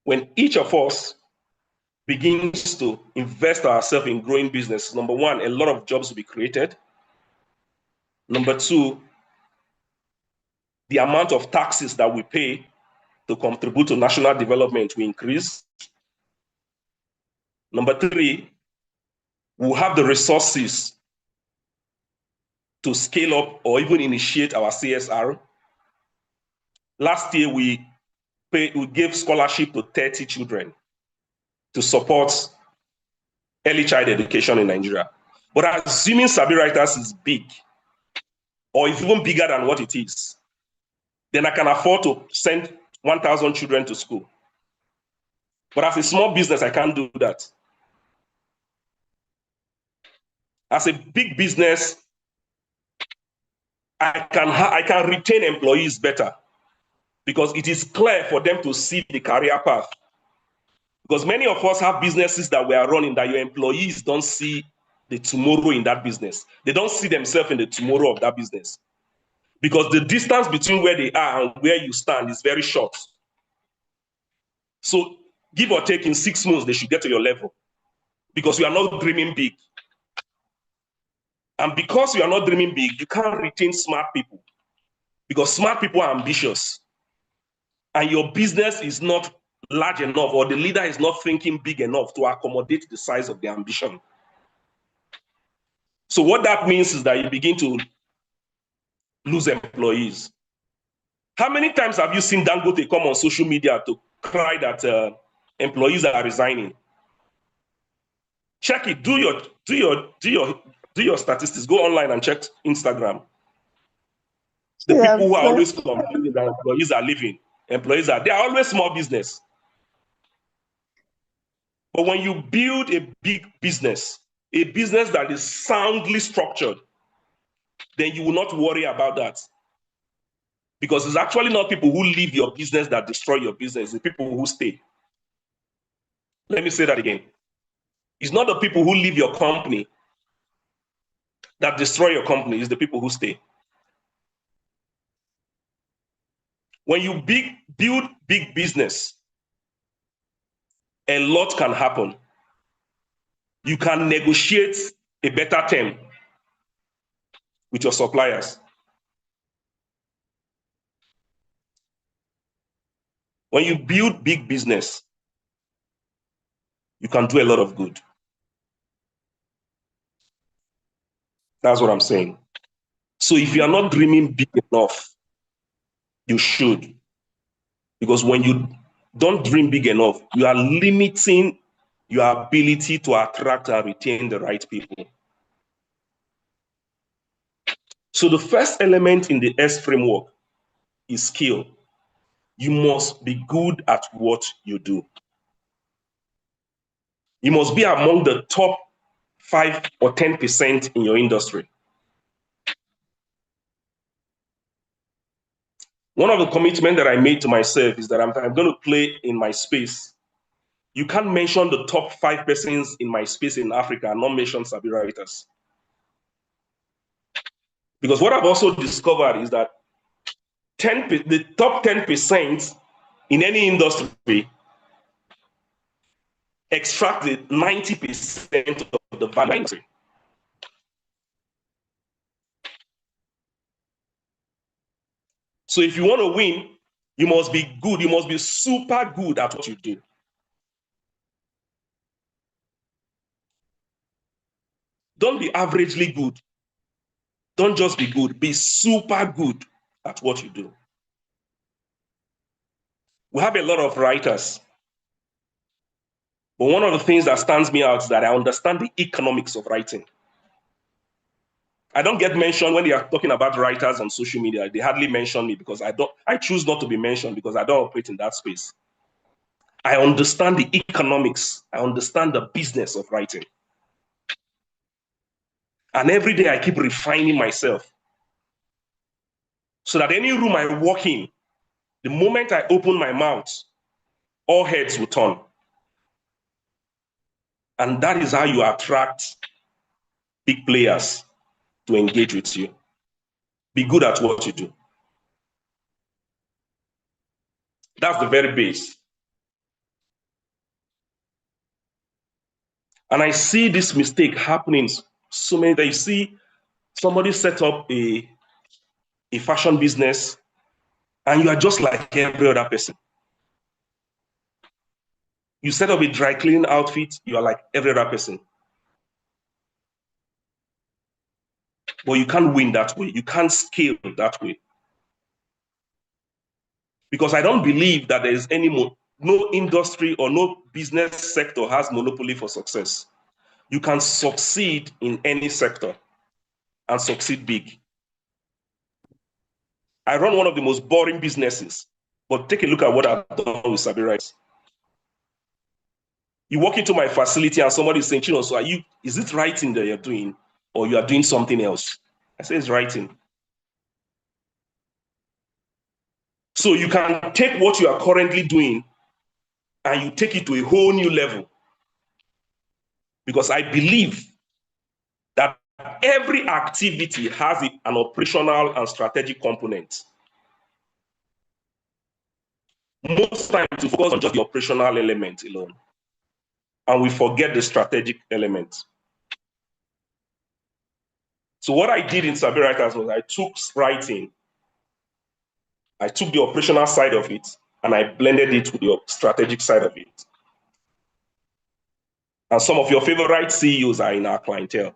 When each of us begins to invest ourselves in growing business, number one, a lot of jobs will be created. Number two, the amount of taxes that we pay to contribute to national development will increase. Number three, we'll have the resources to scale up or even initiate our CSR. Last year, we gave scholarship to 30 children to support early child education in Nigeria. But assuming Sabi Writers is big, or is even bigger than what it is, then I can afford to send 1,000 children to school. But as a small business, I can't do that. As a big business, I can retain employees better because it is clear for them to see the career path. Because many of us have businesses that we are running that your employees don't see the tomorrow in that business. They don't see themselves in the tomorrow of that business. Because the distance between where they are and where you stand is very short. So give or take in 6 months, they should get to your level because you are not dreaming big. And because you are not dreaming big, you can't retain smart people because smart people are ambitious. And your business is not large enough or the leader is not thinking big enough to accommodate the size of the ambition. So what that means is that you begin to lose employees. How many times have you seen Dangote come on social media to cry that employees are resigning? Check it. Do your statistics. Go online and check Instagram. The people who are always complaining that employees are leaving, they are always small business. But when you build a big business, a business that is soundly structured, then you will not worry about that. Because it's actually not people who leave your business that destroy your business, it's people who stay. Let me say that again. It's not the people who leave your company that destroy your company, it's the people who stay. When you build big business, a lot can happen. You can negotiate a better term with your suppliers. When you build big business, you can do a lot of good. That's what I'm saying. So if you are not dreaming big enough, you should. Because when you don't dream big enough, you are limiting your ability to attract and retain the right people. So the first element in the S framework is skill. You must be good at what you do. You must be among the top 5 or 10% in your industry. One of the commitments that I made to myself is that I'm going to play in my space. You can't mention the top 5 persons in my space in Africa and not mention Sabi Writers. Because what I've also discovered is that the top 10% in any industry extract the 90% of the value. So if you want to win, you must be good. You must be super good at what you do. Don't be averagely good. Don't just be good. Be super good at what you do. We have a lot of writers. But one of the things that stands me out is that I understand the economics of writing. I don't get mentioned when they are talking about writers on social media. They hardly mention me because I choose not to be mentioned because I don't operate in that space. I understand the economics. I understand the business of writing. And every day I keep refining myself. So that any room I walk in, the moment I open my mouth, all heads will turn. And that is how you attract big players to engage with you. Be good at what you do. That's the very base. And I see this mistake happening so many that you see somebody set up a fashion business and you are just like every other person. You set up a dry cleaning outfit, you are like every other person. But you can't win that way. You can't scale that way. Because I don't believe that there is no industry or no business sector has monopoly for success. You can succeed in any sector and succeed big. I run one of the most boring businesses, but take a look at what I've done with Sabi Rice. You walk into my facility and somebody is saying, Chino, so is it writing that you're doing or you are doing something else? I say it's writing. So you can take what you are currently doing and you take it to a whole new level. Because I believe that every activity has an operational and strategic component. Most times we focus on just the operational element alone, and we forget the strategic element. So what I did in Sabi Writers was I took writing, I took the operational side of it, and I blended it with the strategic side of it. And some of your favorite CEOs are in our clientele.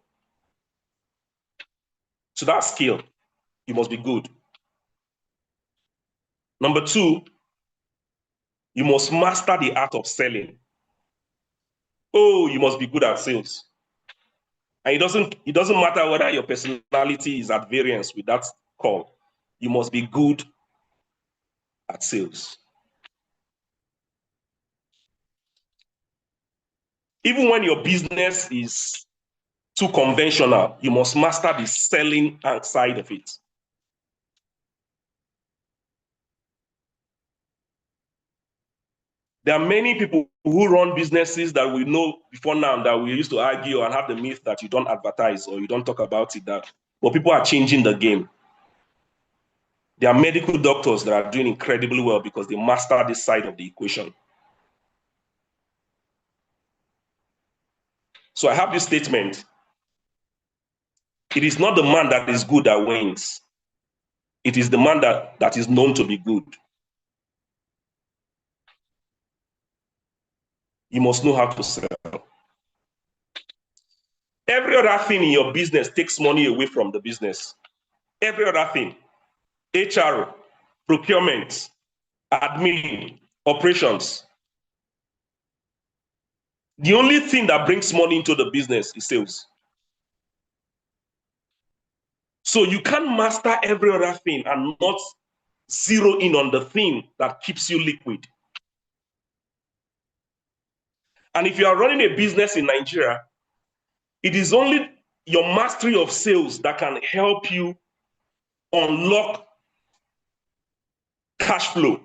So that skill, you must be good. Number two, you must master the art of selling. Oh, you must be good at sales. And it doesn't matter whether your personality is at variance with that call. You must be good at sales. Even when your business is too conventional, you must master the selling side of it. There are many people who run businesses that we know before now that we used to argue and have the myth that you don't advertise or you don't talk about it, but people are changing the game. There are medical doctors that are doing incredibly well because they master this side of the equation. So I have this statement. It is not the man that is good that wins. It is the man that is known to be good. You must know how to sell. Every other thing in your business takes money away from the business. Every other thing. HR, procurement, admin, operations. The only thing that brings money into the business is sales. So you can't master every other thing and not zero in on the thing that keeps you liquid. And if you are running a business in Nigeria, it is only your mastery of sales that can help you unlock cash flow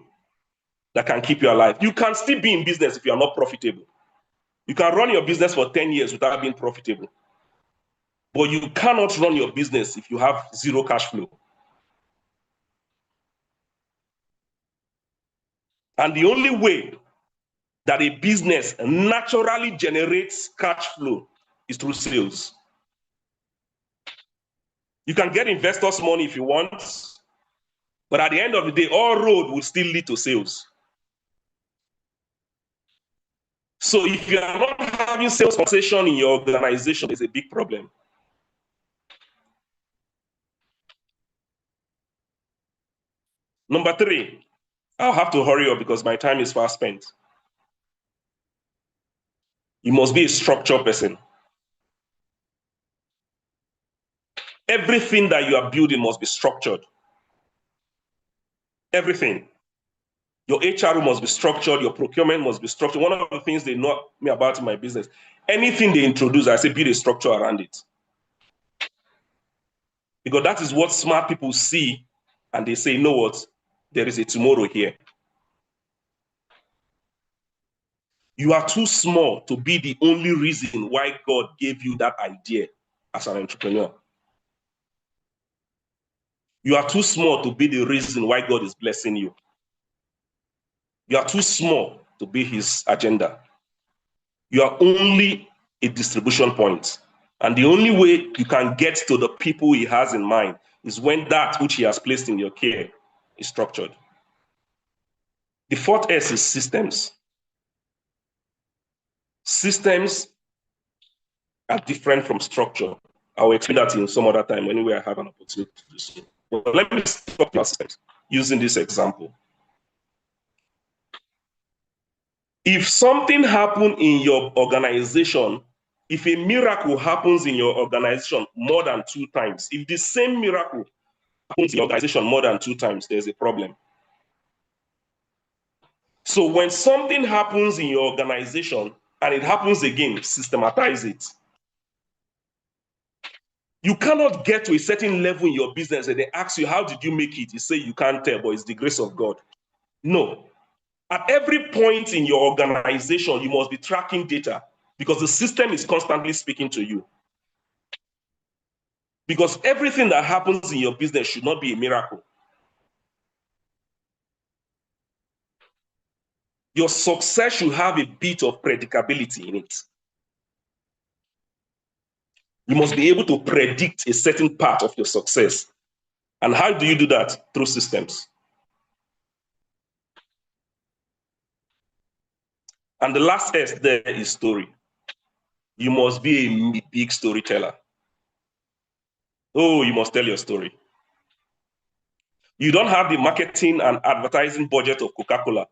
that can keep you alive. You can still be in business if you are not profitable. You can run your business for 10 years without being profitable. But you cannot run your business if you have zero cash flow. And the only way that a business naturally generates cash flow is through sales. You can get investors' money if you want, but at the end of the day, all road will still lead to sales. So if you are not having sales conversation in your organization, it's a big problem. Number three, I'll have to hurry up because my time is fast spent. You must be a structured person. Everything that you are building must be structured. Everything. Your HR must be structured. Your procurement must be structured. One of the things they know me about in my business, anything they introduce, I say build a structure around it. Because that is what smart people see and they say, you know what, there is a tomorrow here. You are too small to be the only reason why God gave you that idea as an entrepreneur. You are too small to be the reason why God is blessing you. You are too small to be his agenda. You are only a distribution point. And the only way you can get to the people he has in mind is when that which he has placed in your care is structured. The fourth S is systems. Systems are different from structure. I will explain that in some other time when I have an opportunity to do so. But let me talk about systems using this example. If something happens in your organization, if a miracle happens in your organization more than 2 times, if the same miracle happens in your organization more than 2 times, there's a problem. So when something happens in your organization and it happens again, systematize it. You cannot get to a certain level in your business and they ask you, how did you make it? You say you can't tell, but it's the grace of God. No. At every point in your organization, you must be tracking data because the system is constantly speaking to you. Because everything that happens in your business should not be a miracle. Your success should have a bit of predictability in it. You must be able to predict a certain part of your success. And how do you do that? Through systems. And the last S there is story. You must be a big storyteller. Oh, you must tell your story. You don't have the marketing and advertising budget of Coca-Cola.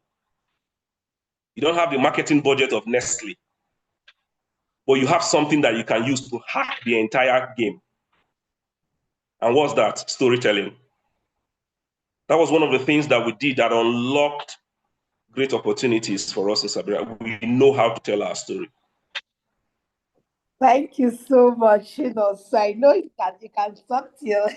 You don't have the marketing budget of Nestle. But you have something that you can use to hack the entire game. And what's that? Storytelling. That was one of the things that we did that unlocked great opportunities for us in Sabira. We know how to tell our story. Thank you so much, So I know you can talk till.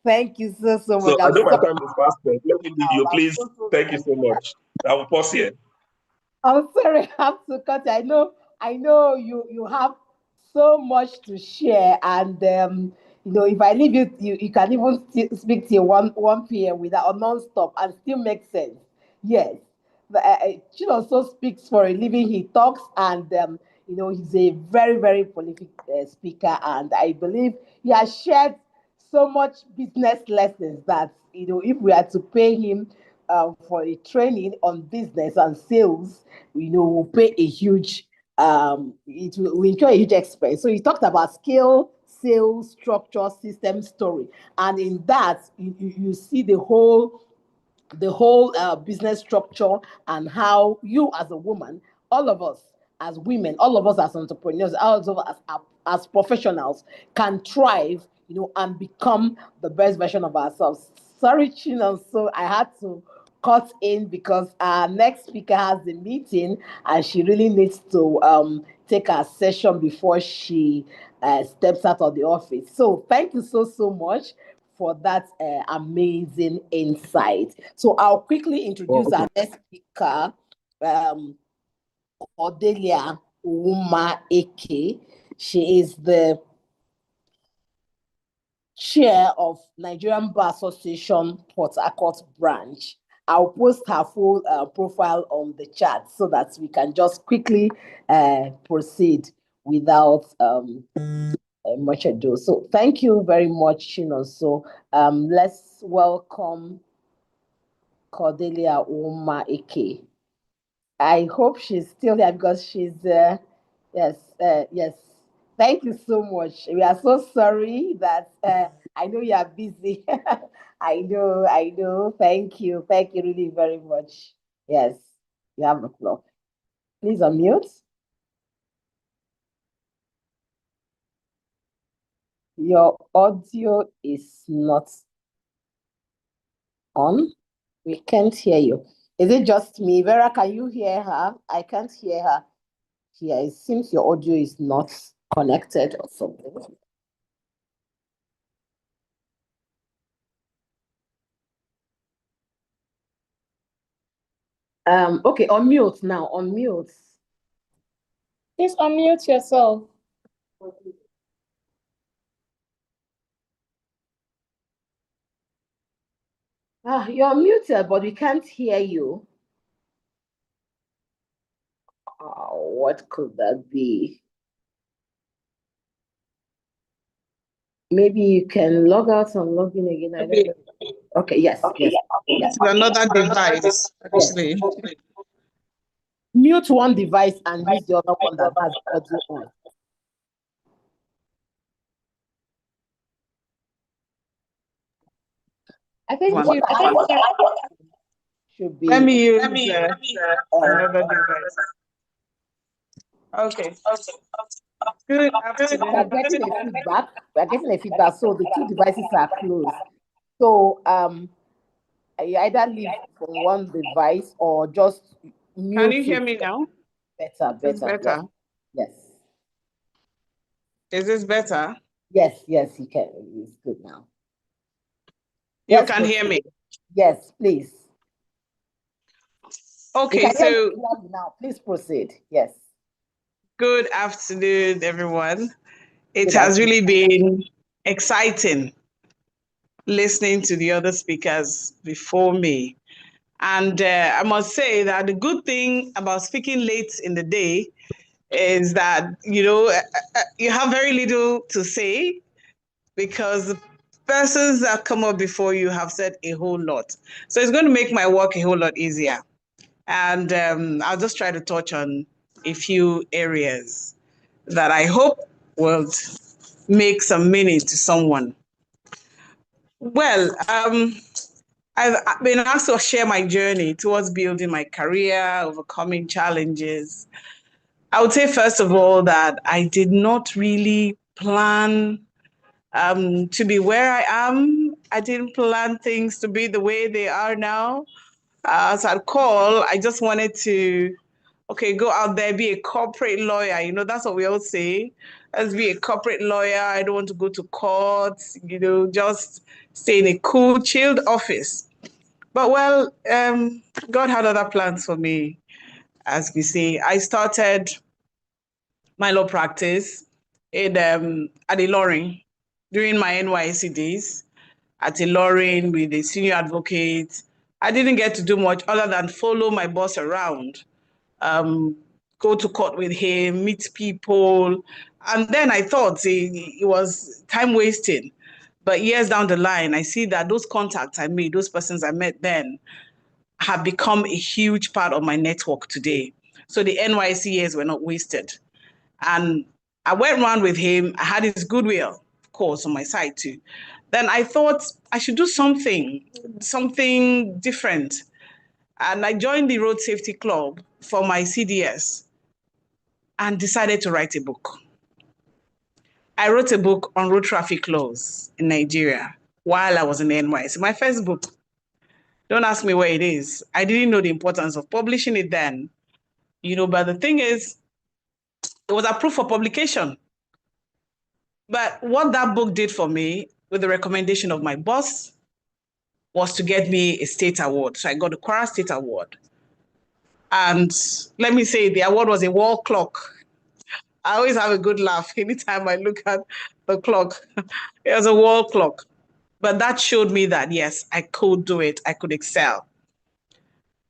Thank you so So much. I I'm know my sorry. time is fast. Let me leave you, I'm please. so Thank you so much. I will pause here. I'm sorry, I have to cut. I know you have so much to share, and if I leave you, you can even speak till 1 p.m. without or non-stop and still make sense. Yes, but also speaks for a living. He talks, and he's a very very prolific speaker, and I believe he has shared so much business lessons that if we are to pay him for a training on business and sales, will pay a huge it will incur a huge expense. So he talked about scale, sales, structure, system, story, and in that you see the whole business structure and how you as a woman, all of us as women, all of us as entrepreneurs, all of us as professionals can thrive, and become the best version of ourselves. Sorry, Chino, so I had to cut in because our next speaker has a meeting and she really needs to take her session before she steps out of the office. So thank you so much for that amazing insight. So I'll quickly introduce our next speaker, Cordelia Uma Eke. She is the chair of Nigerian Bar Association Port Harcourt branch. I'll post her full profile on the chat so that we can just quickly proceed without much ado. So thank you very much, Chino. So let's welcome Cordelia Uma Eke. I hope she's still there because she's yes. Thank you so much. We are so sorry that I know you are busy. I know. Thank you really very much. Yes, you have the floor. Please unmute. Your audio is not on. We can't hear you. Is it just me? Vera, can you hear her? I can't hear her. Here, it seems your audio is not connected or something. Okay, unmute now, unmute. Please unmute yourself. You're muted, but we can't hear you. What could that be? Maybe you can log out and log in again. I don't know. Okay, yes, yes. This is another device, actually. Mute one device and use the other one that has audio on. I think One. you Should be. Let me use another device. Okay. Good afternoon. We're getting a feedback. We're getting a feedback. So the two devices are closed. So you either leave from one device or just mute. Can you hear me now? Better. It's better. Yes. Is this better? Yes, you can. It's good now. You Yes, can hear me. Yes, please. Okay, so now, please proceed. Yes. good afternoon, everyone. It has really been exciting listening to the other speakers before me. And I must say that the good thing about speaking late in the day is that, you have very little to say because the persons that come up before you have said a whole lot. So it's going to make my work a whole lot easier. And I'll just try to touch on a few areas that I hope will make some meaning to someone. Well, I've been asked to share my journey towards building my career, overcoming challenges. I would say, first of all, that I did not really plan to be where I am. I didn't plan things to be the way they are now. As I'd call, I just wanted to, go out there, be a corporate lawyer. That's what we all say. Let's be a corporate lawyer. I don't want to go to court, just stay in a cool, chilled office. But well, God had other plans for me, as we say. I started my law practice at Ilorin during my NYSC days at Ilorin with a senior advocate. I didn't get to do much other than follow my boss around, go to court with him, meet people. And then I thought it was time wasting. But years down the line, I see that those contacts I made, those persons I met then, have become a huge part of my network today. So the NYSC years were not wasted. And I went around with him. I had his goodwill, of course, on my side too. Then I thought I should do something different. And I joined the Road Safety Club for my CDS and decided to write a book. I wrote a book on road traffic laws in Nigeria while I was in the NYSC. My first book. Don't ask me where it is. I didn't know the importance of publishing it then, but the thing is, it was approved for publication. But what that book did for me, with the recommendation of my boss, was to get me a state award. So I got the Kwara State Award. And let me say, the award was a wall clock. I always have a good laugh anytime I look at the clock. It was a wall clock. But that showed me that, yes, I could do it. I could excel.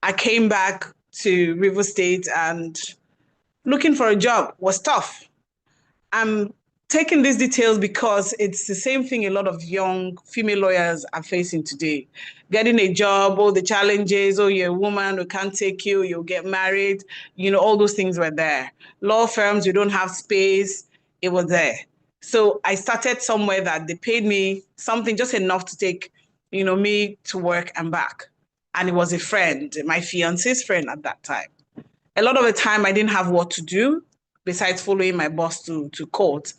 I came back to River State and looking for a job was tough. I'm taking these details because it's the same thing a lot of young female lawyers are facing today. Getting a job, all the challenges, you're a woman, we can't take you, you'll get married, all those things were there. Law firms, you don't have space, it was there. So I started somewhere that they paid me something just enough to take, me to work and back. And it was a friend, my fiance's friend at that time. A lot of the time I didn't have what to do besides following my boss to court.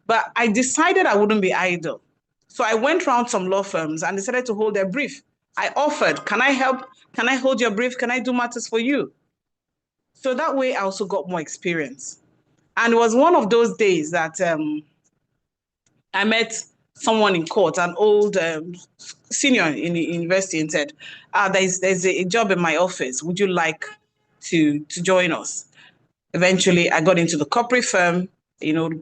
But I decided I wouldn't be idle. So I went around some law firms and decided to hold their brief. I offered, can I help? Can I hold your brief? Can I do matters for you? So that way I also got more experience. And it was one of those days that I met someone in court, an old senior in the university, and said, there's a job in my office. Would you like to join us? Eventually, I got into the corporate firm,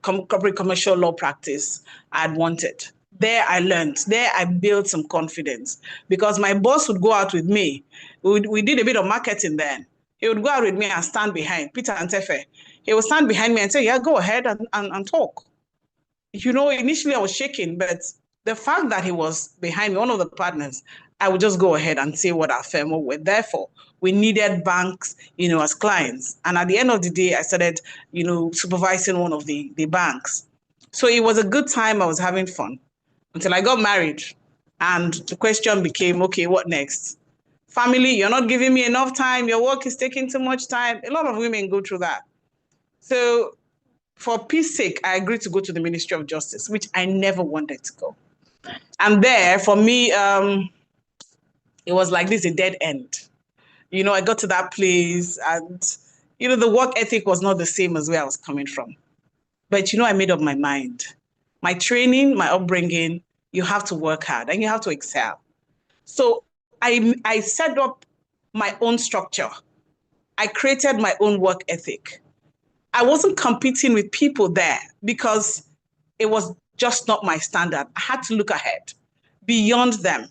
corporate commercial law practice I had wanted. There I learned, there I built some confidence, because my boss would go out with me. We did a bit of marketing then. He would go out with me and stand behind, Peter Antefe. He would stand behind me and say, yeah, go ahead and talk. Initially I was shaking, but the fact that he was behind me, one of the partners, I would just go ahead and say what our firm were there for. We needed banks, as clients. And at the end of the day, I started, supervising one of the banks. So it was a good time. I was having fun until I got married. And the question became, okay, what next? Family, you're not giving me enough time. Your work is taking too much time. A lot of women go through that. So for peace sake, I agreed to go to the Ministry of Justice, which I never wanted to go. And there, for me, it was like this, a dead end. I got to that place and, the work ethic was not the same as where I was coming from. But, I made up my mind. My training, my upbringing, you have to work hard and you have to excel. So I set up my own structure. I created my own work ethic. I wasn't competing with people there because it was just not my standard. I had to look ahead, beyond them.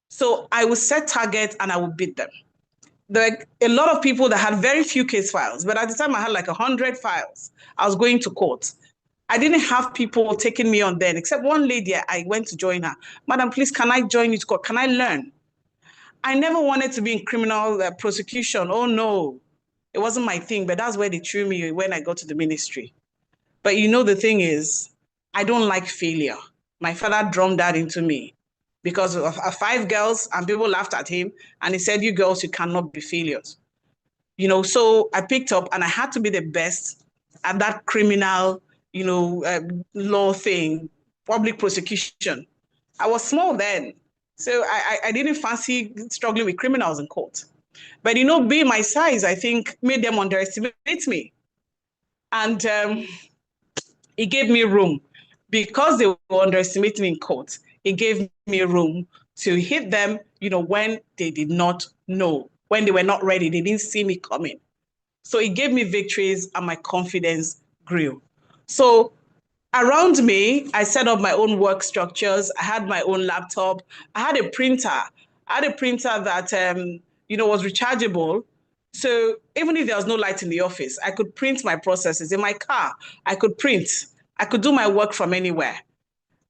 So I would set targets and I would beat them. There were a lot of people that had very few case files, but at the time I had like 100 files. I was going to court. I didn't have people taking me on then, except one lady. I went to join her. Madam, please, can I join you to court? Can I learn? I never wanted to be in criminal prosecution. Oh no, it wasn't my thing, but that's where they threw me when I got to the ministry. But the thing is, I don't like failure. My father drummed that into me because of 5 girls, and people laughed at him and he said, you girls, you cannot be failures. So I picked up and I had to be the best at that criminal, law thing, public prosecution. I was small then, so I didn't fancy struggling with criminals in court. But, being my size, I think, made them underestimate me. And it gave me room. Because they were underestimating me in court, it gave me room to hit them, when they did not know, when they were not ready, they didn't see me coming. So it gave me victories and my confidence grew. So around me, I set up my own work structures. I had my own laptop. I had a printer. I had a printer that, was rechargeable. So even if there was no light in the office, I could print my processes. In my car, I could print. I could do my work from anywhere.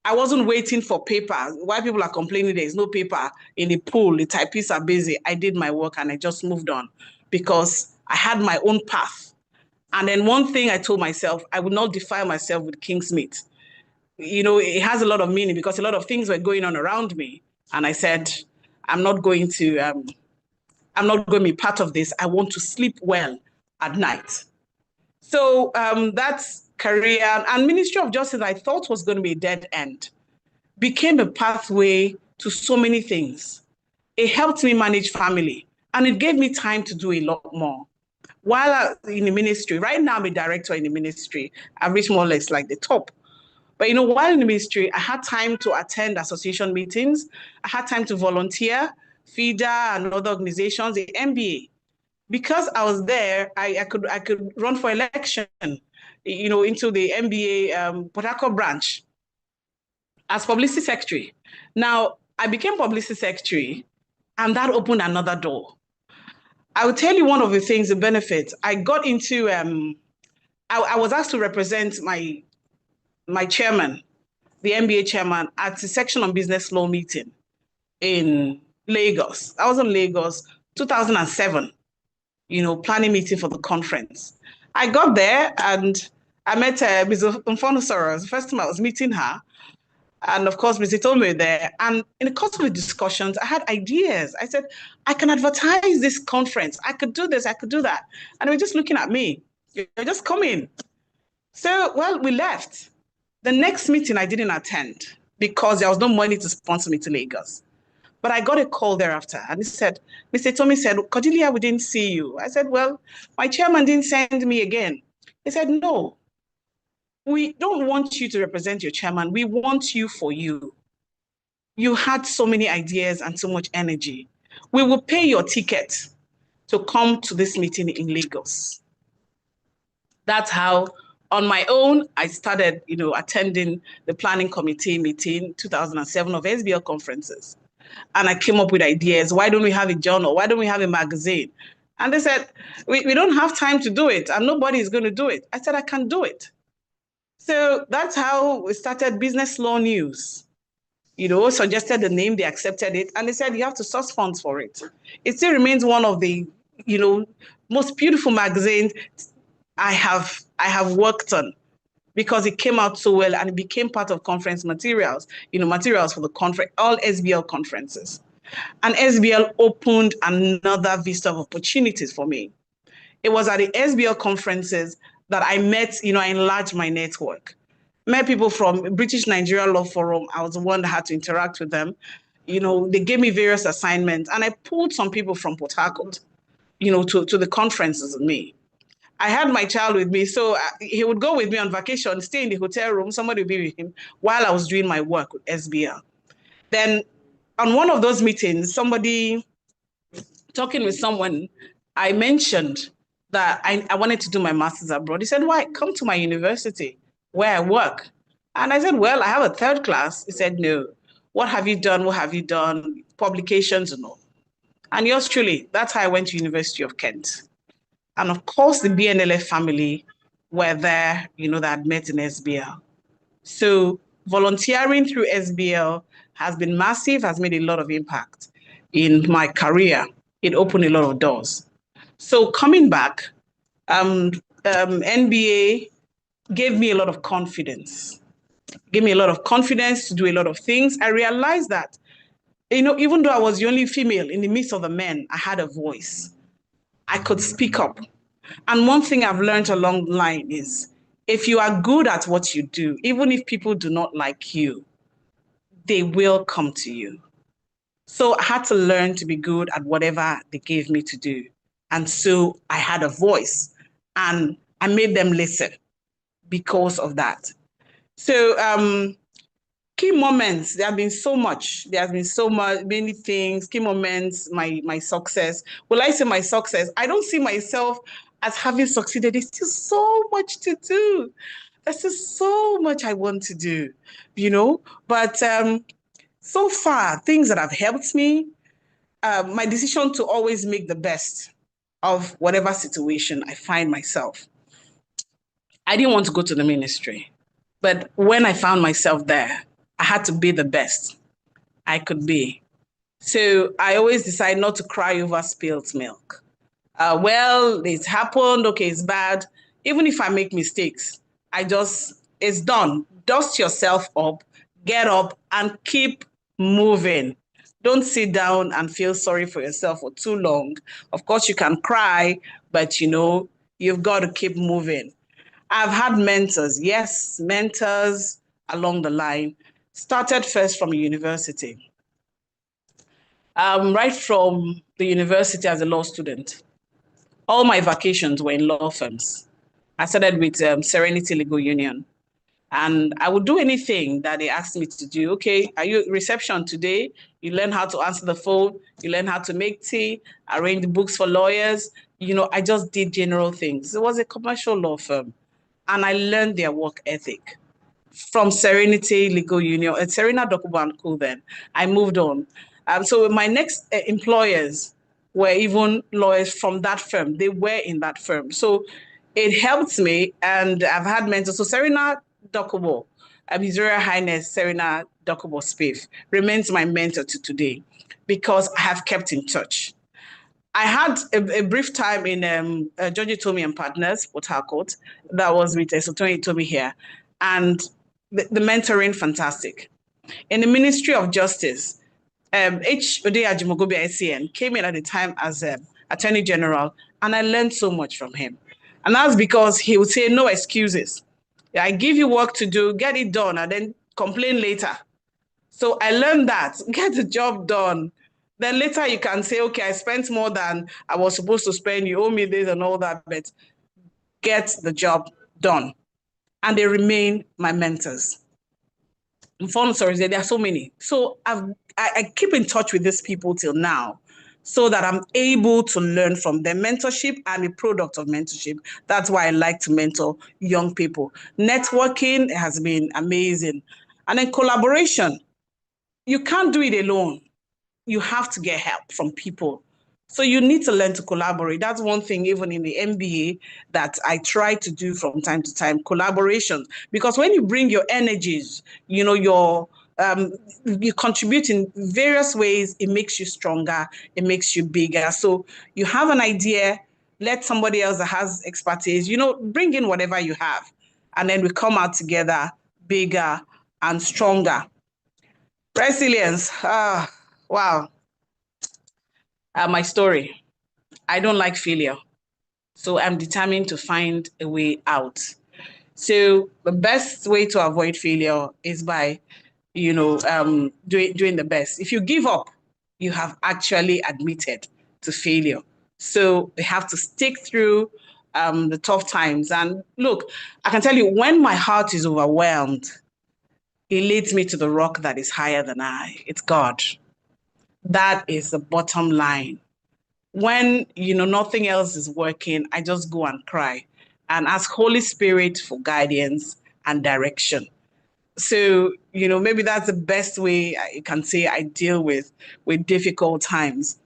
I wasn't waiting for paper. Why people are complaining there's no paper in the pool, the typists are busy. I did my work and I just moved on because I had my own path. And then one thing I told myself, I would not defile myself with King's meat. It has a lot of meaning because a lot of things were going on around me. And I said, I'm not going to be part of this. I want to sleep well at night. So that's career. And Ministry of Justice, I thought was going to be a dead end, became a pathway to so many things. It helped me manage family, and it gave me time to do a lot more. While in the ministry, right now I'm a director in the ministry, I've reached more or less like the top. But while in the ministry, I had time to attend association meetings. I had time to volunteer, FIDA and other organizations, the MBA. Because I was there, I could run for election, into the MBA Port Harcourt branch as publicity secretary. Now, I became publicity secretary, and that opened another door. I will tell you one of the things, the benefits. I got into, I was asked to represent my chairman, the MBA chairman, at the section on business law meeting in Lagos. I was in Lagos, 2007. Planning meeting for the conference. I got there and I met Ms. Mfono-Soros. The first time I was meeting her. And of course, Ms. Itome there. And in the course of the discussions, I had ideas. I said, I can advertise this conference. I could do this, I could do that. And they were just looking at me. You're just coming. So, well, we left. The next meeting I didn't attend because there was no money to sponsor me to Lagos. But I got a call thereafter, and he said, Mr. Tommy said, Cordelia, we didn't see you. I said, well, my chairman didn't send me again. He said, no, we don't want you to represent your chairman. We want you for you. You had so many ideas and so much energy. We will pay your ticket to come to this meeting in Lagos. That's how, on my own, I started, attending the planning committee meeting 2007 of SBL conferences. And I came up with ideas. Why don't we have a journal? Why don't we have a magazine? And they said, we don't have time to do it, and nobody is going to do it. I said, I can do it. So that's how we started Business Law News. Suggested the name, they accepted it, and they said you have to source funds for it. It still remains one of the, most beautiful magazines I have worked on, because it came out so well and it became part of conference materials, materials for the conference, all SBL conferences. And SBL opened another vista of opportunities for me. It was at the SBL conferences that I met, I enlarged my network. Met people from British Nigeria Law Forum. I was the one that had to interact with them. They gave me various assignments, and I pulled some people from Port Harcourt, to the conferences with me. I had my child with me, so he would go with me on vacation, stay in the hotel room, somebody would be with him while I was doing my work with SBL. Then on one of those meetings, somebody talking with someone, I mentioned that I wanted to do my master's abroad. He said, why? Come to my university where I work. And I said, well, I have a third class. He said, no. What have you done? What have you done? Publications and all. And yours truly, that's how I went to University of Kent. And of course, the BNLF family were there, that had met in SBL. So volunteering through SBL has been massive, has made a lot of impact in my career. It opened a lot of doors. So coming back, NBA gave me a lot of confidence. Gave me a lot of confidence to do a lot of things. I realized that, even though I was the only female in the midst of the men, I had a voice. I could speak up. And one thing I've learned along the line is, if you are good at what you do, even if people do not like you, they will come to you. So I had to learn to be good at whatever they gave me to do. And so I had a voice, and I made them listen because of that. So key moments, there have been so much. There has been so many things, key moments, my success. Will I say my success? I don't see myself as having succeeded. There's still so much to do. There's still so much I want to do, But so far, things that have helped me, my decision to always make the best of whatever situation I find myself. I didn't want to go to the ministry, but when I found myself there, I had to be the best I could be. So I always decide not to cry over spilled milk. Well, it's happened, okay, it's bad. Even if I make mistakes, it's done. Dust yourself up, get up, and keep moving. Don't sit down and feel sorry for yourself for too long. Of course, you can cry, but you've got to keep moving. I've had mentors, yes, mentors along the line. Started first from university. Right from the university as a law student, all my vacations were in law firms. I started with Serenity Legal Union. And I would do anything that they asked me to do. Okay, are you at reception today? You learn how to answer the phone. You learn how to make tea, arrange the books for lawyers. I just did general things. It was a commercial law firm. And I learned their work ethic from Serenity Legal Union, Serena Dokubo & Co. Then I moved on. So my next employers were even lawyers from that firm. They were in that firm. So it helped me, and I've had mentors. So Serena Dokubo, His Royal Highness Serena Dokubo Spieth, remains my mentor to today because I have kept in touch. I had a brief time in Georgie Tomi and Partners, Port Harcourt. That was with Sotoni Tomi here. And the mentoring, fantastic. In the Ministry of Justice, H. Ode Ajimogobi SCN came in at the time as Attorney General, and I learned so much from him. And that's because he would say, no excuses. I give you work to do, get it done, and then complain later. So I learned that, get the job done. Then later you can say, okay, I spent more than I was supposed to spend, you owe me this and all that, but get the job done. and they remain my mentors. Fun stories, there are so many. So I keep in touch with these people till now, so that I'm able to learn from them. Mentorship, I'm a product of mentorship. That's why I like to mentor young people. Networking has been amazing. And then collaboration. You can't do it alone. You have to get help from people. So you need to learn to collaborate. That's one thing, even in the MBA, that I try to do from time to time, collaboration. Because when you bring your energies, you know, you contribute in various ways, it makes you stronger, it makes you bigger. So you have an idea, let somebody else that has expertise, you know, bring in whatever you have. And then we come out together bigger and stronger. Resilience. Wow. My story. I don't like failure. So I'm determined to find a way out. So the best way to avoid failure is by, you know, doing the best. If you give up, you have actually admitted to failure. So we have to stick through the tough times. And look, I can tell you, when my heart is overwhelmed, it leads me to the rock that is higher than I. It's God. That is the bottom line. When, you know, nothing else is working, I just go and cry and ask Holy Spirit for guidance and direction. So, you know, maybe that's the best way I can say I deal with difficult times.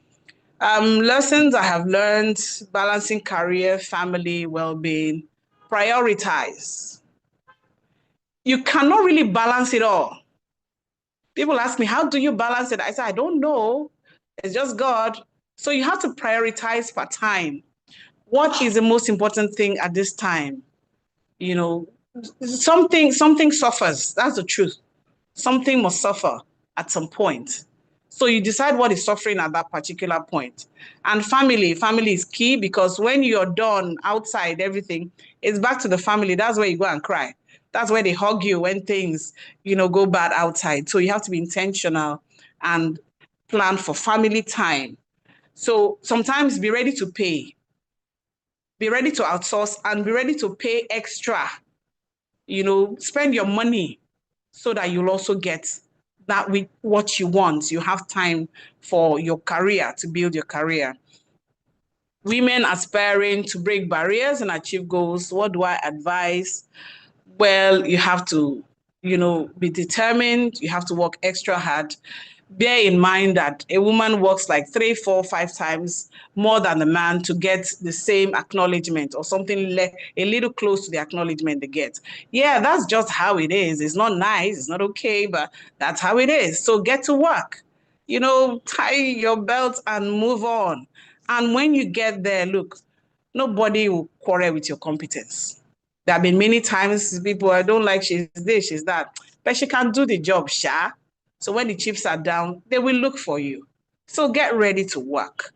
Lessons I have learned: balancing career, family, well-being, prioritize. You cannot really balance it all. People ask me, how do you balance it? I say, I don't know. It's just God. So you have to prioritize for time. What is the most important thing at this time? You know, something suffers. That's the truth. Something must suffer at some point. So you decide what is suffering at that particular point. And family is key, because when you're done outside everything, it's back to the family. That's where you go and cry. That's where they hug you when things, you know, go bad outside. So you have to be intentional and plan for family time. So sometimes be ready to pay. Be ready to outsource and be ready to pay extra. You know, spend your money so that you'll also get that with what you want. You have time for your career, to build your career. Women aspiring to break barriers and achieve goals, what do I advise? Well, you have to, you know, be determined. You have to work extra hard. Bear in mind that a woman works like 3, 4, 5 times more than a man to get the same acknowledgement, or something a little close to the acknowledgement they get. Yeah, that's just how it is. It's not nice, it's not okay, but that's how it is. So get to work. You know, tie your belt and move on. And when you get there, look, nobody will quarrel with your competence. There have been many times people, I don't like she's this, she's that, but she can do the job, sha. So when the chips are down, they will look for you. So get ready to work.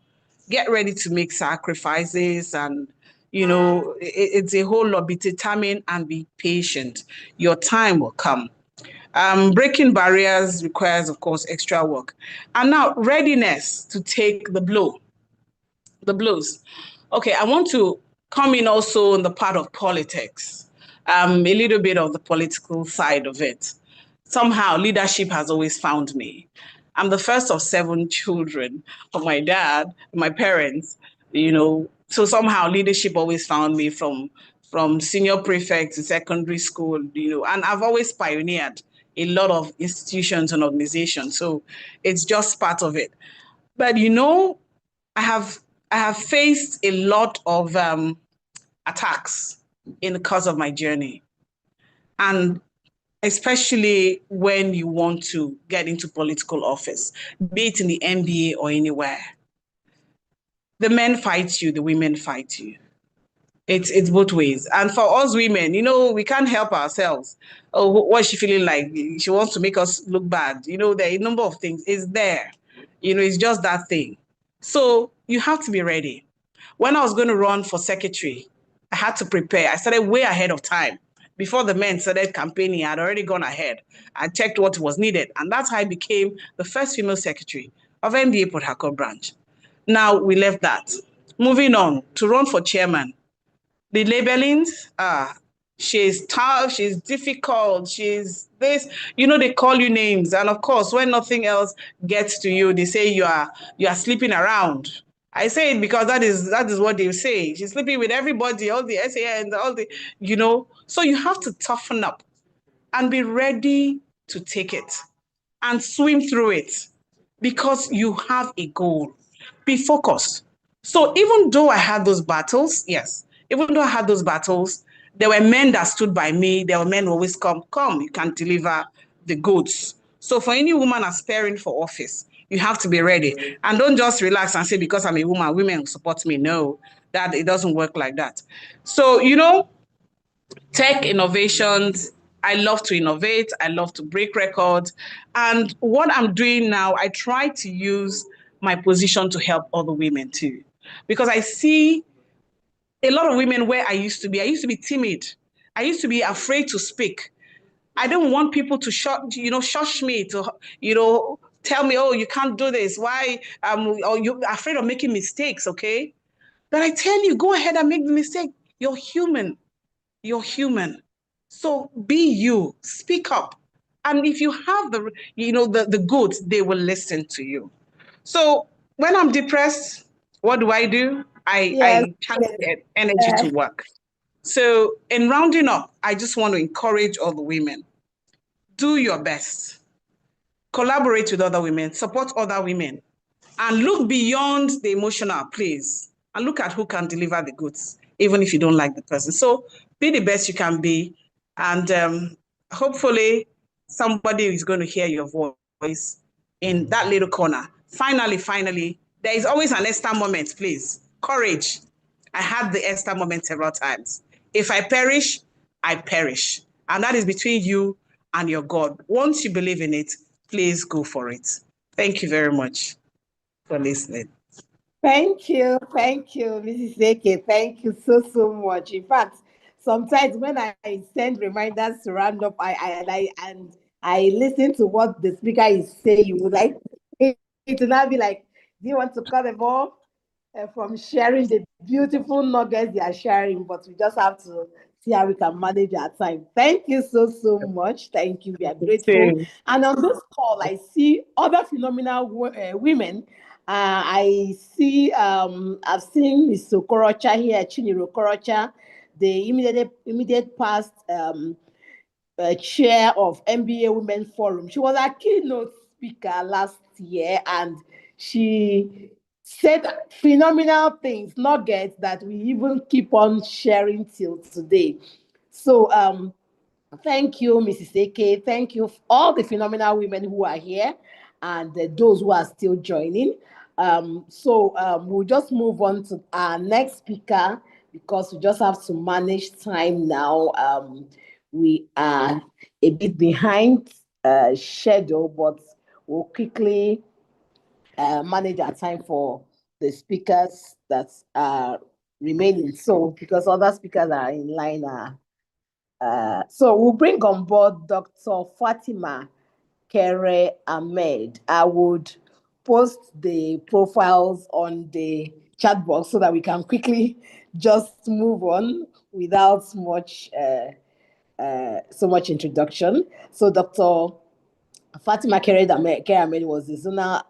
Get ready to make sacrifices, and, you know, it's a whole lot. Be determined and be patient. Your time will come. Breaking barriers requires, of course, extra work. And now, readiness to take the blows. Okay, I want to come in also in the part of politics, a little bit of the political side of it. Somehow, leadership has always found me. I'm the first of 7 children of my dad, my parents, you know, so somehow leadership always found me from senior prefect to secondary school, you know, and I've always pioneered a lot of institutions and organizations. So it's just part of it. But, you know, I have faced a lot of attacks in the course of my journey. And especially when you want to get into political office, be it in the MBA or anywhere. The men fight you, the women fight you. It's both ways. And for us women, you know, we can't help ourselves. Oh, what's she feeling like? She wants to make us look bad. You know, there are a number of things. It's there. You know, it's just that thing. So you have to be ready. When I was going to run for secretary, I had to prepare. I started way ahead of time. Before the men started campaigning, I had already gone ahead. I checked what was needed. And that's how I became the first female secretary of MBA Port Harcourt branch. Now we left that. Moving on to run for chairman. The labelings, she's tough, she's difficult, she's this, you know, they call you names. And of course, when nothing else gets to you, they say you are sleeping around. I say it because that is what they say. She's sleeping with everybody, all the SANs, all the, you know. So you have to toughen up and be ready to take it and swim through it because you have a goal. Be focused. So even though I had those battles, yes, even though I had those battles, there were men that stood by me. There were men who always come, you can deliver the goods. So for any woman aspiring for office, you have to be ready. And don't just relax and say, because I'm a woman, women will support me. No, that it doesn't work like that. So, you know, tech innovations, I love to innovate. I love to break records. And what I'm doing now, I try to use my position to help other women too. Because I see a lot of women where I used to be timid. I used to be afraid to speak. I don't want people to shush me, to, tell me, oh, you can't do this. Why? Or you're afraid of making mistakes, okay? But I tell you, go ahead and make the mistake. You're human. You're human. So be you, speak up. And if you have the goods, they will listen to you. So when I'm depressed, what do? I can't get energy to work. So in rounding up, I just want to encourage all the women. Do your best. Collaborate with other women, support other women, and look beyond the emotional, please. And look at who can deliver the goods, even if you don't like the person. So be the best you can be. And hopefully somebody is going to hear your voice in that little corner. Finally, there is always an Esther moment, please. Courage. I had the Esther moment several times. If I perish, I perish. And that is between you and your God. Once you believe in it, please go for it. Thank you very much for listening. Thank you, Mrs. Eke. Thank you so much. In fact, sometimes when I send reminders to round up, I listen to what the speaker is saying. You would like it to now be like, do you want to cut the ball from sharing the beautiful nuggets they are sharing? But we just have to see how we can manage our time. Thank you so much. Thank you. We are grateful. And on this call, I see other phenomenal women. I see, I've seen Ms. Okorocha here, Chinyere Okorocha, the immediate past chair of MBA Women Forum. She was a keynote speaker last year, and she said phenomenal things, nuggets that we even keep on sharing till today. So thank you, Mrs. Eke. Thank you, all the phenomenal women who are here and those who are still joining. We'll just move on to our next speaker because we just have to manage time now. We are a bit behind schedule, but we'll quickly manage our time for the speakers that are remaining. So because other speakers are in line. So we'll bring on board Dr. Fatima Kere Ahmed. I would post the profiles on the chat box so that we can quickly just move on without so much introduction. So Dr. Fatima Kere Ahmed was the zonal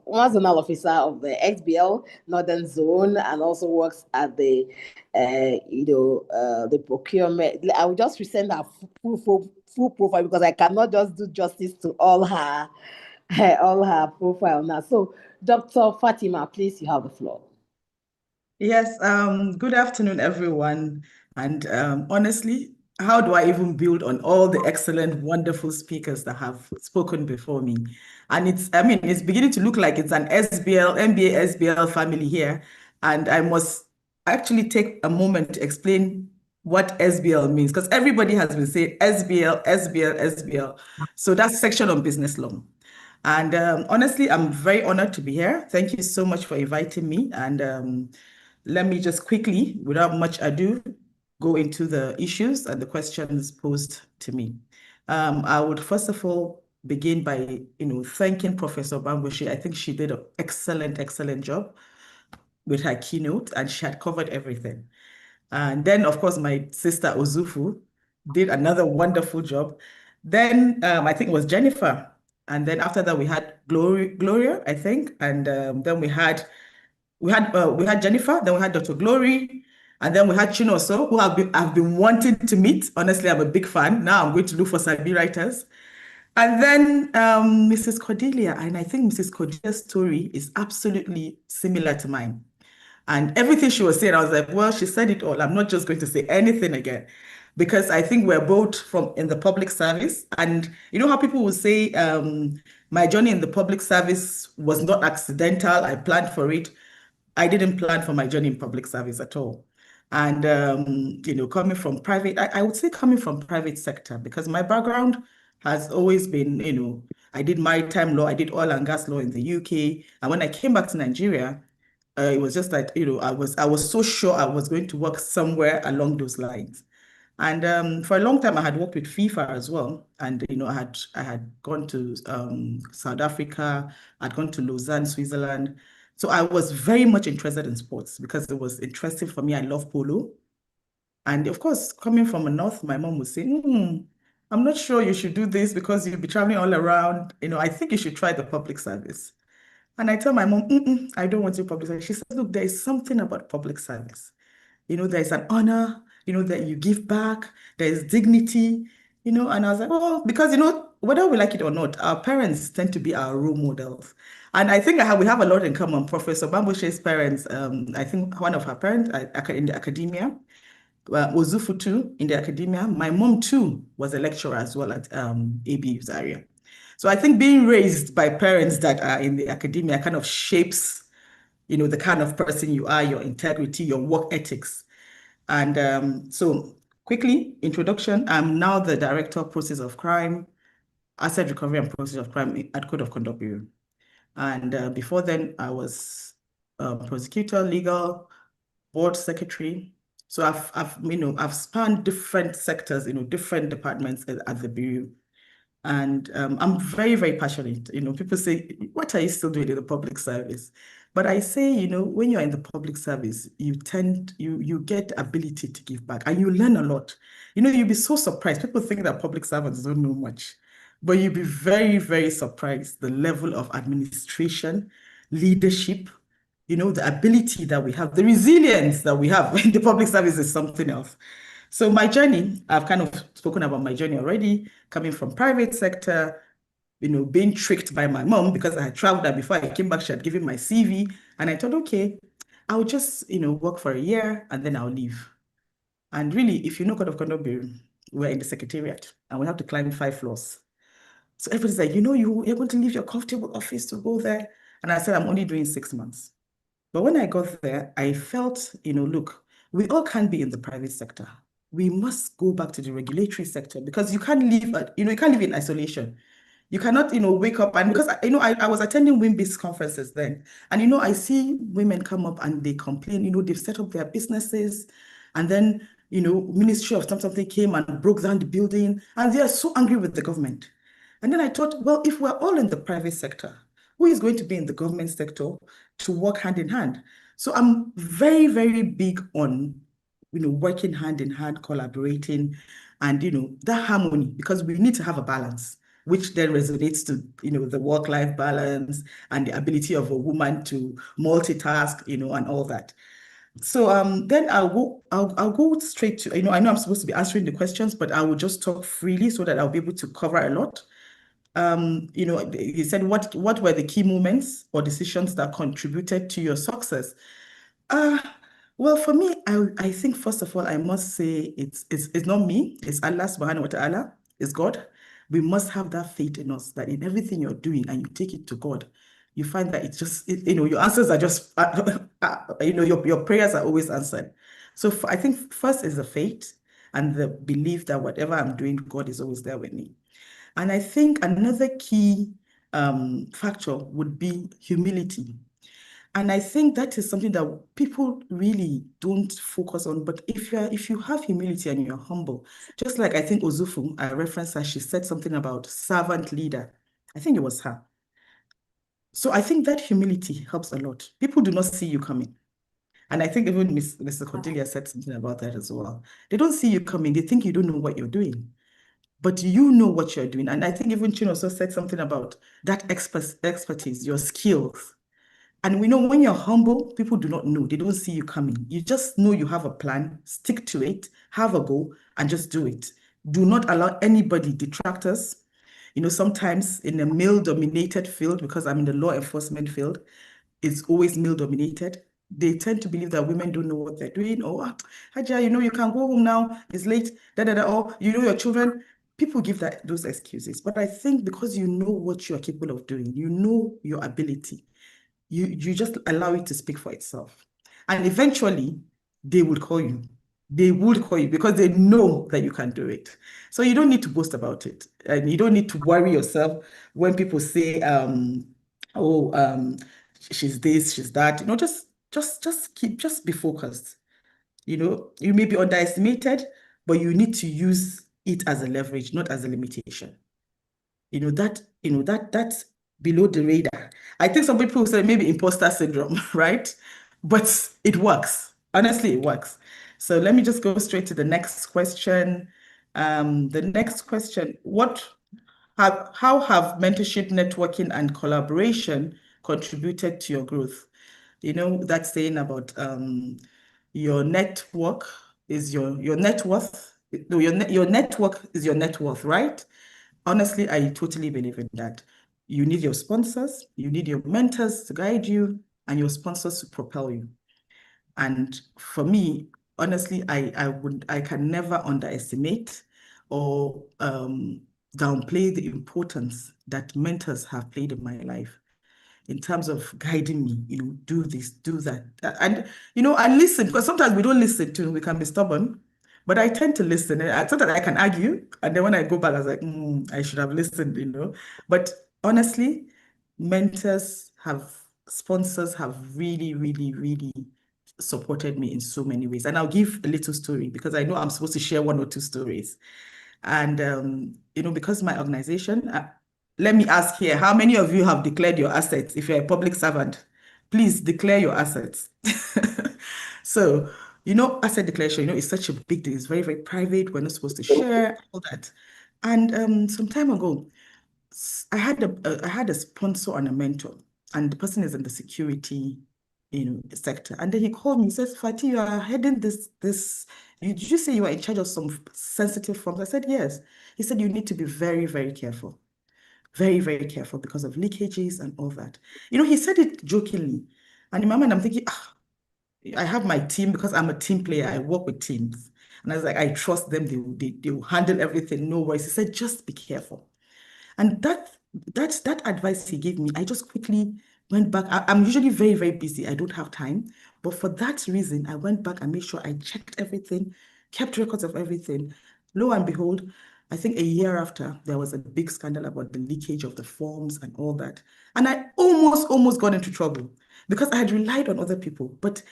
officer of the XBL Northern Zone and also works at the the procurement. I will just resend her full profile because I cannot just do justice to all her profile now. So Dr. Fatima, please, you have the floor. Yes, good afternoon, everyone. And honestly, how do I even build on all the excellent, wonderful speakers that have spoken before me? And it's beginning to look like it's an MBA SBL family here. And I must actually take a moment to explain what SBL means, because everybody has been saying SBL, SBL, SBL. So that's section on business law. And honestly, I'm very honored to be here. Thank you so much for inviting me. And let me just quickly, without much ado, go into the issues and the questions posed to me. I would first of all begin by thanking Professor Bamgbose. I think she did an excellent job with her keynote, and she had covered everything. And then, of course, my sister Ozufu did another wonderful job. Then I think it was Jennifer. And then after that, we had Gloria, I think. And then we had Jennifer, then we had Dr. Glory, and then we had Chinoso, who I've been wanting to meet. Honestly, I'm a big fan. Now I'm going to look for Sabi writers. And then Mrs. Cordelia, and I think Mrs. Cordelia's story is absolutely similar to mine. And everything she was saying, I was like, well, she said it all. I'm not just going to say anything again, because I think we're both in the public service. And you know how people will say, my journey in the public service was not accidental. I planned for it. I didn't plan for my journey in public service at all. And, coming from private, I would say coming from private sector, because my background has always been, I did maritime law, I did oil and gas law in the UK. And when I came back to Nigeria, it was just like, I was so sure I was going to work somewhere along those lines. And for a long time, I had worked with FIFA as well. And, I had gone to South Africa, I'd gone to Lausanne, Switzerland. So I was very much interested in sports because it was interesting for me. I love polo. And of course, coming from the north, my mom would say, I'm not sure you should do this because you'll be traveling all around. I think you should try the public service. And I tell my mom, I don't want to do public service. She says, look, there is something about public service. There's an honor, that you give back, there's dignity, and I was like, oh, because, whether we like it or not, our parents tend to be our role models. And I think we have a lot in common. Professor Bamboshe's parents, I think one of her parents in the academia, Ozufu too, in the academia. My mom too was a lecturer as well at ABU Zaria. So I think being raised by parents that are in the academia kind of shapes, the kind of person you are, your integrity, your work ethics. And so quickly, introduction, I'm now the Director of Process of Crime, Asset Recovery and Process of Crime at Code of Conduct Bureau. And before then, I was prosecutor, legal, board secretary. So I've spanned different sectors, different departments at the Bureau. And I'm very, very passionate. People say, what are you still doing in the public service? But I say, when you're in the public service, you get ability to give back and you learn a lot. You'll be so surprised. People think that public servants don't know much, but you'll be very, very surprised the level of administration, leadership, the ability that we have, the resilience that we have in the public service is something else. So my journey, I've kind of spoken about my journey already, coming from private sector, being tricked by my mom because I had traveled there before I came back. She had given my CV and I thought, okay, I'll just, work for a year and then I'll leave. And really, if you know Code of Conduct Bureau, we're in the secretariat and we have to climb 5 floors. So everybody's like, you're going to leave your comfortable office to go there. And I said, I'm only doing 6 months. But when I got there, I felt, look, we all can't be in the private sector. We must go back to the regulatory sector because you can't live, you can't live in isolation. You cannot, wake up and because, I was attending WIMBIS conferences then. And, I see women come up and they complain, they've set up their businesses and then, Ministry of something came and broke down the building and they are so angry with the government. And then I thought, well, if we're all in the private sector, who is going to be in the government sector to work hand in hand? So I'm very, very big on, working hand in hand, collaborating, and, that harmony, because we need to have a balance, which then resonates to, the work-life balance and the ability of a woman to multitask, and all that. So then I'll go straight to, I know I'm supposed to be answering the questions, but I will just talk freely so that I'll be able to cover a lot. He said, what were the key moments or decisions that contributed to your success? Well, for me, I think first of all, I must say it's not me, it's Allah subhanahu wa ta'ala, it's God. We must have that faith in us that in everything you're doing and you take it to God, you find that it's just, your answers are just, your prayers are always answered. So I think first is the faith and the belief that whatever I'm doing, God is always there with me. And I think another key factor would be humility. And I think that is something that people really don't focus on. But if you have humility and you're humble, just like I think Ozufu, I referenced her, she said something about servant leader. I think it was her. So I think that humility helps a lot. People do not see you coming. And I think even Mr. Cordelia said something about that as well. They don't see you coming. They think you don't know what you're doing, but you know what you're doing. And I think even Chin also said something about that expertise, your skills. And we know when you're humble, people do not know. They don't see you coming. You just know you have a plan, stick to it, have a goal, and just do it. Do not allow anybody detract us. Sometimes in a male-dominated field, because I'm in the law enforcement field, it's always male-dominated. They tend to believe that women don't know what they're doing. Oh, Haja, you can go home now. It's late. Or your children. People give those excuses. But I think because you know what you are capable of doing, you know your ability, you just allow it to speak for itself. And eventually, they will call you. They would call you because they know that you can do it. So you don't need to boast about it. And you don't need to worry yourself when people say, she's this, she's that. Just be focused. You may be underestimated, but you need to use it as a leverage, not as a limitation. That's below the radar. I think some people say maybe imposter syndrome, right? But it works. Honestly, it works. So let me just go straight to the next question. The next question, how have mentorship, networking, and collaboration contributed to your growth? That saying about your network is your net worth. No, your network is your net worth, right? Honestly, I totally believe in that. You need your sponsors, you need your mentors to guide you, and your sponsors to propel you. And for me, honestly, I can never underestimate or downplay the importance that mentors have played in my life in terms of guiding me, do this, do that. And listen, because sometimes we don't listen to, we can be stubborn. But I tend to listen, and so that I can argue. And then when I go back, I was like, I should have listened, But honestly, sponsors have really, really, really supported me in so many ways. And I'll give a little story because I know I'm supposed to share 1 or 2 stories. And, because my organization, let me ask here, how many of you have declared your assets? If you're a public servant, please declare your assets. So, asset declaration, it's such a big deal. It's very, very private. We're not supposed to share all that. And some time ago, I had a sponsor and a mentor, and the person is in the security, sector. And then he called me. He says, Fati, you are heading this. Did you say you are in charge of some sensitive forms? I said, yes. He said, you need to be very, very careful. Very, very careful because of leakages and all that. He said it jokingly. And in my mind, I'm thinking, I have my team because I'm a team player. I work with teams. And I was like, I trust them. They will handle everything. No worries. He said, just be careful. And that advice he gave me, I just quickly went back. I'm usually very, very busy. I don't have time. But for that reason, I went back and made sure I checked everything, kept records of everything. Lo and behold, I think a year after, there was a big scandal about the leakage of the forms and all that. And I almost got into trouble because I had relied on other people. But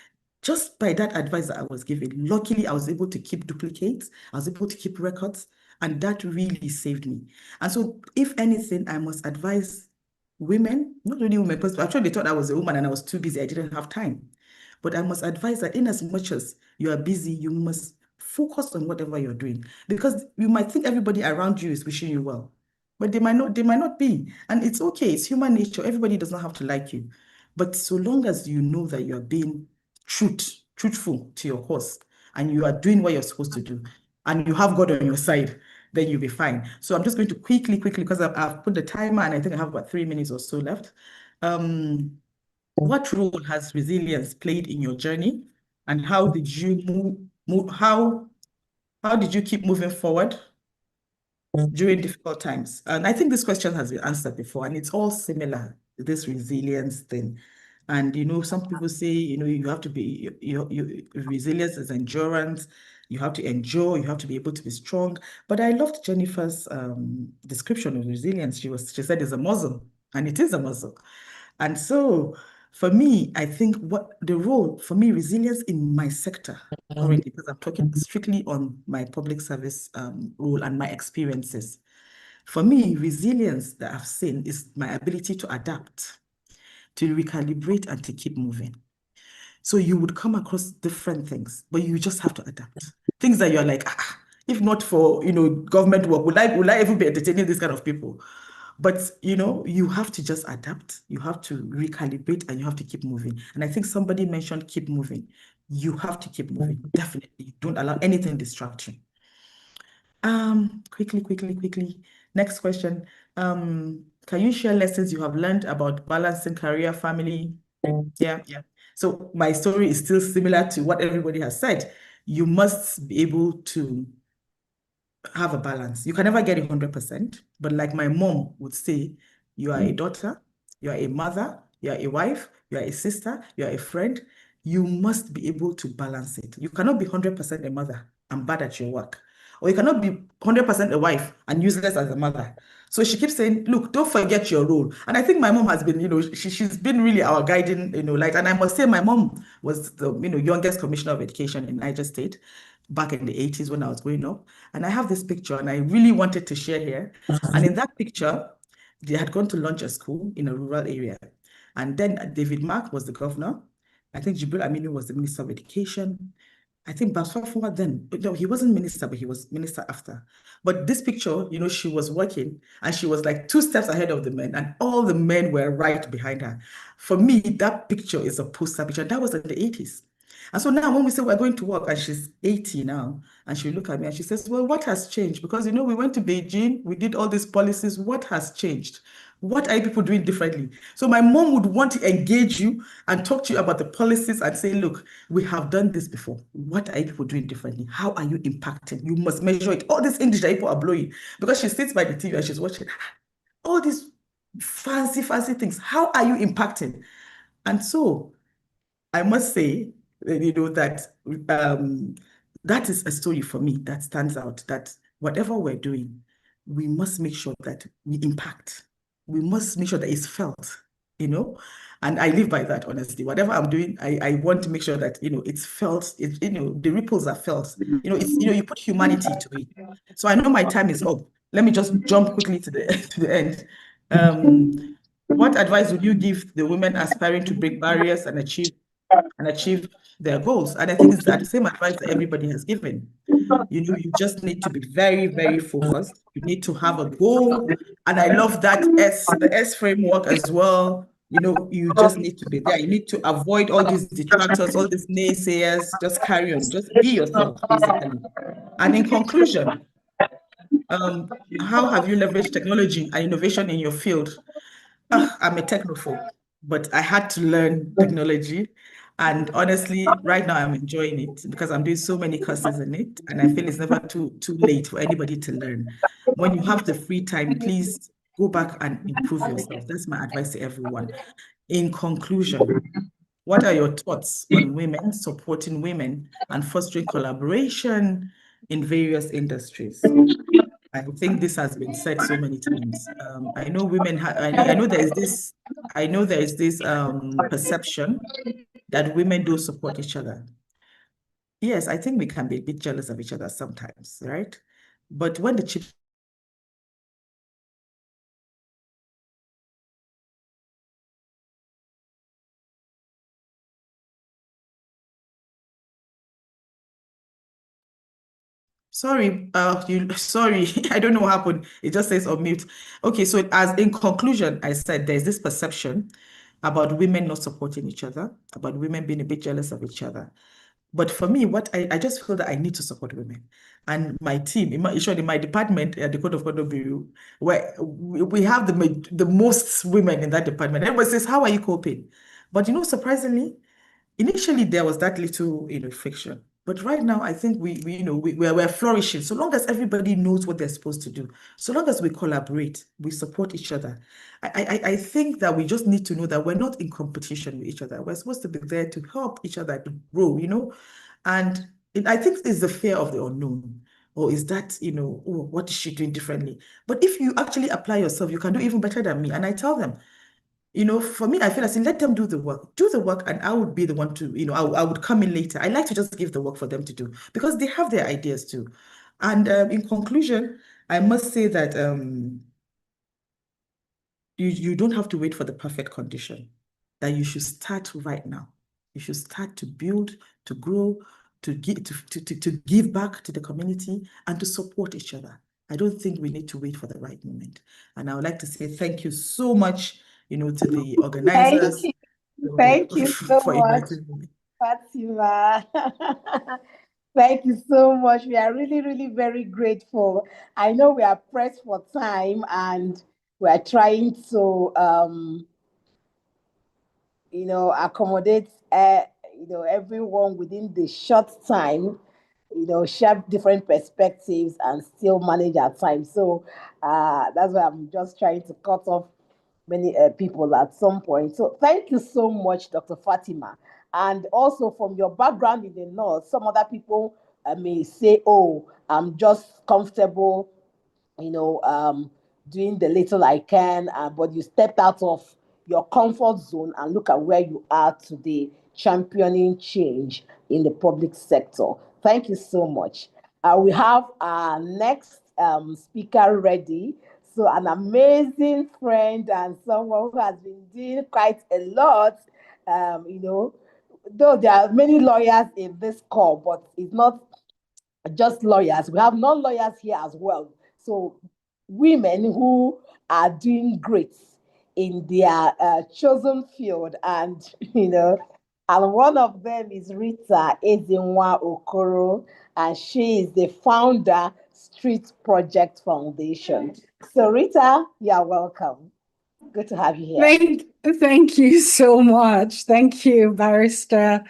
just by that advice that I was given, luckily, I was able to keep duplicates. I was able to keep records. And that really saved me. And so, if anything, I must advise women, not only women, because actually they thought I was a woman and I was too busy. I didn't have time. But I must advise that in as much as you are busy, you must focus on whatever you're doing. Because you might think everybody around you is wishing you well, but they might not be. And it's okay. It's human nature. Everybody does not have to like you. But so long as you know that you are being truthful to your cause and you are doing what you're supposed to do, and you have God on your side, then you'll be fine. So I'm just going to quickly, because I've put the timer and I think I have about 3 minutes or so left. What role has resilience played in your journey, and how did you how did you keep moving forward during difficult times? And I think this question has been answered before, and it's all similar, this resilience thing. And some people say, you have to be resilience is endurance. You have to endure. You have to be able to be strong. But I loved Jennifer's description of resilience. She said it's a muscle, and it is a muscle. And so for me, I think what the role for me, resilience in my sector already, because I'm talking strictly on my public service role and my experiences. For me, resilience that I've seen is my ability to adapt, to recalibrate, and to keep moving. So you would come across different things, but you just have to adapt. Things that you're like, if not for, government work, would I even be entertaining these kind of people? But, you have to just adapt. You have to recalibrate and you have to keep moving. And I think somebody mentioned keep moving. You have to keep moving. Definitely. Don't allow anything distract you. Quickly. Next question. Can you share lessons you have learned about balancing career, family? Yeah. So my story is still similar to what everybody has said. You must be able to have a balance. You can never get it 100%, but like my mom would say, you are a daughter, you are a mother, you are a wife, you are a sister, you are a friend. You must be able to balance it. You cannot be 100% a mother and bad at your work. Or you cannot be 100% a wife and useless as a mother. So she keeps saying, look, don't forget your role. And I think my mom has been, she's been really our guiding, light. And I must say my mom was the, youngest commissioner of education in Niger State back in the 80s when I was growing up. And I have this picture and I really wanted to share here. And in that picture, they had gone to launch a school in a rural area. And then David Mark was the governor. I think Jibril Aminu was the Minister of Education. I think Basfawa then, no, he wasn't minister, but he was minister after. But this picture, she was working and she was like 2 steps ahead of the men and all the men were right behind her. For me, that picture is a poster picture. That was in the 80s. And so now when we say we're going to work and she's 80 now, and she look at me and she says, well, what has changed? Because, we went to Beijing, we did all these policies. What has changed? What are you people doing differently? So my mom would want to engage you and talk to you about the policies and say, look, we have done this before. What are you people doing differently? How are you impacting? You must measure it. All this English that people are blowing, because she sits by the TV and she's watching all these fancy things. How are you impacting? And so I must say, that that is a story for me that stands out, that whatever we're doing, we must make sure that we impact. We must make sure that it's felt, and I live by that, honestly. Whatever I'm doing, I want to make sure that, it's felt, the ripples are felt. You put humanity to it. So I know my time is up. Let me just jump quickly to the end. What advice would you give the women aspiring to break barriers and achieve their goals? And I think it's the same advice that everybody has given. You just need to be very, very focused. You need to have a goal. And I love that the S framework as well. You just need to be there. You need to avoid all these detractors, all these naysayers. Just carry on. Just be yourself, basically. And in conclusion, how have you leveraged technology and innovation in your field? I'm a technophobe, but I had to learn technology. And honestly, right now I'm enjoying it because I'm doing so many courses in it. And I feel it's never too late for anybody to learn. When you have the free time, please go back and improve yourself. That's my advice to everyone. In conclusion, what are your thoughts on women supporting women and fostering collaboration in various industries? I think this has been said so many times. I know women. I know there is this. I know there is this perception that women don't support each other. Yes, I think we can be a bit jealous of each other sometimes, right? But when the chips Sorry, sorry, I don't know what happened. It just says on mute. Okay, so as in conclusion, I said there's this perception about women not supporting each other, about women being a bit jealous of each other. But for me, what I just feel that I need to support women. And my team, in my department at the Code of Conduct Bureau, where we have the most women in that department. Everybody says, how are you coping? But surprisingly, initially there was that little friction. But right now, I think we're flourishing. So long as everybody knows what they're supposed to do, so long as we collaborate, we support each other. I think that we just need to know that we're not in competition with each other. We're supposed to be there to help each other to grow, And I think it's the fear of the unknown. Or is that, oh, what is she doing differently? But if you actually apply yourself, you can do even better than me. And I tell them, for me, I feel like let them do the work, and I would be the one to, I would come in later. I like to just give the work for them to do because they have their ideas too. And in conclusion, I must say that you don't have to wait for the perfect condition, that you should start right now. You should start to build, to grow, to give back to the community and to support each other. I don't think we need to wait for the right moment. And I would like to say thank you so much, to the organizers. Thank you so for much, inviting me. Fatima. Thank you so much. We are really, really very grateful. I know we are pressed for time and we are trying to, accommodate, everyone within the short time, share different perspectives and still manage our time. So that's why I'm just trying to cut off many people at some point. So thank you so much, Dr. Fatima. And also from your background in the North, some other people may say, oh, I'm just comfortable, doing the little I can, but you stepped out of your comfort zone and look at where you are today, championing change in the public sector. Thank you so much. We have our next speaker ready. So an amazing friend and someone who has been doing quite a lot, though there are many lawyers in this call, but it's not just lawyers. We have non-lawyers here as well. So women who are doing great in their chosen field, and and one of them is Rita Ezinwa Okoro, and she is the founder, Street Project Foundation. So Rita, you are welcome. Good to have you here. Thank you so much. Thank you, Barrister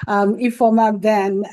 Ifeoma Ben.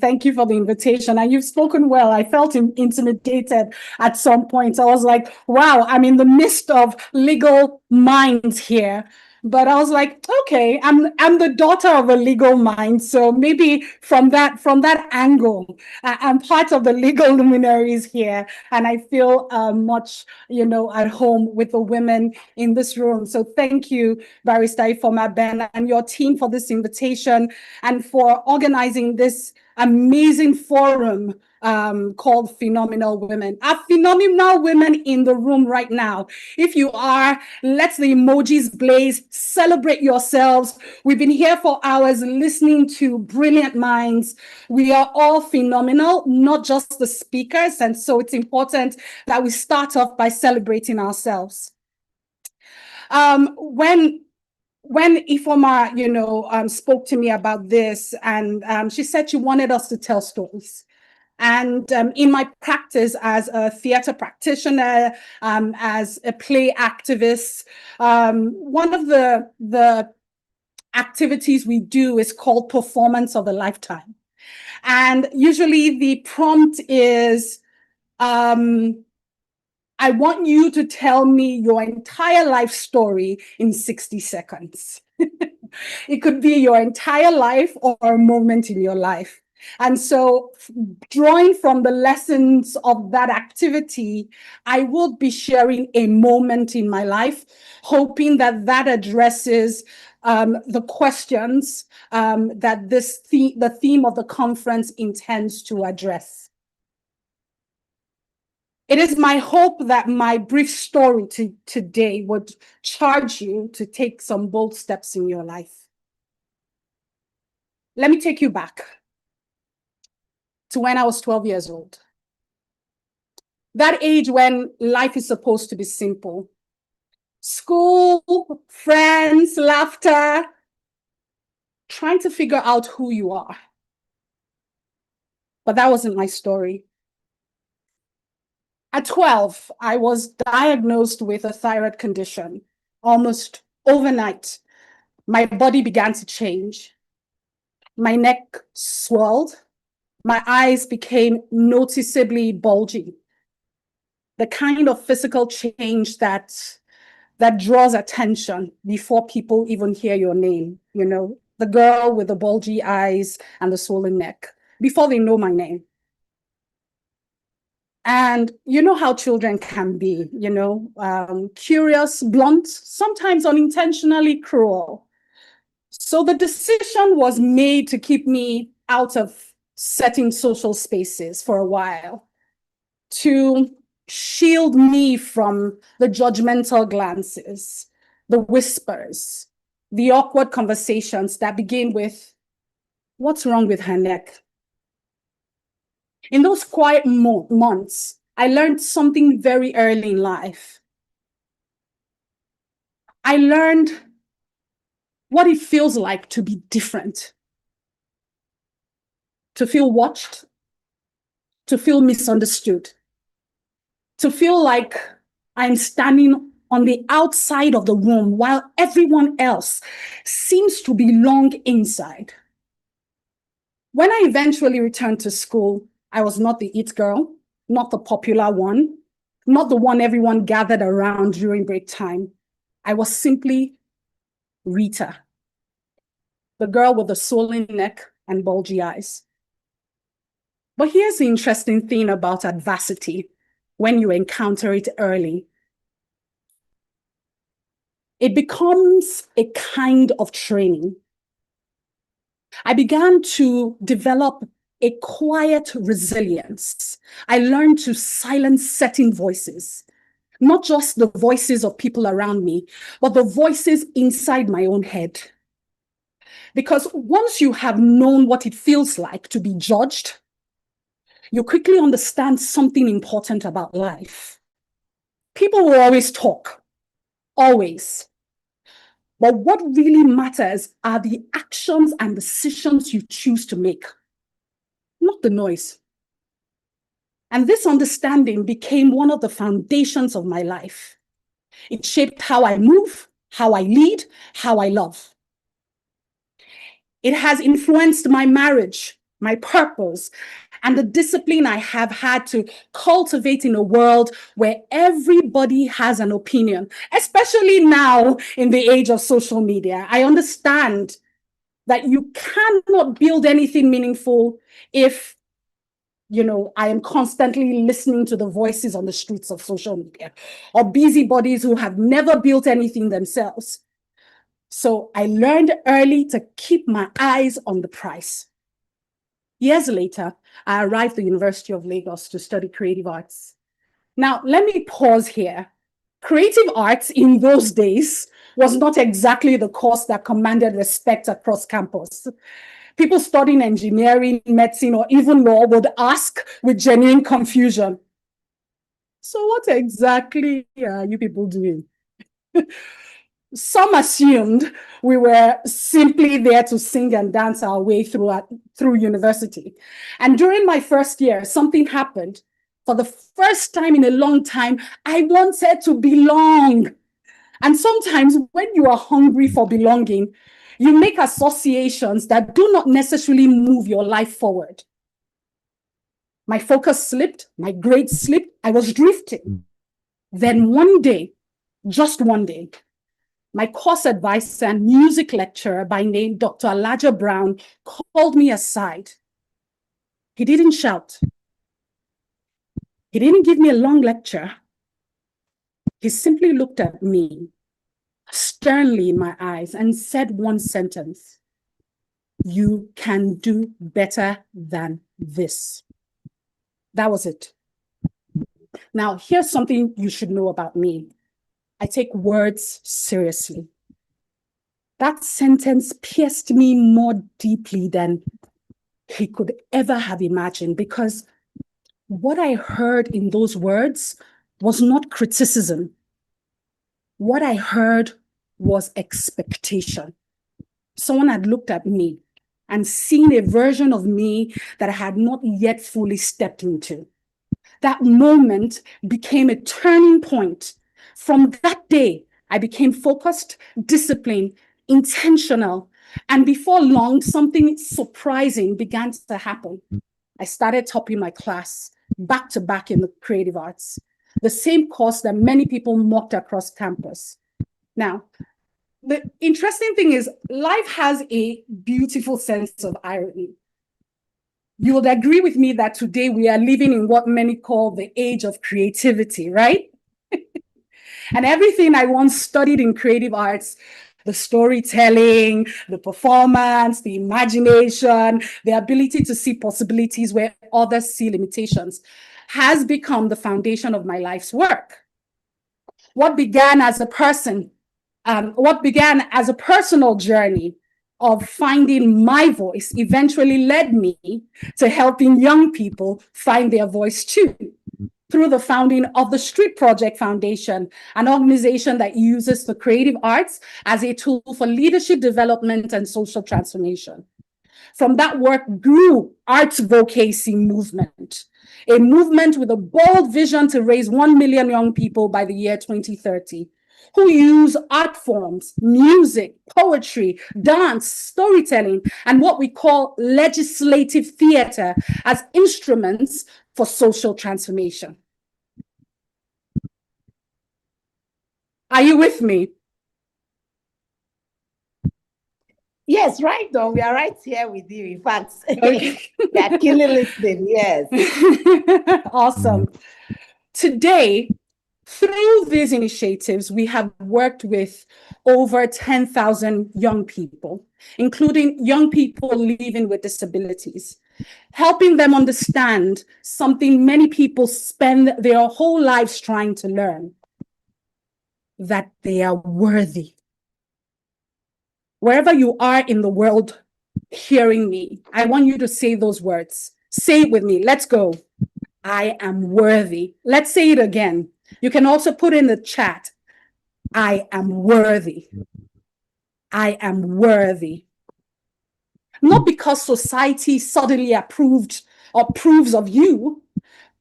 Thank you for the invitation. And you've spoken well. I felt intimidated at some point. I was like, wow, I'm in the midst of legal minds here. But I was like, okay, I'm the daughter of a legal mind, so maybe from that angle, I'm part of the legal luminaries here, and I feel much, at home with the women in this room. So thank you, Barrister Ifeoma Ben, and your team for this invitation and for organizing this amazing forum called Phenomenal Women. Are phenomenal women in the room right now? If you are, let the emojis blaze, celebrate yourselves. We've been here for hours listening to brilliant minds. We are all phenomenal, not just the speakers. And so it's important that we start off by celebrating ourselves. When Ifeoma, spoke to me about this, and she said she wanted us to tell stories. And in my practice as a theater practitioner, as a play activist, one of the activities we do is called Performance of a Lifetime. And usually the prompt is, I want you to tell me your entire life story in 60 seconds. It could be your entire life or a moment in your life. And so, drawing from the lessons of that activity, I will be sharing a moment in my life, hoping that that addresses the questions that the theme of the conference intends to address. It is my hope that my brief story today would charge you to take some bold steps in your life. Let me take you back to when I was 12 years old. That age when life is supposed to be simple. School, friends, laughter, trying to figure out who you are. But that wasn't my story. At 12, I was diagnosed with a thyroid condition. Almost overnight, my body began to change. My neck swelled. My eyes became noticeably bulgy. The kind of physical change that draws attention before people even hear your name, the girl with the bulgy eyes and the swollen neck, before they know my name. And you know how children can be, curious, blunt, sometimes unintentionally cruel. So the decision was made to keep me out of certain social spaces for a while, to shield me from the judgmental glances, the whispers, the awkward conversations that begin with, "What's wrong with her neck?" In those quiet months, I learned something very early in life. I learned what it feels like to be different, to feel watched, to feel misunderstood, to feel like I'm standing on the outside of the room while everyone else seems to belong inside. When I eventually returned to school, I was not the it girl, not the popular one, not the one everyone gathered around during break time. I was simply Rita, the girl with the swollen neck and bulgy eyes. But here's the interesting thing about adversity when you encounter it early. It becomes a kind of training. I began to develop a quiet resilience. I learned to silence certain voices, not just the voices of people around me, but the voices inside my own head. Because once you have known what it feels like to be judged, you quickly understand something important about life. People will always talk, always. But what really matters are the actions and decisions you choose to make, not the noise. And this understanding became one of the foundations of my life. It shaped how I move, how I lead, how I love. It has influenced my marriage, my purpose, and the discipline I have had to cultivate in a world where everybody has an opinion, especially now in the age of social media. I understand that you cannot build anything meaningful if, I am constantly listening to the voices on the streets of social media or busybodies who have never built anything themselves. So I learned early to keep my eyes on the prize. Years later, I arrived at the University of Lagos to study creative arts. Now, let me pause here. Creative arts in those days was not exactly the course that commanded respect across campus. People studying engineering, medicine, or even law would ask with genuine confusion, "So what exactly are you people doing?" Some assumed we were simply there to sing and dance our way through university. And during my first year, something happened. For the first time in a long time, I wanted to belong. And sometimes when you are hungry for belonging, you make associations that do not necessarily move your life forward. My focus slipped, my grades slipped, I was drifting. Then one day, just one day, my course advisor and music lecturer by name Dr. Elijah Brown called me aside. He didn't shout. He didn't give me a long lecture. He simply looked at me sternly in my eyes and said one sentence: "You can do better than this." That was it. Now, here's something you should know about me. I take words seriously. That sentence pierced me more deeply than he could ever have imagined, because what I heard in those words was not criticism. What I heard was expectation. Someone had looked at me and seen a version of me that I had not yet fully stepped into. That moment became a turning point. From that day, I became focused, disciplined, intentional, and before long, something surprising began to happen. I started topping my class back to back in the creative arts, the same course that many people mocked across campus. Now, the interesting thing is life has a beautiful sense of irony. You would agree with me that today we are living in what many call the age of creativity, right? And everything I once studied in creative arts, the storytelling, the performance, the imagination, the ability to see possibilities where others see limitations, has become the foundation of my life's work. What began as a person what began as a personal journey of finding my voice eventually led me to helping young people find their voice too, through the founding of the Street Project Foundation, an organization that uses the creative arts as a tool for leadership development and social transformation. From that work grew Arts Vocacy Movement, a movement with a bold vision to raise 1 million young people by the year 2030, who use art forms, music, poetry, dance, storytelling, and what we call legislative theater as instruments for social transformation. Are you with me? Yes, right on. We are right here with you. In fact, Okay. we are killing listening. Yes. Awesome. Today, through these initiatives, we have worked with over 10,000 young people, including young people living with disabilities, helping them understand something many people spend their whole lives trying to learn, that they are worthy. Wherever you are in the world hearing me, I want you to say those words. Say it with me. Let's go. I am worthy. Let's say it again. You can also put in the chat, I am worthy. I am worthy. Not because society suddenly approved or approves of you,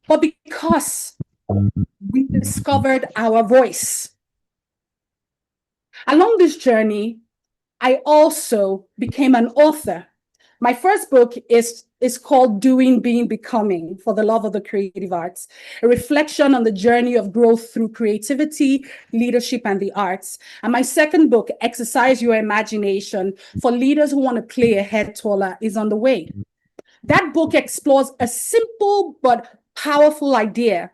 but because we discovered our voice. Along this journey, I also became an author. My first book is called Doing, Being, Becoming for the Love of the Creative Arts, a reflection on the journey of growth through creativity, leadership, and the arts. And my second book, Exercise Your Imagination for Leaders Who Want to Play a Head Taller, is on the way. That book explores a simple but powerful idea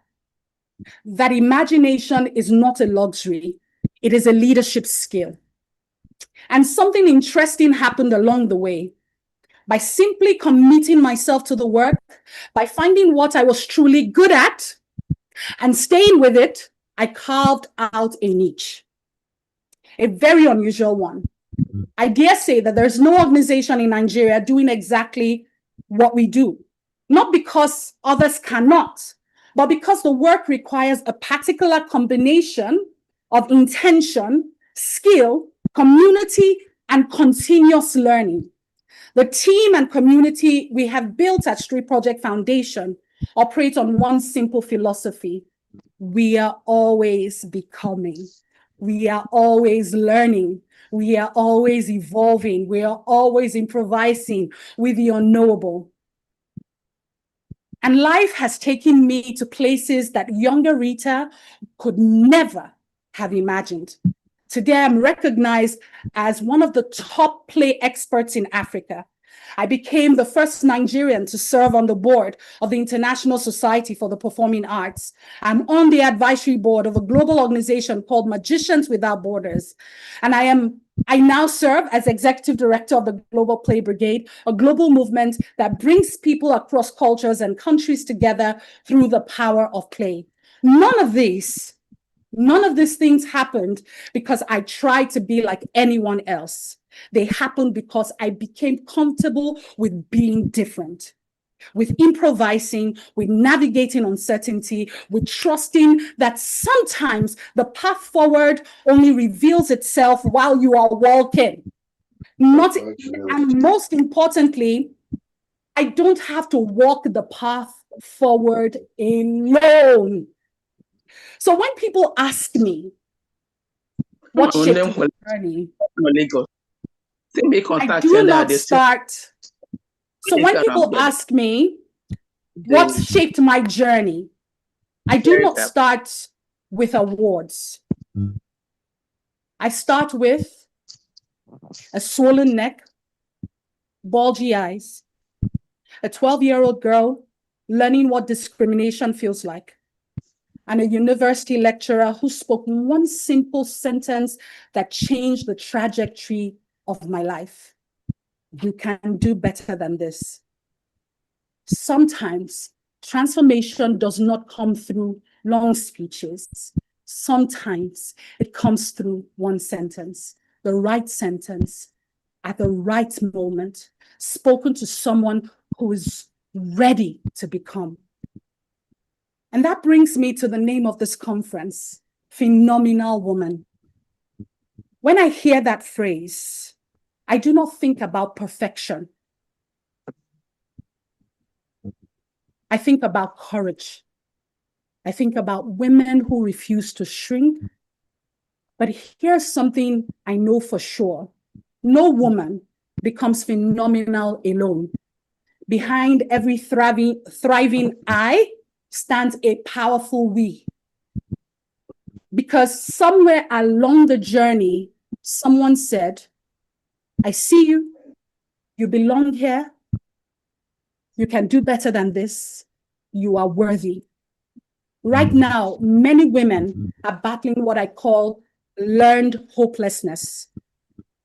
that imagination is not a luxury, it is a leadership skill. And something interesting happened along the way. By simply committing myself to the work, by finding what I was truly good at and staying with it, I carved out a niche, a very unusual one. I dare say that there's no organization in Nigeria doing exactly what we do, not because others cannot, but because the work requires a particular combination of intention, skill, community, and continuous learning. The team and community we have built at Street Project Foundation operate on one simple philosophy. We are always becoming. We are always learning. We are always evolving. We are always improvising with the unknowable. And life has taken me to places that younger Rita could never have imagined. Today, I'm recognized as one of the top play experts in Africa. I became the first Nigerian to serve on the board of the International Society for the Performing Arts. I'm on the advisory board of a global organization called Magicians Without Borders. And I now serve as executive director of the Global Play Brigade, a global movement that brings people across cultures and countries together through the power of play. None of these things happened because I tried to be like anyone else. They happened because I became comfortable with being different, with improvising, with navigating uncertainty, with trusting that sometimes the path forward only reveals itself while you are walking. And most importantly, I don't have to walk the path forward alone. So when people ask me, what shaped my journey? I do not start. So when people ask me, what shaped my journey? I do not start with awards. I start with a swollen neck, bulgy eyes, a 12-year-old girl learning what discrimination feels like, and a university lecturer who spoke one simple sentence that changed the trajectory of my life. You can do better than this. Sometimes transformation does not come through long speeches. sometimes it comes through one sentence, the right sentence, at the right moment, spoken to someone who is ready to become. And that brings me to the name of this conference, Phenomenal Woman. When I hear that phrase, I do not think about perfection. I think about courage. I think about women who refuse to shrink. But here's something I know for sure. No woman becomes phenomenal alone. Behind every thriving I stands a powerful we. Because somewhere along the journey, someone said, I see you, you belong here, you can do better than this, you are worthy. Right now, many women are battling what I call learned hopelessness.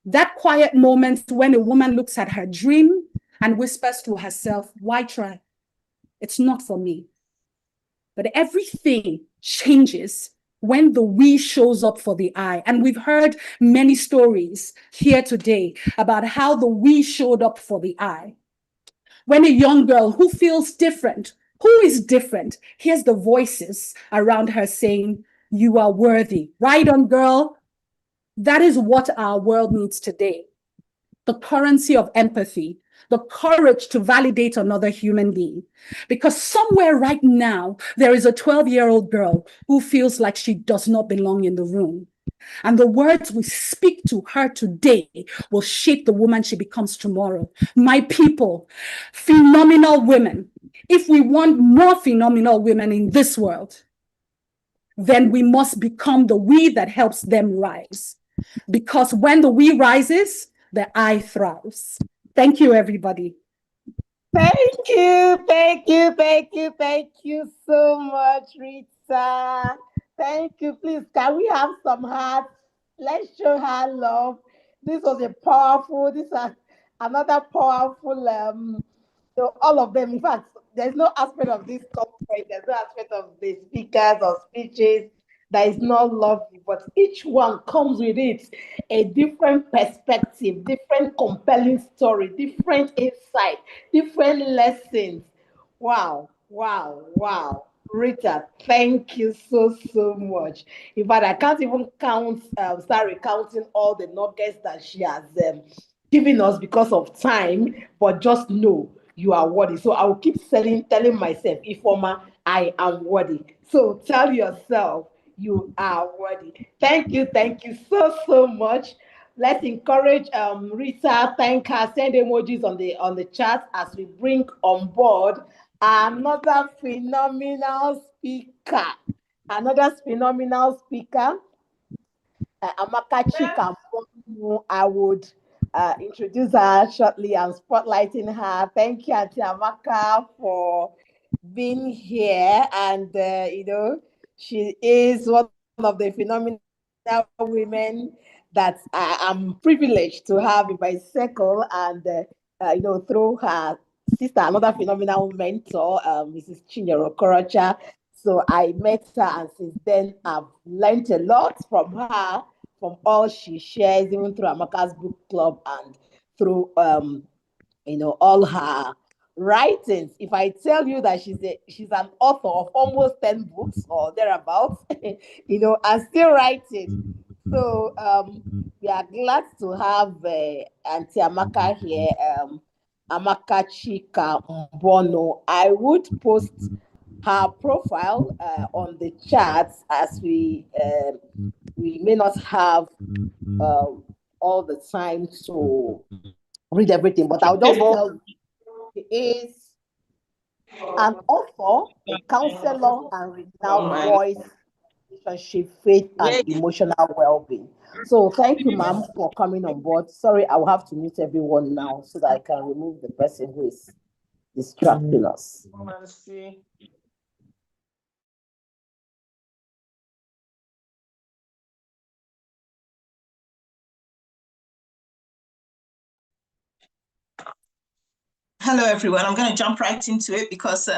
That quiet moment when a woman looks at her dream and whispers to herself, why try? It's not for me. But everything changes when the we shows up for the I. And we've heard many stories here today about how the we showed up for the I. When a young girl who feels different, who is different, hears the voices around her saying, you are worthy. Right on, girl. That is what our world needs today. The currency of empathy, the courage to validate another human being. Because somewhere right now, there is a 12-year-old girl who feels like she does not belong in the room. And the words we speak to her today will shape the woman she becomes tomorrow. My people, phenomenal women. If we want more phenomenal women in this world, then we must become the we that helps them rise. Because when the we rises, the I thrives. Thank you, everybody. Thank you so much, Rita. Thank you. Please, can we have some hearts? Let's show her love. This was a powerful, this is another powerful, so all of them. In fact, there's no aspect of this conference, there's no aspect of the speakers or speeches that is not lovely, but each one comes with it a different perspective, different compelling story, different insight, different lessons. Wow. Rita, thank you so much. In fact, I can't even start recounting all the nuggets that she has given us because of time, but just know you are worthy. So I will keep telling myself, Ifeoma, I am worthy. So tell yourself, you are worthy. Thank you so much. Let's encourage Rita, thank her, send emojis on the chat as we bring on board another phenomenal speaker. Amaka Chika. I would introduce her shortly and spotlighting her. Thank you, Auntie Amaka, for being here. And, she is one of the phenomenal women that I am privileged to have in my circle. And, through her sister, another phenomenal mentor, Mrs. Chinyere Okorocha. So I met her, and since then I've learned a lot from her, from all she shares, even through Amaka's book club and through all her writings. If I tell you that she's an author of almost 10 books or thereabouts, and still writing. So we are glad to have Auntie Amaka here, Amaka Chika Mbono. I would post her profile on the chat, as we may not have all the time to read everything, but I'll just tell you, she is an author, a counselor, and renowned voice, relationship, faith, and emotional well-being. So thank you, ma'am, for coming on board. Sorry, I will have to mute everyone now so that I can remove the person who is distracting us. Hello, everyone. I'm going to jump right into it because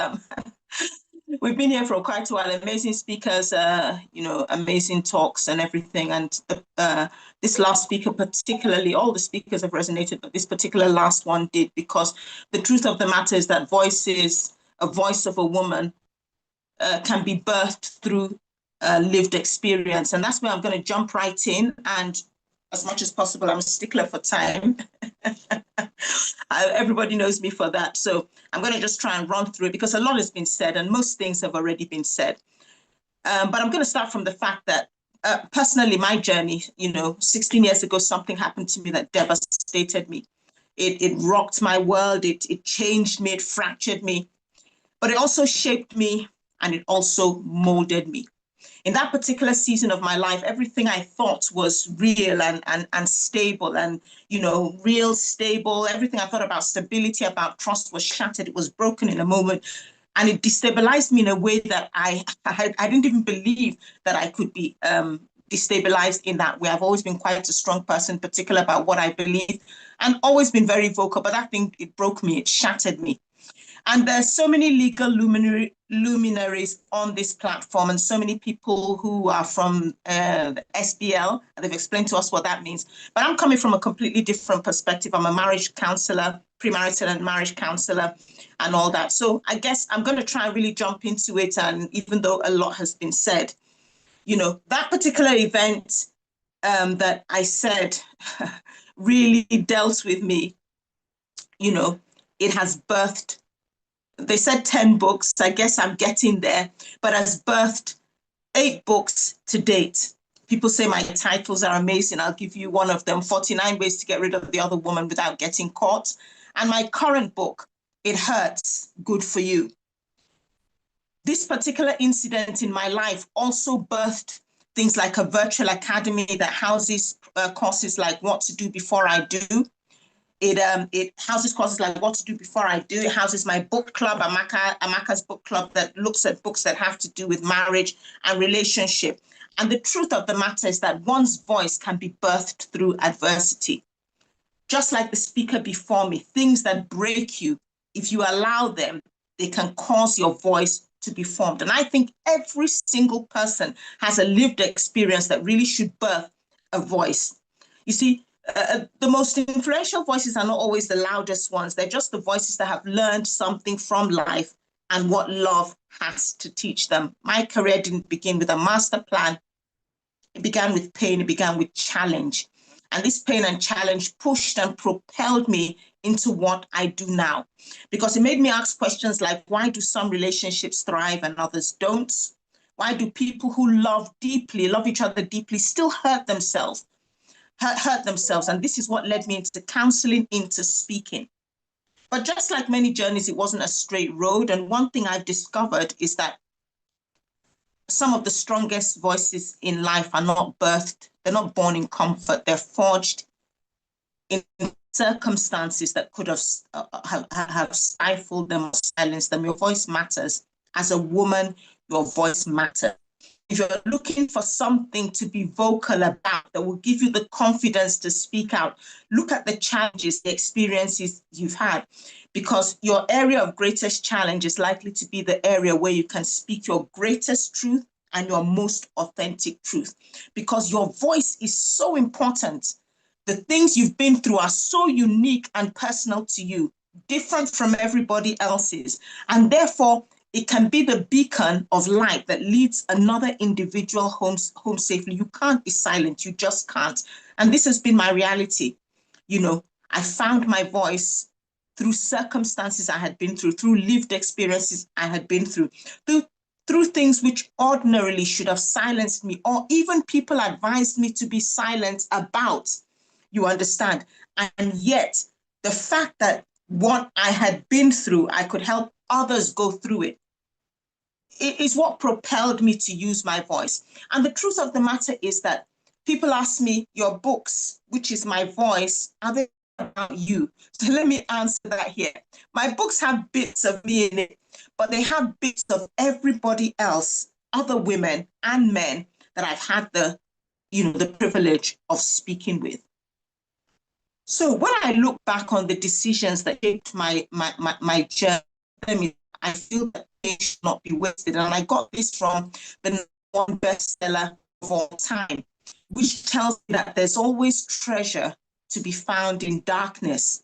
We've been here for quite a while. Amazing speakers, amazing talks and everything. And this last speaker particularly, all the speakers have resonated, but this particular last one did, because the truth of the matter is that a voice of a woman can be birthed through lived experience. And that's where I'm going to jump right in. And as much as possible, I'm a stickler for time. Everybody knows me for that. So I'm going to just try and run through it, because a lot has been said and most things have already been said. But I'm going to start from the fact that personally, my journey, 16 years ago, something happened to me that devastated me. It rocked my world. It changed me. It fractured me. But it also shaped me, and it also molded me. In that particular season of my life, everything I thought was real and stable and, real, stable. Everything I thought about stability, about trust was shattered. It was broken in a moment. And it destabilized me in a way that I didn't even believe that I could be destabilized in that way. I've always been quite a strong person, particular about what I believe, and always been very vocal. But that thing, it broke me. It shattered me. And there's so many legal luminaries on this platform, and so many people who are from the SBL, and they've explained to us what that means. But I'm coming from a completely different perspective. I'm a marriage counselor, premarital and marriage counselor, and all that. So I guess I'm going to try and really jump into it. And even though a lot has been said, that particular event that I said really dealt with me. It has birthed, they said 10 books. I guess I'm getting there, but has birthed 8 books to date. People say my titles are amazing. I'll give you one of them, 49 Ways to Get Rid of the Other Woman Without Getting Caught. And my current book, It Hurts, Good for You. This particular incident in my life also birthed things like a virtual academy that houses courses like What to Do Before I Do. It houses courses like What to Do Before I Do. It houses my book club, Amaka's book club, that looks at books that have to do with marriage and relationship. And the truth of the matter is that one's voice can be birthed through adversity. Just like the speaker before me, things that break you, if you allow them, they can cause your voice to be formed. And I think every single person has a lived experience that really should birth a voice. You see, the most influential voices are not always the loudest ones. They're just the voices that have learned something from life and what love has to teach them. My career didn't begin with a master plan. It began with pain. It began with challenge. And this pain and challenge pushed and propelled me into what I do now. Because it made me ask questions like, why do some relationships thrive and others don't? Why do people who love each other deeply, still hurt themselves? And this is what led me into counseling, into speaking. But just like many journeys, it wasn't a straight road. And one thing I've discovered is that some of the strongest voices in life are not birthed. They're not born in comfort. They're forged in circumstances that could have stifled them or silenced them. Your voice matters. As a woman, your voice matters. If you're looking for something to be vocal about that will give you the confidence to speak out, look at the challenges, the experiences you've had, because your area of greatest challenge is likely to be the area where you can speak your greatest truth and your most authentic truth, because your voice is so important. The things you've been through are so unique and personal to you, different from everybody else's, and therefore it can be the beacon of light that leads another individual home safely. You can't be silent. You just can't. And this has been my reality. I found my voice through circumstances I had been through lived experiences I had been through things which ordinarily should have silenced me, or even people advised me to be silent about. You understand? And yet, the fact that what I had been through, I could help others go through it. It is what propelled me to use my voice. And the truth of the matter is that people ask me, your books, which is my voice, are they about you? So let me answer that here. My books have bits of me in it, but they have bits of everybody else, other women and men that I've had the privilege of speaking with. So when I look back on the decisions that shaped my journey, I feel that should not be wasted. And I got this from the #1 bestseller of all time, which tells me that there's always treasure to be found in darkness,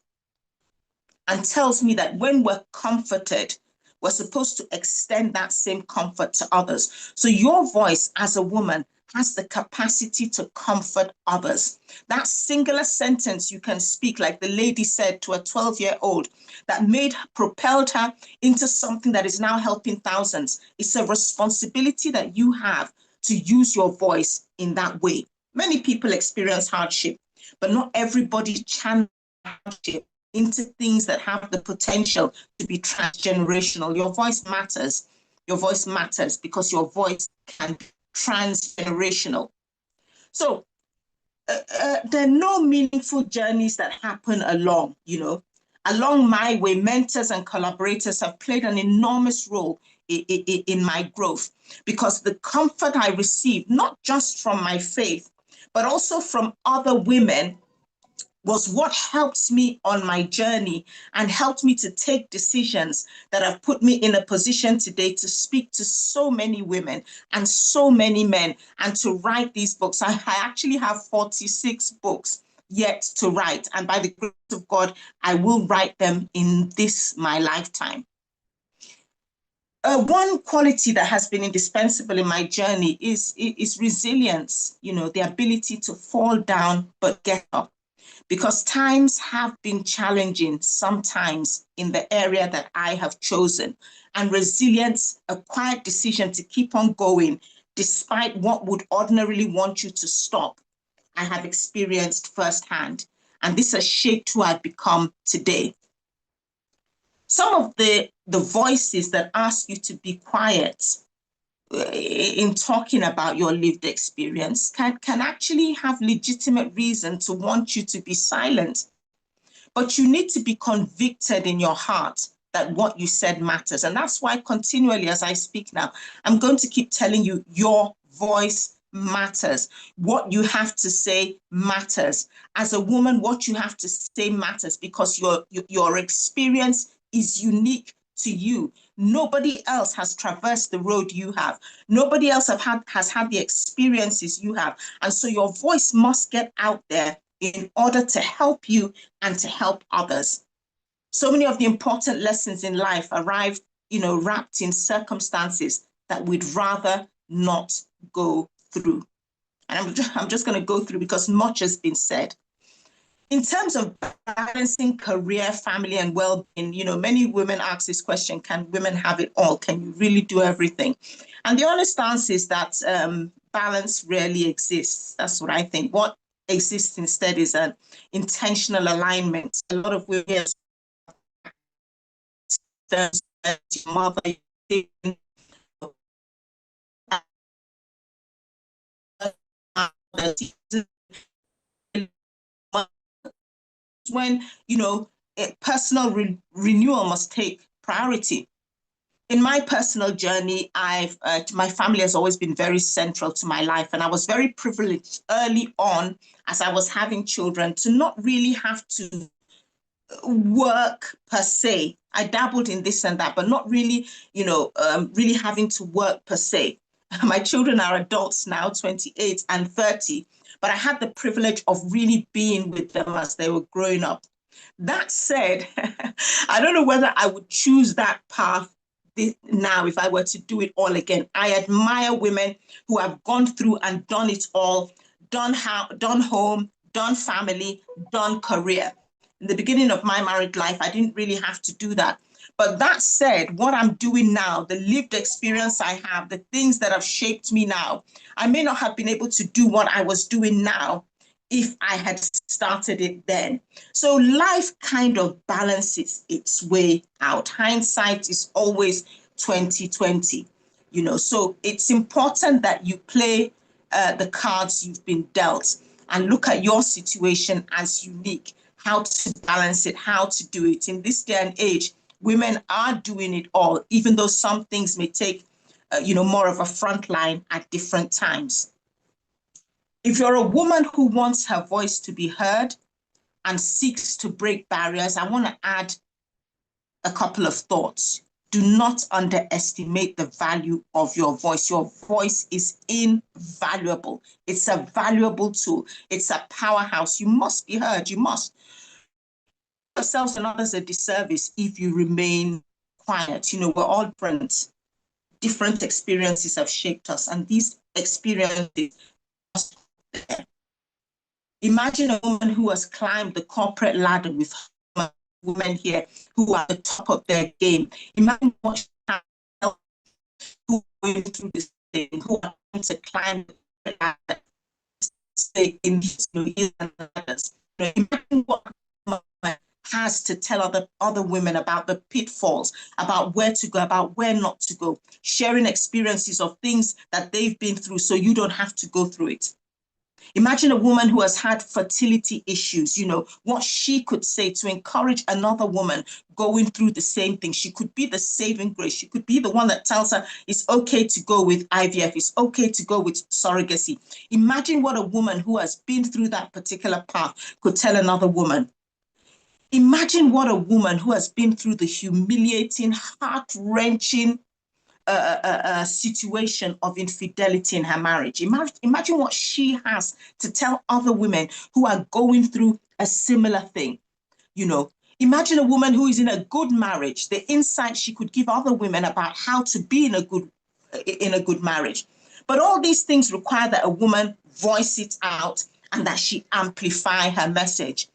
and tells me that when we're comforted, we're supposed to extend that same comfort to others. So your voice as a woman has the capacity to comfort others. That singular sentence you can speak, like the lady said to a 12-year-old, that propelled her into something that is now helping thousands. It's a responsibility that you have to use your voice in that way. Many people experience hardship, but not everybody channels hardship into things that have the potential to be transgenerational. Your voice matters. Your voice matters because your voice can be transgenerational. So there are no meaningful journeys that happen along, Along my way, mentors and collaborators have played an enormous role in my growth, because the comfort I received, not just from my faith, but also from other women, was what helped me on my journey and helped me to take decisions that have put me in a position today to speak to so many women and so many men and to write these books. I actually have 46 books yet to write, and by the grace of God, I will write them in my lifetime. One quality that has been indispensable in my journey is resilience, the ability to fall down but get up. Because times have been challenging sometimes in the area that I have chosen. And resilience, a quiet decision to keep on going despite what would ordinarily want you to stop, I have experienced firsthand. And this has shaped who I've become today. Some of the voices that ask you to be quiet in talking about your lived experience can actually have legitimate reason to want you to be silent. But you need to be convicted in your heart that what you said matters. And that's why continually as I speak now, I'm going to keep telling you your voice matters. What you have to say matters. As a woman, what you have to say matters, because your experience is unique to you. Nobody else has traversed the road you have. Nobody else has had the experiences you have. And so your voice must get out there in order to help you and to help others. So many of the important lessons in life arrive, wrapped in circumstances that we'd rather not go through. And I'm just going to go through because much has been said. In terms of balancing career, family, and well-being, many women ask this question: can women have it all? Can you really do everything? And the honest answer is that balance rarely exists. That's what I think. What exists instead is an intentional alignment. A lot of women, mother, when personal renewal must take priority. In my personal journey, my family has always been very central to my life, and I was very privileged early on as I was having children to not really have to work per se. I dabbled in this and that, but not really, really having to work per se. My children are adults now, 28 and 30, but I had the privilege of really being with them as they were growing up. That said, I don't know whether I would choose that path now if I were to do it all again. I admire women who have gone through and done it all, done home, done family, done career. In the beginning of my married life, I didn't really have to do that. But that said, what I'm doing now, the lived experience I have, the things that have shaped me now, I may not have been able to do what I was doing now if I had started it then. So life kind of balances its way out. Hindsight is always 2020, so it's important that you play the cards you've been dealt and look at your situation as unique, how to balance it, how to do it. In this day and age, women are doing it all, even though some things may take, more of a front line at different times. If you're a woman who wants her voice to be heard and seeks to break barriers, I want to add a couple of thoughts. Do not underestimate the value of your voice. Your voice is invaluable. It's a valuable tool. It's a powerhouse. You must be heard. You must. Yourselves and others a disservice if you remain quiet. You know, we're all friends. Different experiences have shaped us, and these experiences. Imagine a woman who has climbed the corporate ladder with women here who are at the top of their game. Imagine what she has who are going through this thing, who are trying to climb the ladder, stay in these ladders. Imagine what woman has to tell other women about the pitfalls, about where to go, about where not to go, sharing experiences of things that they've been through so you don't have to go through it. Imagine a woman who has had fertility issues, you know, what she could say to encourage another woman going through the same thing. She could be the saving grace. She could be the one that tells her it's okay to go with IVF. It's okay to go with surrogacy. Imagine what a woman who has been through that particular path could tell another woman. Imagine what a woman who has been through the humiliating, heart-wrenching situation of infidelity in her marriage. Imagine what she has to tell other women who are going through a similar thing. You know, imagine a woman who is in a good marriage, the insight she could give other women about how to be in a good marriage. But all these things require that a woman voice it out and that she amplify her message.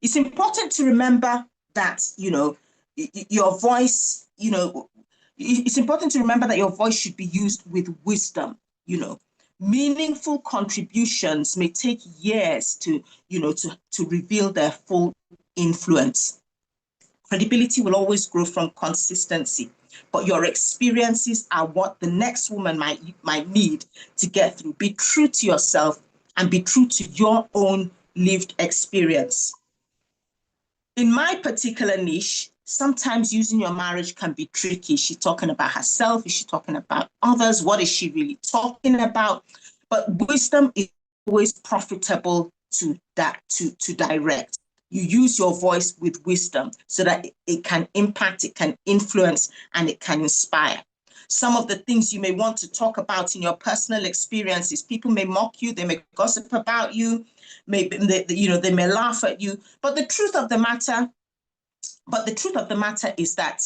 It's important to remember that, you know, your voice, you know, it's important to remember that your voice should be used with wisdom. You know, meaningful contributions may take years to, you know, to reveal their full influence. Credibility will always grow from consistency, but your experiences are what the next woman might need to get through. Be true to yourself and be true to your own lived experience. In my particular niche, sometimes using your marriage can be tricky. Is she talking about herself? Is she talking about others? What is she really talking about? But wisdom is always profitable to direct. You use your voice with wisdom so that it can impact, it can influence, and it can inspire. Some of the things you may want to talk about in your personal experiences, people may mock you, they may gossip about you, maybe they may laugh at you, but the truth of the matter is that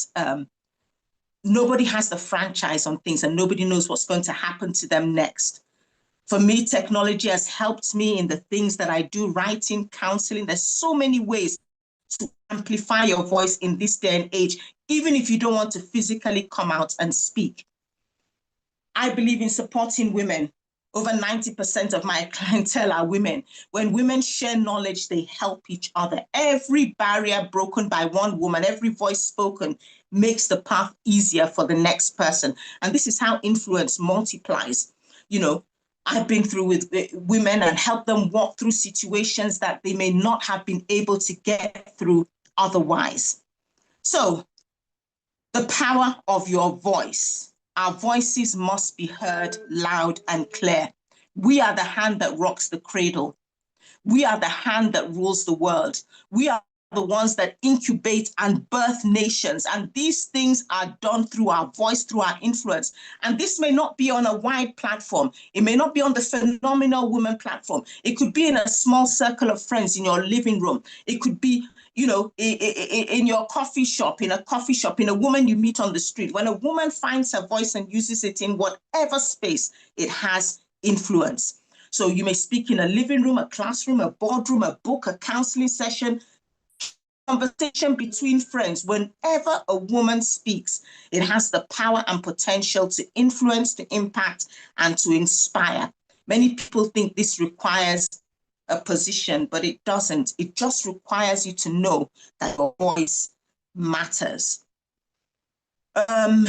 nobody has the franchise on things and nobody knows what's going to happen to them next. For me, technology has helped me in the things that I do, writing, counseling. There's so many ways to amplify your voice in this day and age, even if you don't want to physically come out and speak. I believe in supporting women. Over 90% of my clientele are women. When women share knowledge, they help each other. Every barrier broken by one woman, every voice spoken makes the path easier for the next person. And this is how influence multiplies. You know, I've been through with women and helped them walk through situations that they may not have been able to get through otherwise. So, the power of your voice. Our voices must be heard loud and clear. We are the hand that rocks the cradle. We are the hand that rules the world. We are the ones that incubate and birth nations. And these things are done through our voice, through our influence. And this may not be on a wide platform. It may not be on the Phenomenal Woman platform. It could be in a small circle of friends in your living room. It could be, you know, in your coffee shop, in a woman you meet on the street. When a woman finds her voice and uses it in whatever space, it has influence. So you may speak in a living room, a classroom, a boardroom, a book, a counseling session, conversation between friends. Whenever a woman speaks, it has the power and potential to influence, to impact, and to inspire. Many people think this requires a position, but it doesn't. It just requires you to know that your voice matters. I'm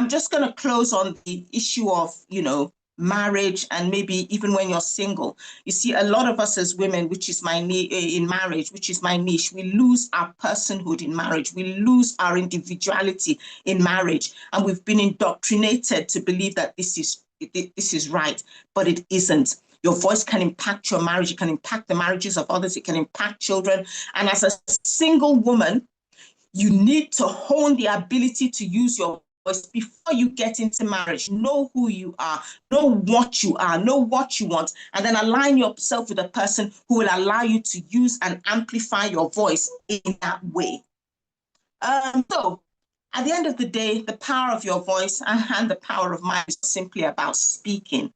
just going to close on the issue of, you know, marriage, and maybe even when you're single. You see, a lot of us as women, which is my in marriage, which is my niche, we lose our personhood in marriage. We lose our individuality in marriage, and we've been indoctrinated to believe that this is right, but it isn't. Your voice can impact your marriage. It can impact the marriages of others. It can impact children. And as a single woman, You need to hone the ability to use your voice before you get into marriage. Know who you are, know what you are, know what you want, and then align yourself with a person who will allow you to use and amplify your voice in that way. So at the end of the day, the power of your voice and the power of mine is simply about speaking.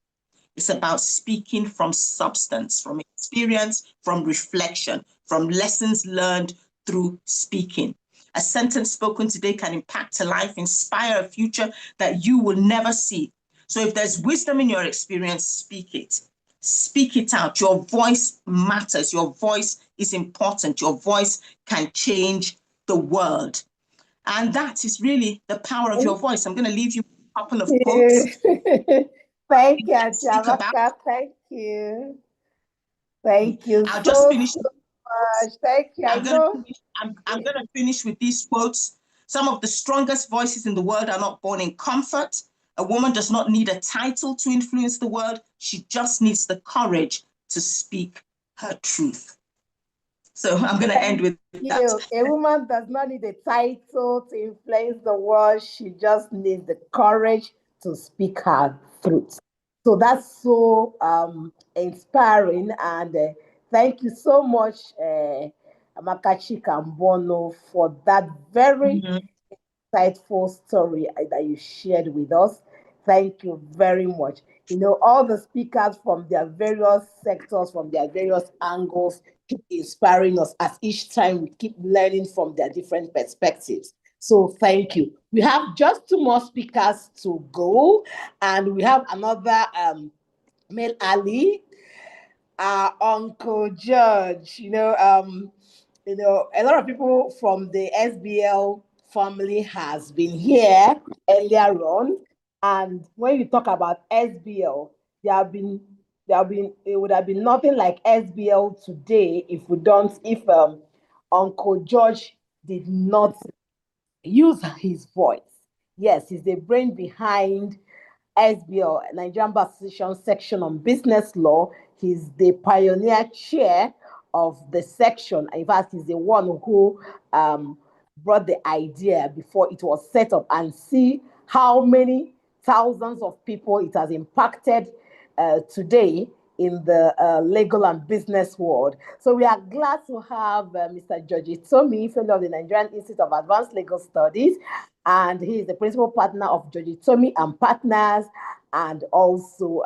It's about speaking from substance, from experience, from reflection, from lessons learned through speaking. A sentence spoken today can impact a life, inspire a future that you will never see. So if there's wisdom in your experience, speak it. Speak it out. Your voice matters. Your voice is important. Your voice can change the world. And that is really the power of your voice. I'm going to leave you with a couple of quotes. Thank you, Amaka. Thank you. Thank you I'll so just finish. much. Thank you. I'm going to finish with these quotes. Some of the strongest voices in the world are not born in comfort. A woman does not need a title to influence the world. She just needs the courage to speak her truth. So I'm going to end with that. A woman does not need a title to influence the world. She just needs the courage to speak her truth. So that's so inspiring. And thank you so much, Amaka Chikambono, for that very insightful story that you shared with us. Thank you very much. You know, all the speakers from their various sectors, from their various angles, keep inspiring us as each time we keep learning from their different perspectives. So thank you. We have just 2 more speakers to go, and we have another male ally, Uncle George. You know, a lot of people from the SBL family has been here earlier on, and when you talk about SBL, it would have been nothing like SBL today if Uncle George did not use his voice. Yes, he's the brain behind SBL, Nigerian Bar Association section on business law. He's the pioneer chair of the section. In fact, he's the one who brought the idea before it was set up, and see how many thousands of people it has impacted today in the legal and business world. So we are glad to have Mr. George Tomi, fellow of the Nigerian Institute of Advanced Legal Studies, and he is the principal partner of George Tomi and Partners, and also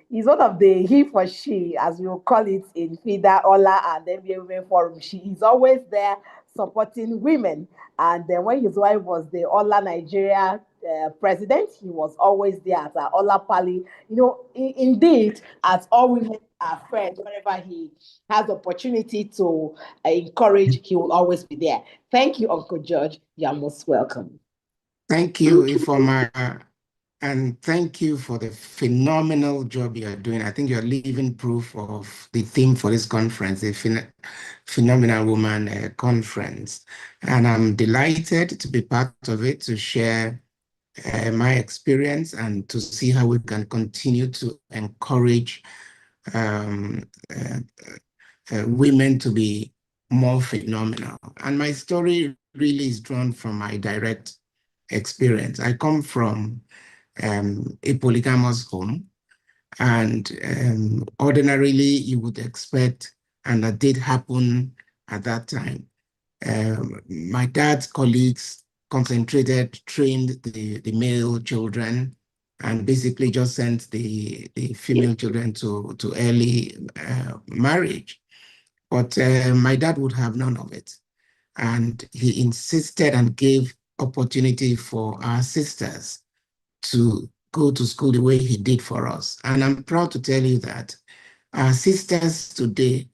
he's one of the he for she, as we will call it in FIDA, Ola, and MBA Women Forum. She is always there supporting women, and then when his wife was the Ola Nigeria president, he was always there as Ola Pali. You know, indeed, as all women are friends, whenever he has opportunity to encourage, he will always be there. Thank you, Uncle George. You're most welcome. Thank you, Ifeoma, and thank you for the phenomenal job you are doing. I think you're living proof of the theme for this conference, the Phenomenal Woman Conference. And I'm delighted to be part of it, to share my experience and to see how we can continue to encourage women to be more phenomenal. And my story really is drawn from my direct experience. I come from a polygamous home, and ordinarily you would expect, and that did happen at that time. My dad's colleagues concentrated, trained the male children, and basically just sent the female children to early marriage. But my dad would have none of it. And he insisted and gave opportunity for our sisters to go to school the way he did for us. And I'm proud to tell you that our sisters today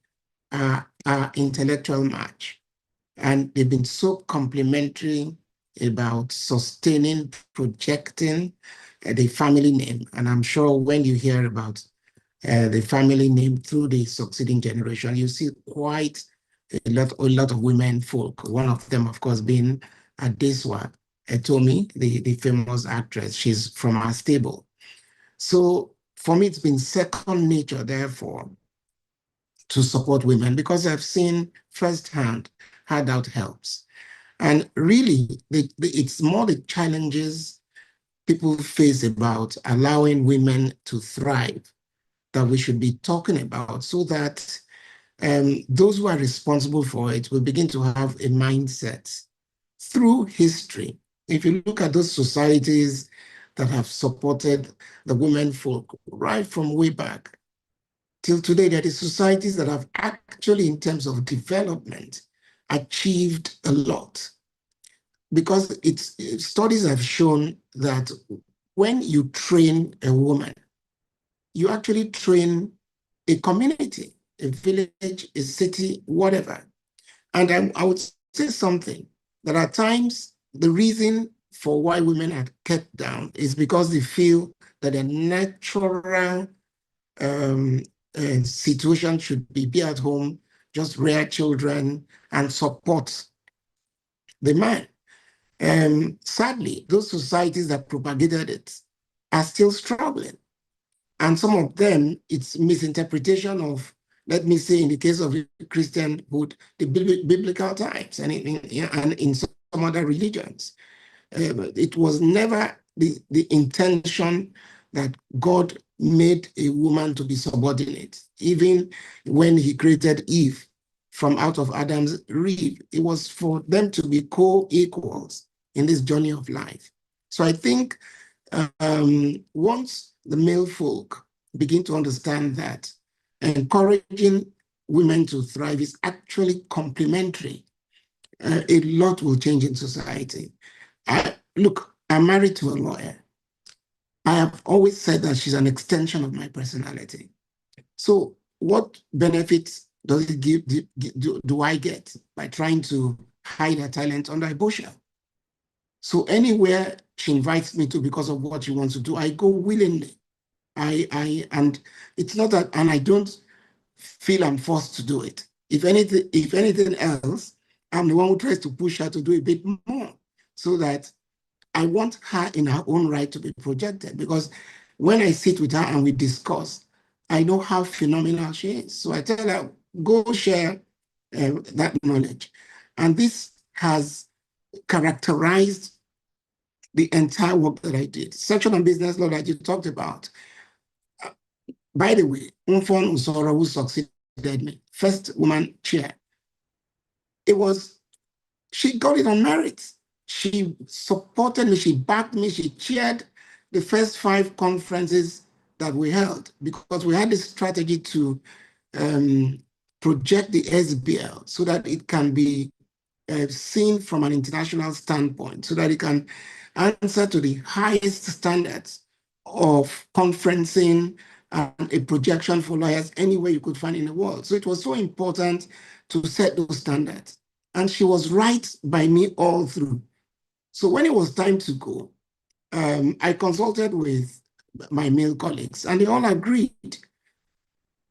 are our intellectual match. And they've been so complimentary about sustaining, projecting the family name. And I'm sure when you hear about the family name through the succeeding generation, you see quite a lot of women folk. One of them, of course, being Adeswa Tomi, the famous actress. She's from our stable. So for me, it's been second nature, therefore, to support women, because I've seen firsthand how that helps. And really, it's more the challenges people face about allowing women to thrive that we should be talking about, so that those who are responsible for it will begin to have a mindset through history. If you look at those societies that have supported the women folk right from way back till today, there are societies that have actually, in terms of development, achieved a lot. Because studies have shown that when you train a woman, you actually train a community, a village, a city, whatever. And I would say something, that at times the reason for why women are kept down is because they feel that a natural situation should be at home, just rear children and support the man. Sadly, those societies that propagated it are still struggling. And some of them, it's misinterpretation of, let me say, in the case of Christianhood, the biblical times, and in some other religions. It was never the intention that God made a woman to be subordinate. Even when he created Eve from out of Adam's rib, it was for them to be co-equals in this journey of life. So I think once the male folk begin to understand that encouraging women to thrive is actually complementary, a lot will change in society. Look, I'm married to a lawyer. I have always said that she's an extension of my personality. So what benefits does it do I get by trying to hide her talent under a bushel? So anywhere she invites me to because of what she wants to do, I go willingly. And it's not that, and I don't feel I'm forced to do it. If anything else, I'm the one who tries to push her to do a bit more, so that I want her in her own right to be projected. Because when I sit with her and we discuss, I know how phenomenal she is. So I tell her, go share that knowledge. And this has characterized the entire work that I did. Section on business law that you talked about. By the way, Mfon Usoro, who succeeded me, first woman chair, she got it on merit. She supported me, she backed me, she chaired the first 5 conferences that we held, because we had this strategy to project the SBL so that it can be seen from an international standpoint, so that it can answer to the highest standards of conferencing and a projection for lawyers anywhere you could find in the world. So it was so important to set those standards. And she was right by me all through. So when it was time to go, I consulted with my male colleagues and they all agreed.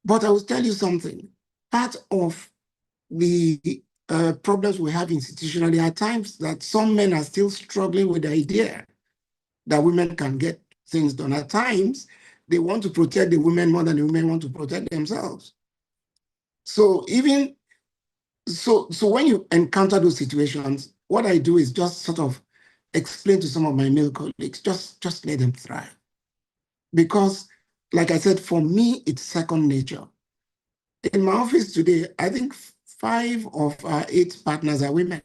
But I will tell you something. Part of the problems we have institutionally at times that some men are still struggling with the idea that women can get things done. At times, they want to protect the women more than the women want to protect themselves. So when you encounter those situations, what I do is just sort of explain to some of my male colleagues, just let them thrive. Because, like I said, for me, it's second nature. In my office today, I think 5 of our 8 partners are women.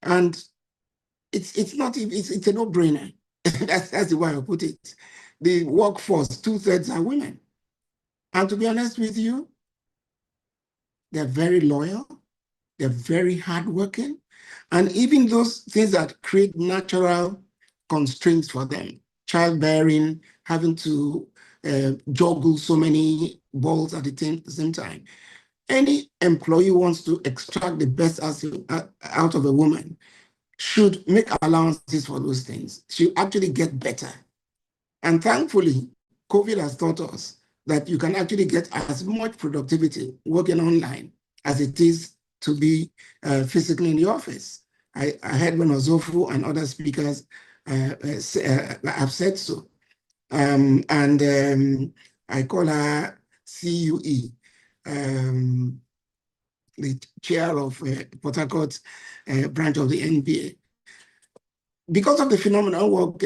And it's a no-brainer. That's the way I put it. The workforce, 2/3 are women. And to be honest with you, they're very loyal, they're very hardworking, and even those things that create natural constraints for them, childbearing, having to juggle so many balls at the same time. Any employee wants to extract the best out of a woman should make allowances for those things. She'll actually get better. And thankfully, COVID has taught us that you can actually get as much productivity working online as it is to be physically in the office. I heard when Ozofu and other speakers have said so. I call her CUE. the chair of Port Harcourt branch of the NBA. Because of the phenomenal work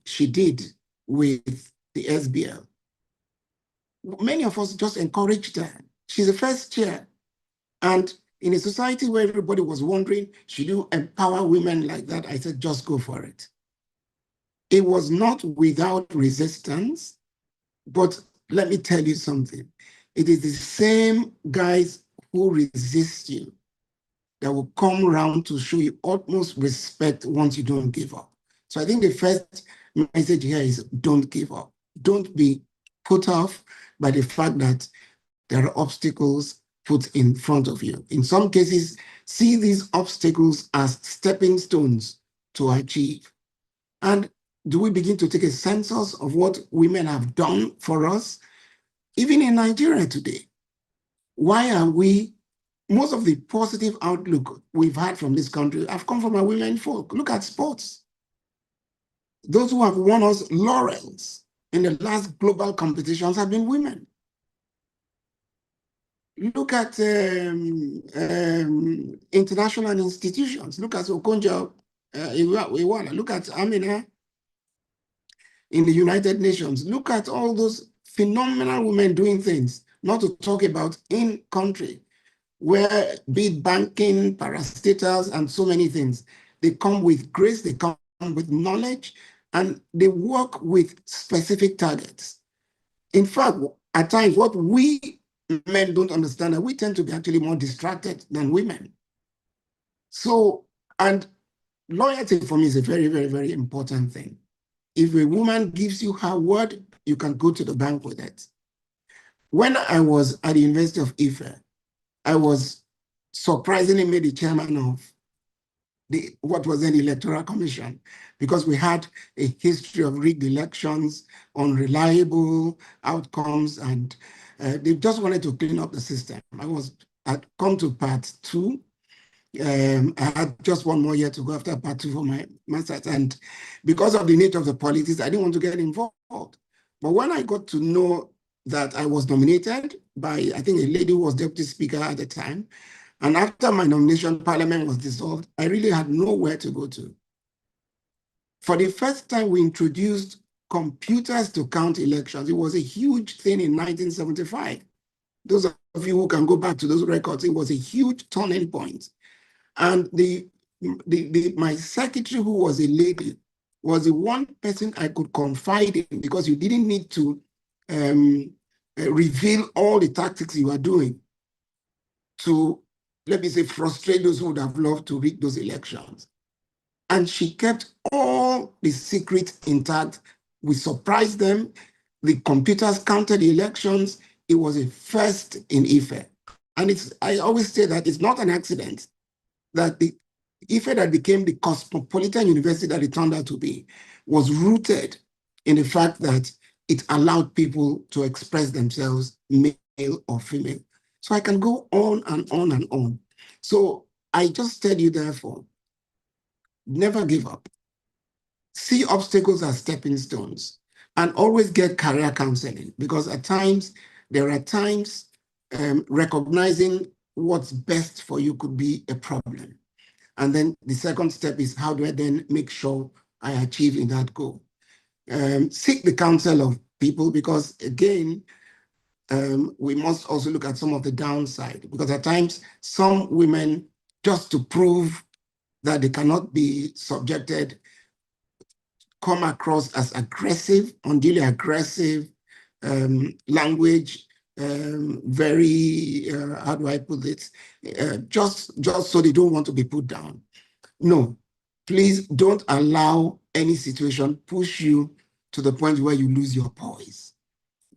she did with the SBL, many of us just encouraged her. She's the first chair. And in a society where everybody was wondering, should you empower women like that? I said, just go for it. It was not without resistance, but let me tell you something. It is the same guys who resist you that will come around to show you utmost respect once you don't give up. So I think the first message here is don't give up. Don't be put off by the fact that there are obstacles put in front of you. In some cases, see these obstacles as stepping stones to achieve. And do we begin to take a census of what women have done for us? Even in Nigeria today, why are we, most of the positive outlook we've had from this country have come from our women folk. Look at sports. Those who have won us laurels in the last global competitions have been women. Look at international institutions. Look at Okonjo-Iweala. Look at Amina in the United Nations. Look at all those phenomenal women doing things, not to talk about in country, where be it banking, parastatals, and so many things. They come with grace, they come with knowledge, and they work with specific targets. In fact, at times, what we men don't understand that we tend to be actually more distracted than women. So, and loyalty for me is a very, very, very important thing. If a woman gives you her word, you can go to the bank with it. When I was at the University of Ife, I was surprisingly made the chairman of what was then the Electoral Commission, because we had a history of rigged elections, unreliable outcomes, and they just wanted to clean up the system. I'd come to part 2. I had just one more year to go after part 2 for my master's, and because of the nature of the politics, I didn't want to get involved. But when I got to know that I was nominated by, I think, a lady who was deputy speaker at the time, and after my nomination, Parliament was dissolved, I really had nowhere to go to. For the first time, we introduced computers to count elections. It was a huge thing in 1975. Those of you who can go back to those records, it was a huge turning point. And my secretary, who was a lady, was the one person I could confide in, because you didn't need to reveal all the tactics you are doing to, let me say, frustrate those who would have loved to rig those elections. And she kept all the secrets intact. We surprised them. The computers counted the elections. It was a first in Ife. And I always say that it's not an accident that the Ife that became the cosmopolitan university that it turned out to be was rooted in the fact that it allowed people to express themselves, male or female. So I can go on and on and on. So I just tell you, therefore, never give up. See obstacles as stepping stones, and always get career counseling, because at times, there are times recognizing what's best for you could be a problem. And then the second step is, how do I then make sure I achieve in that goal? Seek the counsel of people, because again, we must also look at some of the downside, because at times some women, just to prove that they cannot be subjected, come across as aggressive, unduly aggressive language, very, how do I put it? Just so they don't want to be put down. No, please don't allow any situation push you to the point where you lose your poise.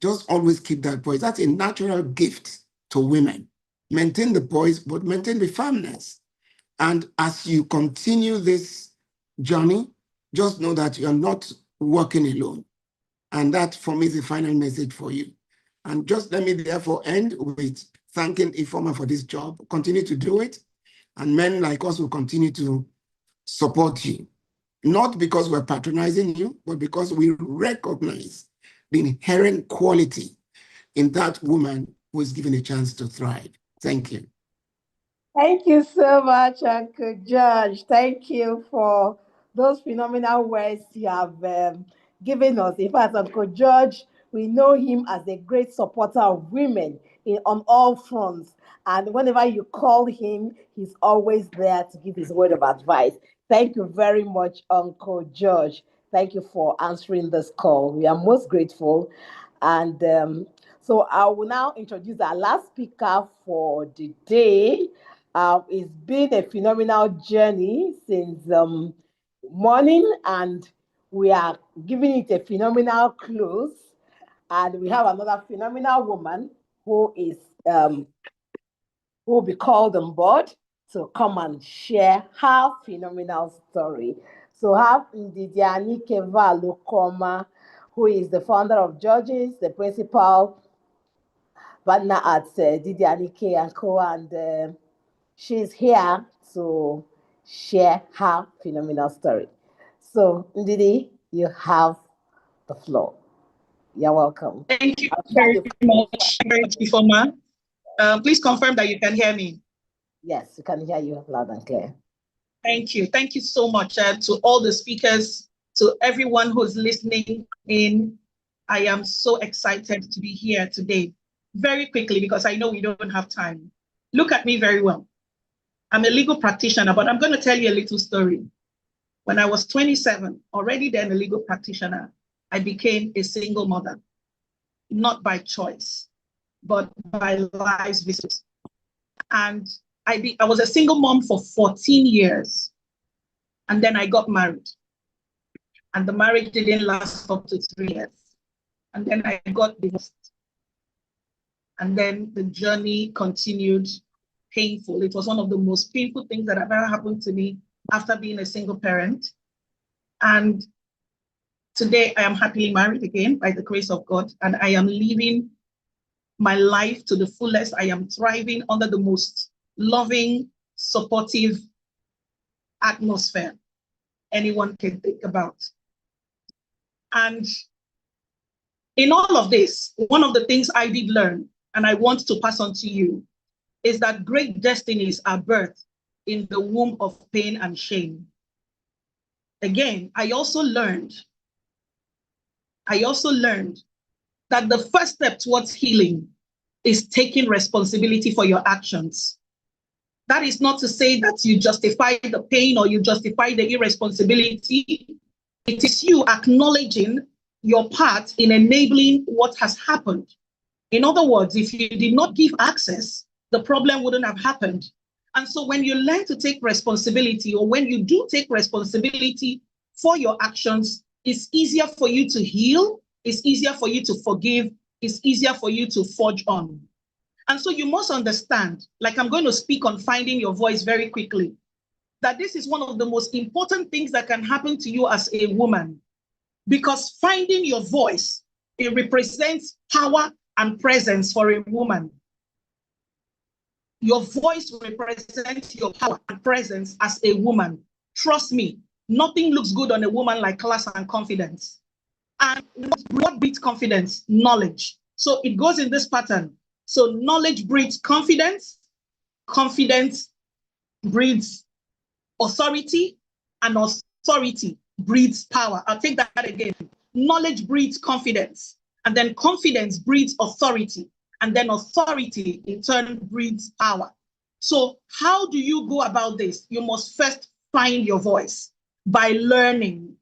Just always keep that poise. That's a natural gift to women. Maintain the poise, but maintain the firmness. And as you continue this journey, just know that you're not working alone. And that, for me, is the final message for you. And just let me therefore end with thanking Ifeoma for this job. Continue to do it. And men like us will continue to support you. Not because we're patronizing you, but because we recognize the inherent quality in that woman who is given a chance to thrive. Thank you. Thank you so much, Uncle George. Thank you for those phenomenal words you have given us. In fact, Uncle George, we know him as a great supporter of women on all fronts. And whenever you call him, he's always there to give his word of advice. Thank you very much, Uncle George. Thank you for answering this call. We are most grateful. And so I will now introduce our last speaker for the day. It's been a phenomenal journey since morning, and we are giving it a phenomenal close. And we have another phenomenal woman who is who will be called on board to come and share her phenomenal story. So have Ndidiani Keva Lokoma, who is the founder of Georges, the principal partner at Ndidiani K & Co. And she's here to share her phenomenal story. So, Ndidi, you have the floor. You're welcome. Thank you very much, Ifoma. Please confirm that you can hear me. Yes, we can hear you loud and clear. Thank you. Thank you so much to all the speakers, to everyone who's listening in. I am so excited to be here today. Very quickly, because I know we don't have time. Look at me very well. I'm a legal practitioner, but I'm going to tell you a little story. When I was 27, already then a legal practitioner, I became a single mother, not by choice, but by life's visits. And I was a single mom for 14 years. And then I got married. And the marriage didn't last up to 3 years. And then I got divorced. And then the journey continued painful. It was one of the most painful things that have ever happened to me after being a single parent. And today I am happily married again by the grace of God, and I am living my life to the fullest. I am thriving under the most loving, supportive atmosphere anyone can think about. And in all of this, one of the things I did learn, and I want to pass on to you, is that great destinies are birthed in the womb of pain and shame. Again, I also learned that the first step towards healing is taking responsibility for your actions. That is not to say that you justify the pain or you justify the irresponsibility. It is you acknowledging your part in enabling what has happened. In other words, if you did not give access, the problem wouldn't have happened. And so when you learn to take responsibility, or when you do take responsibility for your actions, it's easier for you to heal, it's easier for you to forgive, it's easier for you to forge on. And so you must understand, like I'm going to speak on finding your voice very quickly, that this is one of the most important things that can happen to you as a woman. Because finding your voice, it represents power and presence for a woman. Your voice represents your power and presence as a woman. Trust me, nothing looks good on a woman like class and confidence. And what breeds confidence? Knowledge. So it goes in this pattern. So knowledge breeds confidence, confidence breeds authority, and authority breeds power. I'll take that again. Knowledge breeds confidence, and then confidence breeds authority, and then authority in turn breeds power. So how do you go about this? You must first find your voice by learning.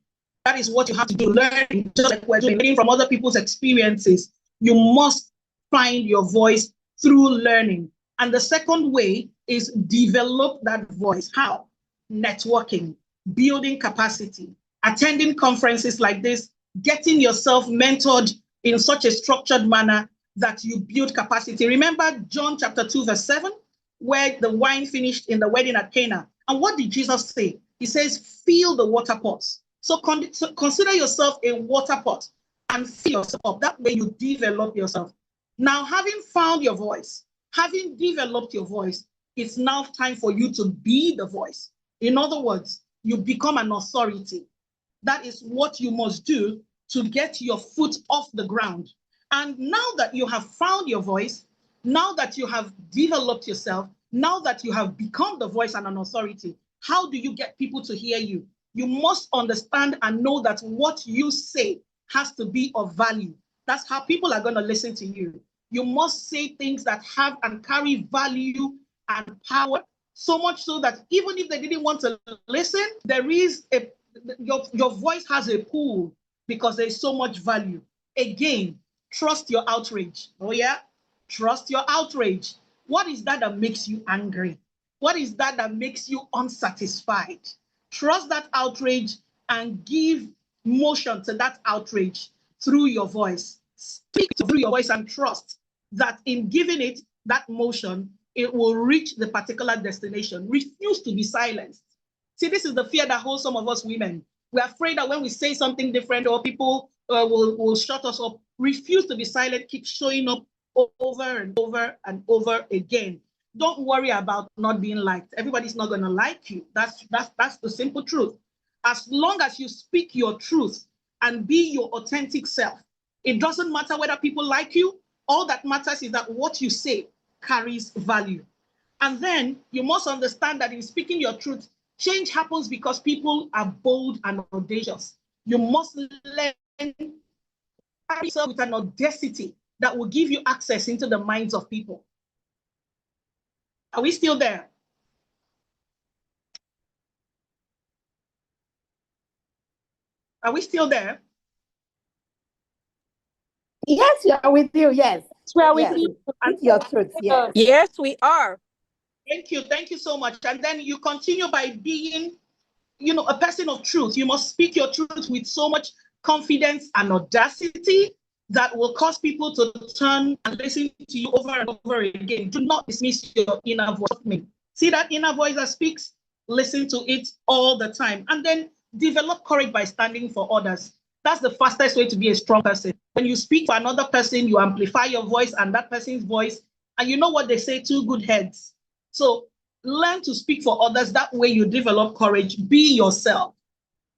That is what you have to do, learning, just like we're doing, learning from other people's experiences. You must find your voice through learning. And the second way is develop that voice. How? Networking, building capacity, attending conferences like this, getting yourself mentored in such a structured manner that you build capacity. Remember John chapter 2, verse 7, where the wine finished in the wedding at Cana. And what did Jesus say? He says, fill the water pots. So consider yourself a water pot and fill yourself up. That way you develop yourself. Now, having found your voice, having developed your voice, it's now time for you to be the voice. In other words, you become an authority. That is what you must do to get your foot off the ground. And now that you have found your voice, now that you have developed yourself, Now that you have become the voice and an authority, how do you get people to hear you? You must understand and know that what you say has to be of value. That's how people are going to listen to you. You must say things that have and carry value and power, so much so that even if they didn't want to listen, there is your voice has a pull because there's so much value. Again, trust your outrage. Oh yeah, trust your outrage. What is that makes you angry? What is that makes you unsatisfied? Trust that outrage and give motion to that outrage through your voice. Speak through your voice and trust that in giving it that motion, it will reach the particular destination. Refuse to be silenced. See, this is the fear that holds some of us women. We're afraid that when we say something different or people will shut us up. Refuse to be silent. Keep showing up over and over and over again. Don't worry about not being liked. Everybody's not going to like you. That's the simple truth. As long as you speak your truth and be your authentic self, it doesn't matter whether people like you. All that matters is that what you say carries value. And then you must understand that in speaking your truth, change happens because people are bold and audacious. You must learn to carry yourself with an audacity that will give you access into the minds of people. Are we still there? Are we still there? Yes, we are with you. Yes. We are with Yes. you. And your truth. Yes. Yes, we are. Thank you. Thank you so much. And then you continue by being, a person of truth. You must speak your truth with so much confidence and audacity that will cause people to turn and listen to you over and over again. Do not dismiss your inner voice. See that inner voice that speaks? Listen to it all the time. And then develop courage by standing for others. That's the fastest way to be a strong person. When you speak for another person, you amplify your voice and that person's voice. And you know what they say, two good heads. So learn to speak for others. That way you develop courage. Be yourself.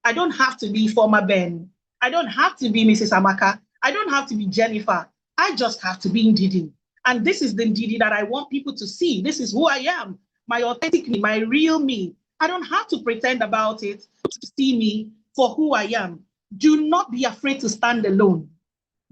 I don't have to be former Ben. I don't have to be Mrs. Amaka. I don't have to be Jennifer. I just have to be Ndidi. And this is the Ndidi that I want people to see. This is who I am, my authentic me, my real me. I don't have to pretend about it to see me for who I am. Do not be afraid to stand alone.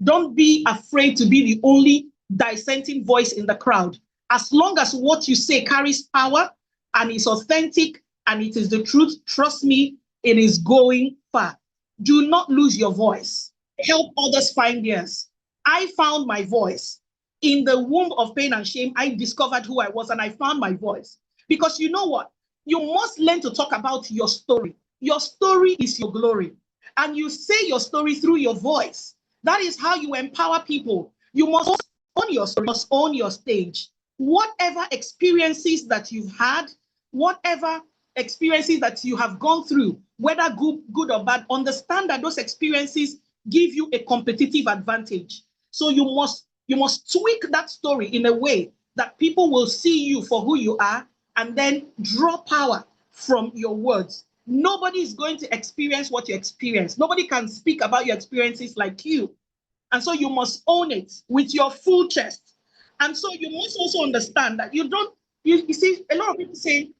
Don't be afraid to be the only dissenting voice in the crowd. As long as what you say carries power and is authentic and it is the truth, trust me, it is going far. Do not lose your voice. Help others find theirs. I found my voice. In the womb of pain and shame, I discovered who I was and I found my voice. Because you know what? You must learn to talk about your story. Your story is your glory. And you say your story through your voice. That is how you empower people. You must own your story, you must own your stage. Whatever experiences that you've had, whatever experiences that you have gone through, whether good or bad, understand that those experiences give you a competitive advantage. So you must tweak that story in a way that people will see you for who you are and then draw power from your words. Nobody is going to experience what you experience. Nobody can speak about your experiences like you. And so you must own it with your full chest. And so you must also understand that you see, a lot of people say,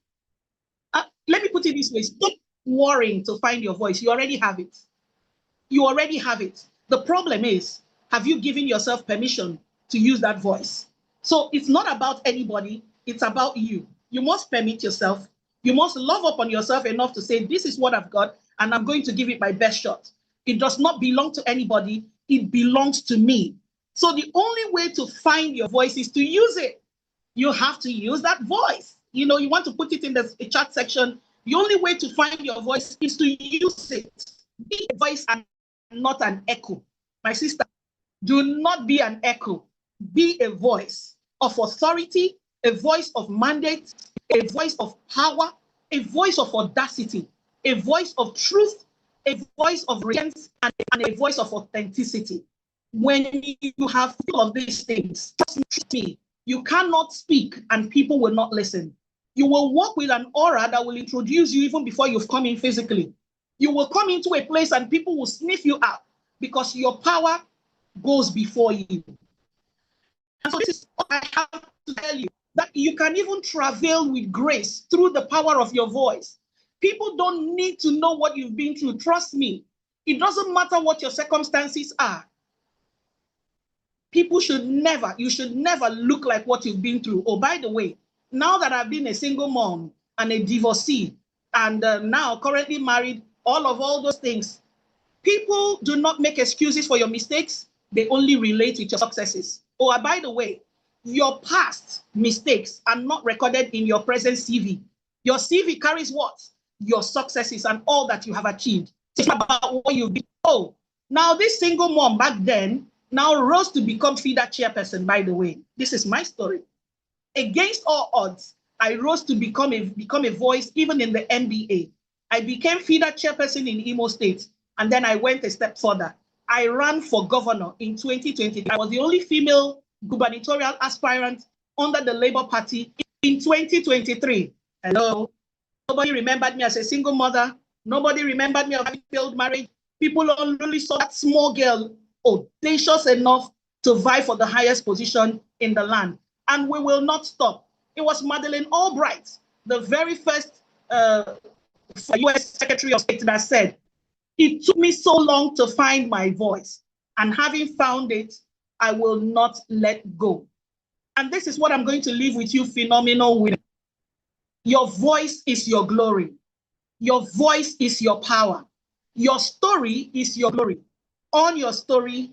let me put it this way, stop worrying to find your voice. You already have it. You already have it. The problem is, have you given yourself permission to use that voice? So it's not about anybody, it's about you. You must permit yourself. You must love upon yourself enough to say, this is what I've got, and I'm going to give it my best shot. It does not belong to anybody. It belongs to me. So the only way to find your voice is to use it. You have to use that voice. You want to put it in the chat section. The only way to find your voice is to use it. Be a voice and not an echo. My sister, do not be an echo. Be a voice of authority, a voice of mandate, a voice of power, a voice of audacity, a voice of truth, a voice of resilience, and a voice of authenticity. When you have all of these things, trust me, you cannot speak and people will not listen. You will walk with an aura that will introduce you even before you've come in physically. You will come into a place and people will sniff you out because your power goes before you. And so this is what I have to tell you, that you can even travail with grace through the power of your voice. People don't need to know what you've been through. Trust me. It doesn't matter what your circumstances are. You should never look like what you've been through. Oh, by the way, now that I've been a single mom and a divorcee, and now currently married, all those things, people do not make excuses for your mistakes. They only relate with your successes. Oh, and by the way, your past mistakes are not recorded in your present CV. Your CV carries what? Your successes and all that you have achieved. It's about what you've been. Oh, now this single mom back then now rose to become FIDA chairperson, by the way. This is my story. Against all odds, I rose to become a voice even in the NBA. I became FIDA chairperson in Imo State, and then I went a step further. I ran for governor in 2020. I was the only female gubernatorial aspirant under the Labour Party in 2023. Hello? Nobody remembered me as a single mother. Nobody remembered me of having failed marriage. People only saw that small girl audacious enough to vie for the highest position in the land. And we will not stop. It was Madeleine Albright, the very first US Secretary of State, that said, it took me so long to find my voice, and having found it, I will not let go. And this is what I'm going to leave with you, phenomenal women. Your voice is your glory. Your voice is your power. Your story is your glory. Own your story,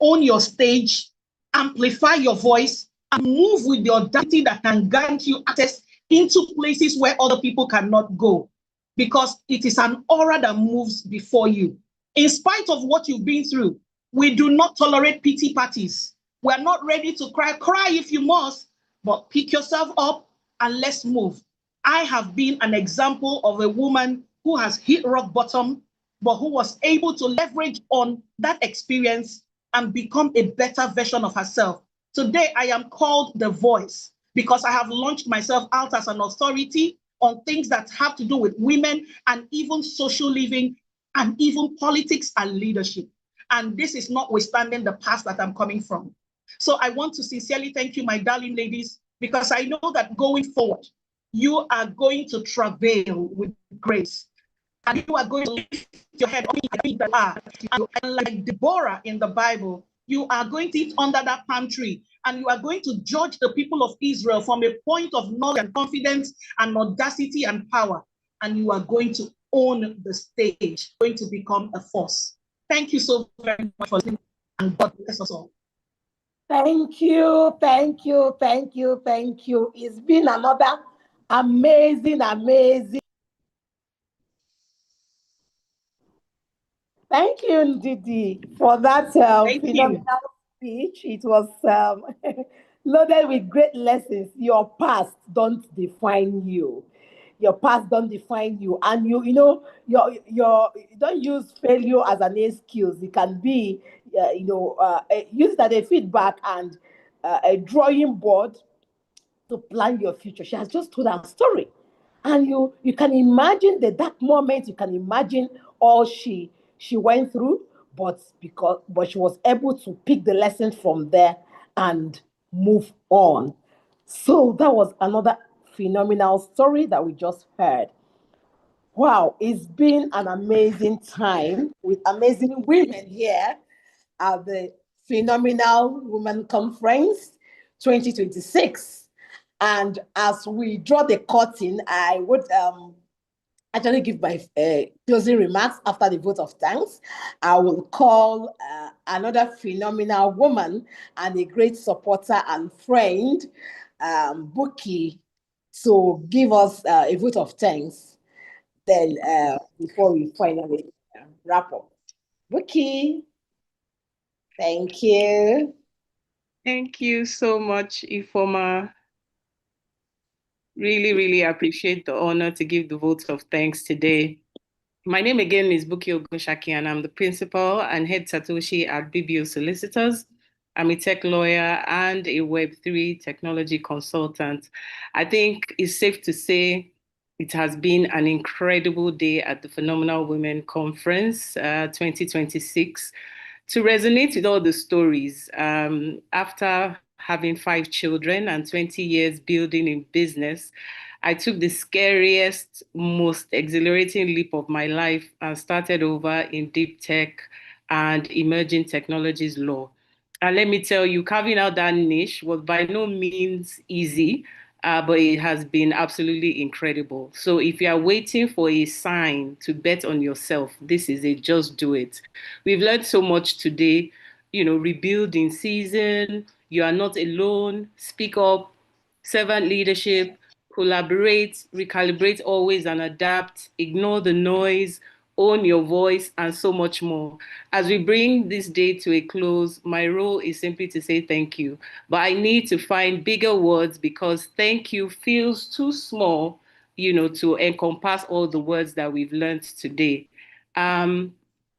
own your stage, amplify your voice, and move with the audacity that can grant you access into places where other people cannot go, because it is an aura that moves before you. In spite of what you've been through, we do not tolerate pity parties. We are not ready to cry. Cry if you must, but pick yourself up and let's move. I have been an example of a woman who has hit rock bottom, but who was able to leverage on that experience and become a better version of herself. Today, I am called the voice because I have launched myself out as an authority on things that have to do with women and even social living and even politics and leadership. And this is notwithstanding the past that I'm coming from. So I want to sincerely thank you, my darling ladies, because I know that going forward, you are going to travail with grace. And you are going to lift your head and like Deborah in the Bible, you are going to eat under that palm tree, and you are going to judge the people of Israel from a point of knowledge and confidence and audacity and power. And you are going to own the stage, going to become a force. Thank you so very much for listening, and God bless us all. Thank you, thank you, thank you, thank you. It's been another amazing. Thank you, Ndidi, for that phenomenal speech. It was loaded with great lessons. Your past don't define you. Your past don't define you, and you know you don't use failure as an excuse. It can be use it as a feedback and a drawing board to plan your future. She has just told her story, and you can imagine the dark moment. You can imagine all she went through, but she was able to pick the lesson from there and move on. So that was another phenomenal story that we just heard. Wow, it's been an amazing time with amazing women here at the Phenomenal Women Conference 2026. And as we draw the curtain, I would actually give my closing remarks after the vote of thanks. I will call another phenomenal woman and a great supporter and friend, Buki, to give us a vote of thanks. Then before we finally wrap up. Buki, thank you. Thank you so much, Ifeoma. Really, really appreciate the honor to give the vote of thanks today. My name again is Buki Ogunshaki, and I'm the principal and head Satoshi at BBO Solicitors. I'm a tech lawyer and a Web3 technology consultant. I think it's safe to say it has been an incredible day at the Phenomenal Women Conference 2026 to resonate with all the stories. After having 5 children and 20 years building in business, I took the scariest, most exhilarating leap of my life and started over in deep tech and emerging technologies law. And let me tell you, carving out that niche was by no means easy, but it has been absolutely incredible. So if you are waiting for a sign to bet on yourself, this is it, just do it. We've learned so much today, rebuild in season, you are not alone, speak up, servant leadership, collaborate, recalibrate always and adapt, ignore the noise, own your voice, and so much more. As we bring this day to a close, my role is simply to say thank you. But I need to find bigger words because thank you feels too small, to encompass all the words that we've learned today.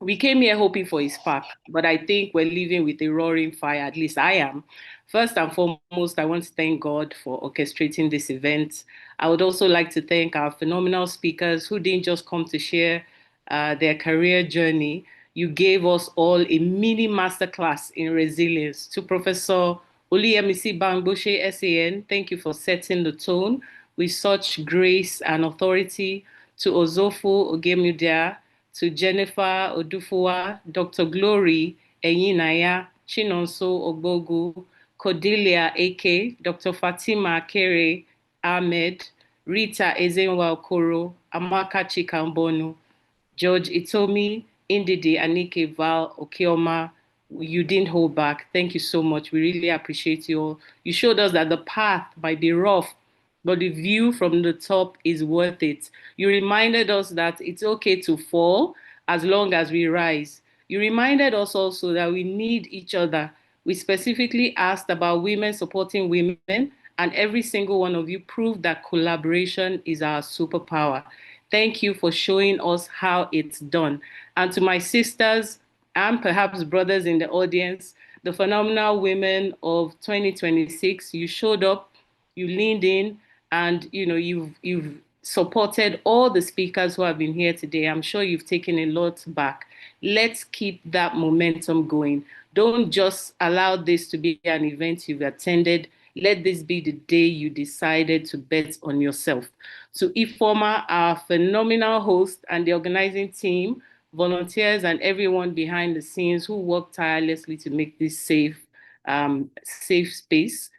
We came here hoping for a spark, but I think we're leaving with a roaring fire, at least I am. First and foremost, I want to thank God for orchestrating this event. I would also like to thank our phenomenal speakers who didn't just come to share their career journey. You gave us all a mini masterclass in resilience. To Professor Oluyemisi Bangbose, SAN, thank you for setting the tone with such grace and authority. To Ozofu Ogemudia, to Jennifer Odufuwa, Dr. Glory Eyinaya, Chinonso Ogbogu, Cordelia Eke, Dr. Fatima Kere Ahmed, Rita Ezenwa Okoro, Amaka Chikambonu, George Itomi, Indidi Anike Val Okeoma. You didn't hold back. Thank you so much. We really appreciate you all. You showed us that the path might be rough, but the view from the top is worth it. You reminded us that it's okay to fall as long as we rise. You reminded us also that we need each other. We specifically asked about women supporting women, and every single one of you proved that collaboration is our superpower. Thank you for showing us how it's done. And to my sisters and perhaps brothers in the audience, the phenomenal women of 2026, you showed up, you leaned in, and you've supported all the speakers who have been here today. I'm sure you've taken a lot back. Let's keep that momentum going. Don't just allow this to be an event you've attended. Let this be the day you decided to bet on yourself. To Ifeoma, our phenomenal host, and the organizing team, volunteers, and everyone behind the scenes who work tirelessly to make this safe space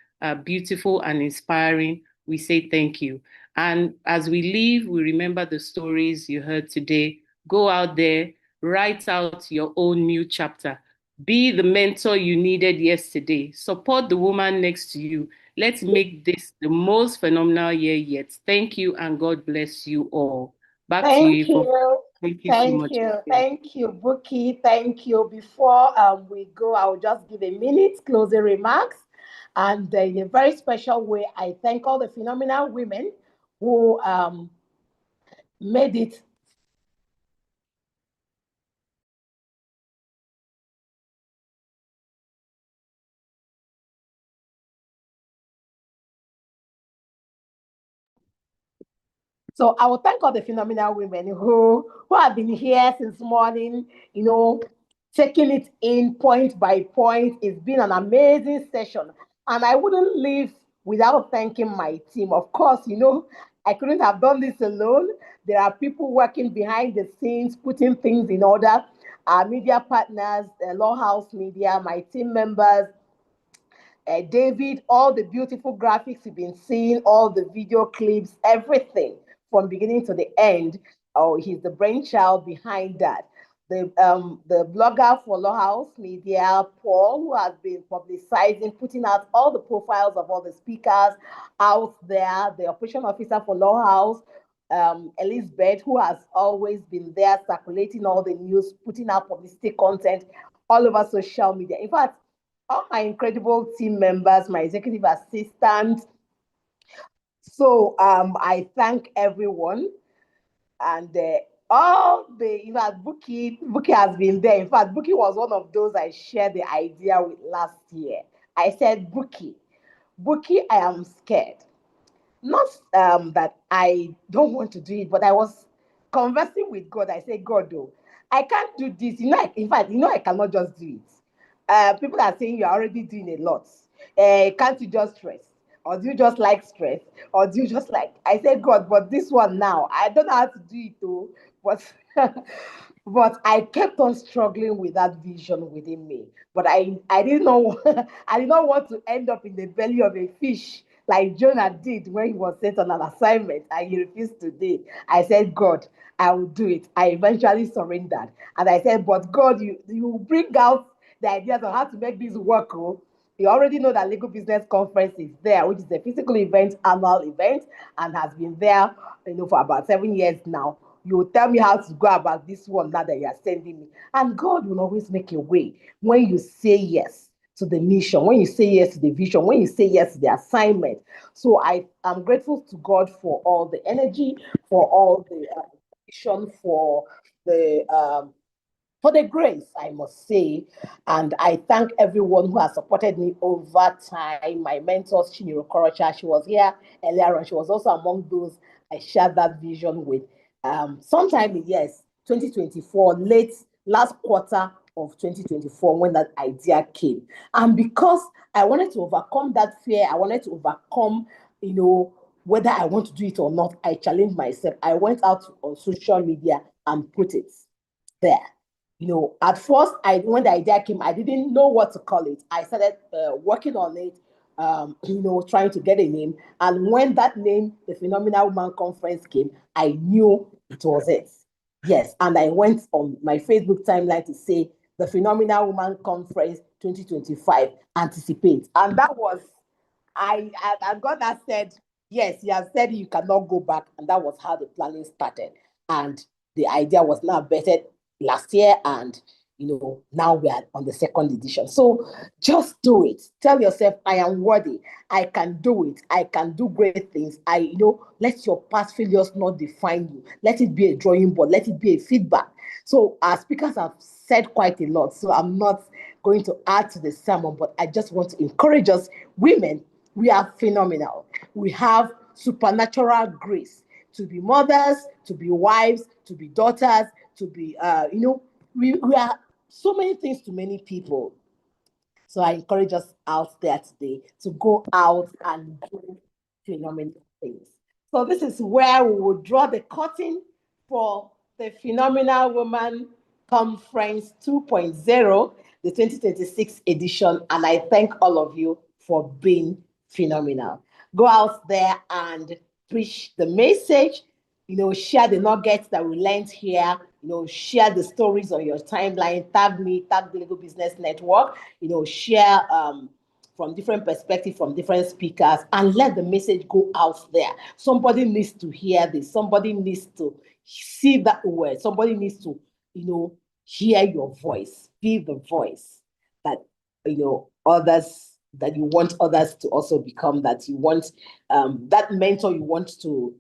beautiful and inspiring, we say thank you. And as we leave, we remember the stories you heard today. Go out there, write out your own new chapter. Be the mentor you needed yesterday. Support the woman next to you. Let's make this the most phenomenal year yet. Thank you, and God bless you all. Back to you. Thank you so much. Thank you, Buki. Thank you. Before we go, I'll just give a minute closing remarks. And in a very special way, I thank all the phenomenal women who made it. So I will thank all the phenomenal women who have been here since morning, taking it in point by point. It's been an amazing session. And I wouldn't leave without thanking my team. Of course, I couldn't have done this alone. There are people working behind the scenes, putting things in order. Our media partners, Law House Media, my team members, David, all the beautiful graphics you've been seeing, all the video clips, everything from beginning to the end. Oh, he's the brainchild behind that. The blogger for Law House Media, Paul, who has been publicizing, putting out all the profiles of all the speakers out there, the operation officer for Law House, Elizabeth, who has always been there circulating all the news, putting out publicity content all over social media. In fact, all my incredible team members, my executive assistant. So I thank everyone. And Buki has been there. In fact, Buki was one of those I shared the idea with last year. I said, Buki, I am scared. Not that I don't want to do it, but I was conversing with God. I said, God, though, I can't do this. In fact, I cannot just do it. People are saying you're already doing a lot. Can't you just stress? Or do you just like stress? Or do you just like, I said, God, but this one now, I don't know how to do it though, but but I kept on struggling with that vision within me. But I didn't know, I did not want to end up in the belly of a fish like Jonah did when he was sent on an assignment and he refused to do it. I said, God, I will do it. I eventually surrendered. And I said, but God, you bring out the ideas of how to make this work. Oh. You already know that Legal Business Conference is there, which is a physical event, annual event, and has been there, for about 7 years now. You will tell me how to go about this one now that you are sending me. And God will always make a way when you say yes to the mission, when you say yes to the vision, when you say yes to the assignment. So I am grateful to God for all the energy, for all the vision, for the grace, I must say. And I thank everyone who has supported me over time. My mentor, Chinyere Okorocha, she was here earlier on. She was also among those I shared that vision with. Sometime in 2024, last quarter of 2024, when that idea came. And because I wanted to overcome that fear, I wanted to overcome, whether I want to do it or not, I challenged myself. I went out on social media and put it there. At first, when the idea came, I didn't know what to call it. I started working on it, trying to get a name. And when that name, the Phenomenal Woman Conference, came, I knew it was it. Yes, and I went on my Facebook timeline to say, the Phenomenal Woman Conference 2025, anticipate. And that was, and God has said, yes, He has said you cannot go back. And that was how the planning started. And the idea was now bettered last year, and now we are on the second edition. So just do it. Tell yourself, I am worthy. I can do it. I can do great things. Let your past failures not define you. Let it be a drawing board. Let it be a feedback. So our speakers have said quite a lot, so I'm not going to add to the sermon, but I just want to encourage us, women. We are phenomenal. We have supernatural grace to be mothers, to be wives, to be daughters, to be, we are so many things to many people. So I encourage us out there today to go out and do phenomenal things. So this is where we will draw the curtain for the Phenomenal Woman Conference 2.0, the 2026 edition. And I thank all of you for being phenomenal. Go out there and preach the message, share the nuggets that we learned here, share the stories on your timeline, tag me, tag the Legal Business Network, share from different perspectives, from different speakers, and let the message go out there. Somebody needs to hear this. Somebody needs to see that word. Somebody needs to, hear your voice, be the voice that, others, that you want others to also become, that you want, that mentor you want to,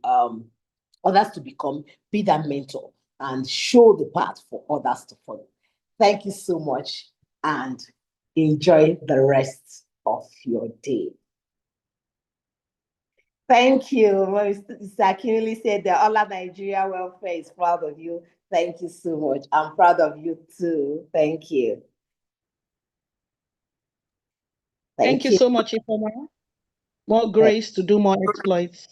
others to become, be that mentor and show the path for others to follow. Thank you so much and enjoy the rest of your day. Thank you. Mr. Akinili said that all of Nigeria welfare is proud of you. Thank you so much. I'm proud of you too. Thank you. Thank you so much, Ifeoma. More grace to do more exploits.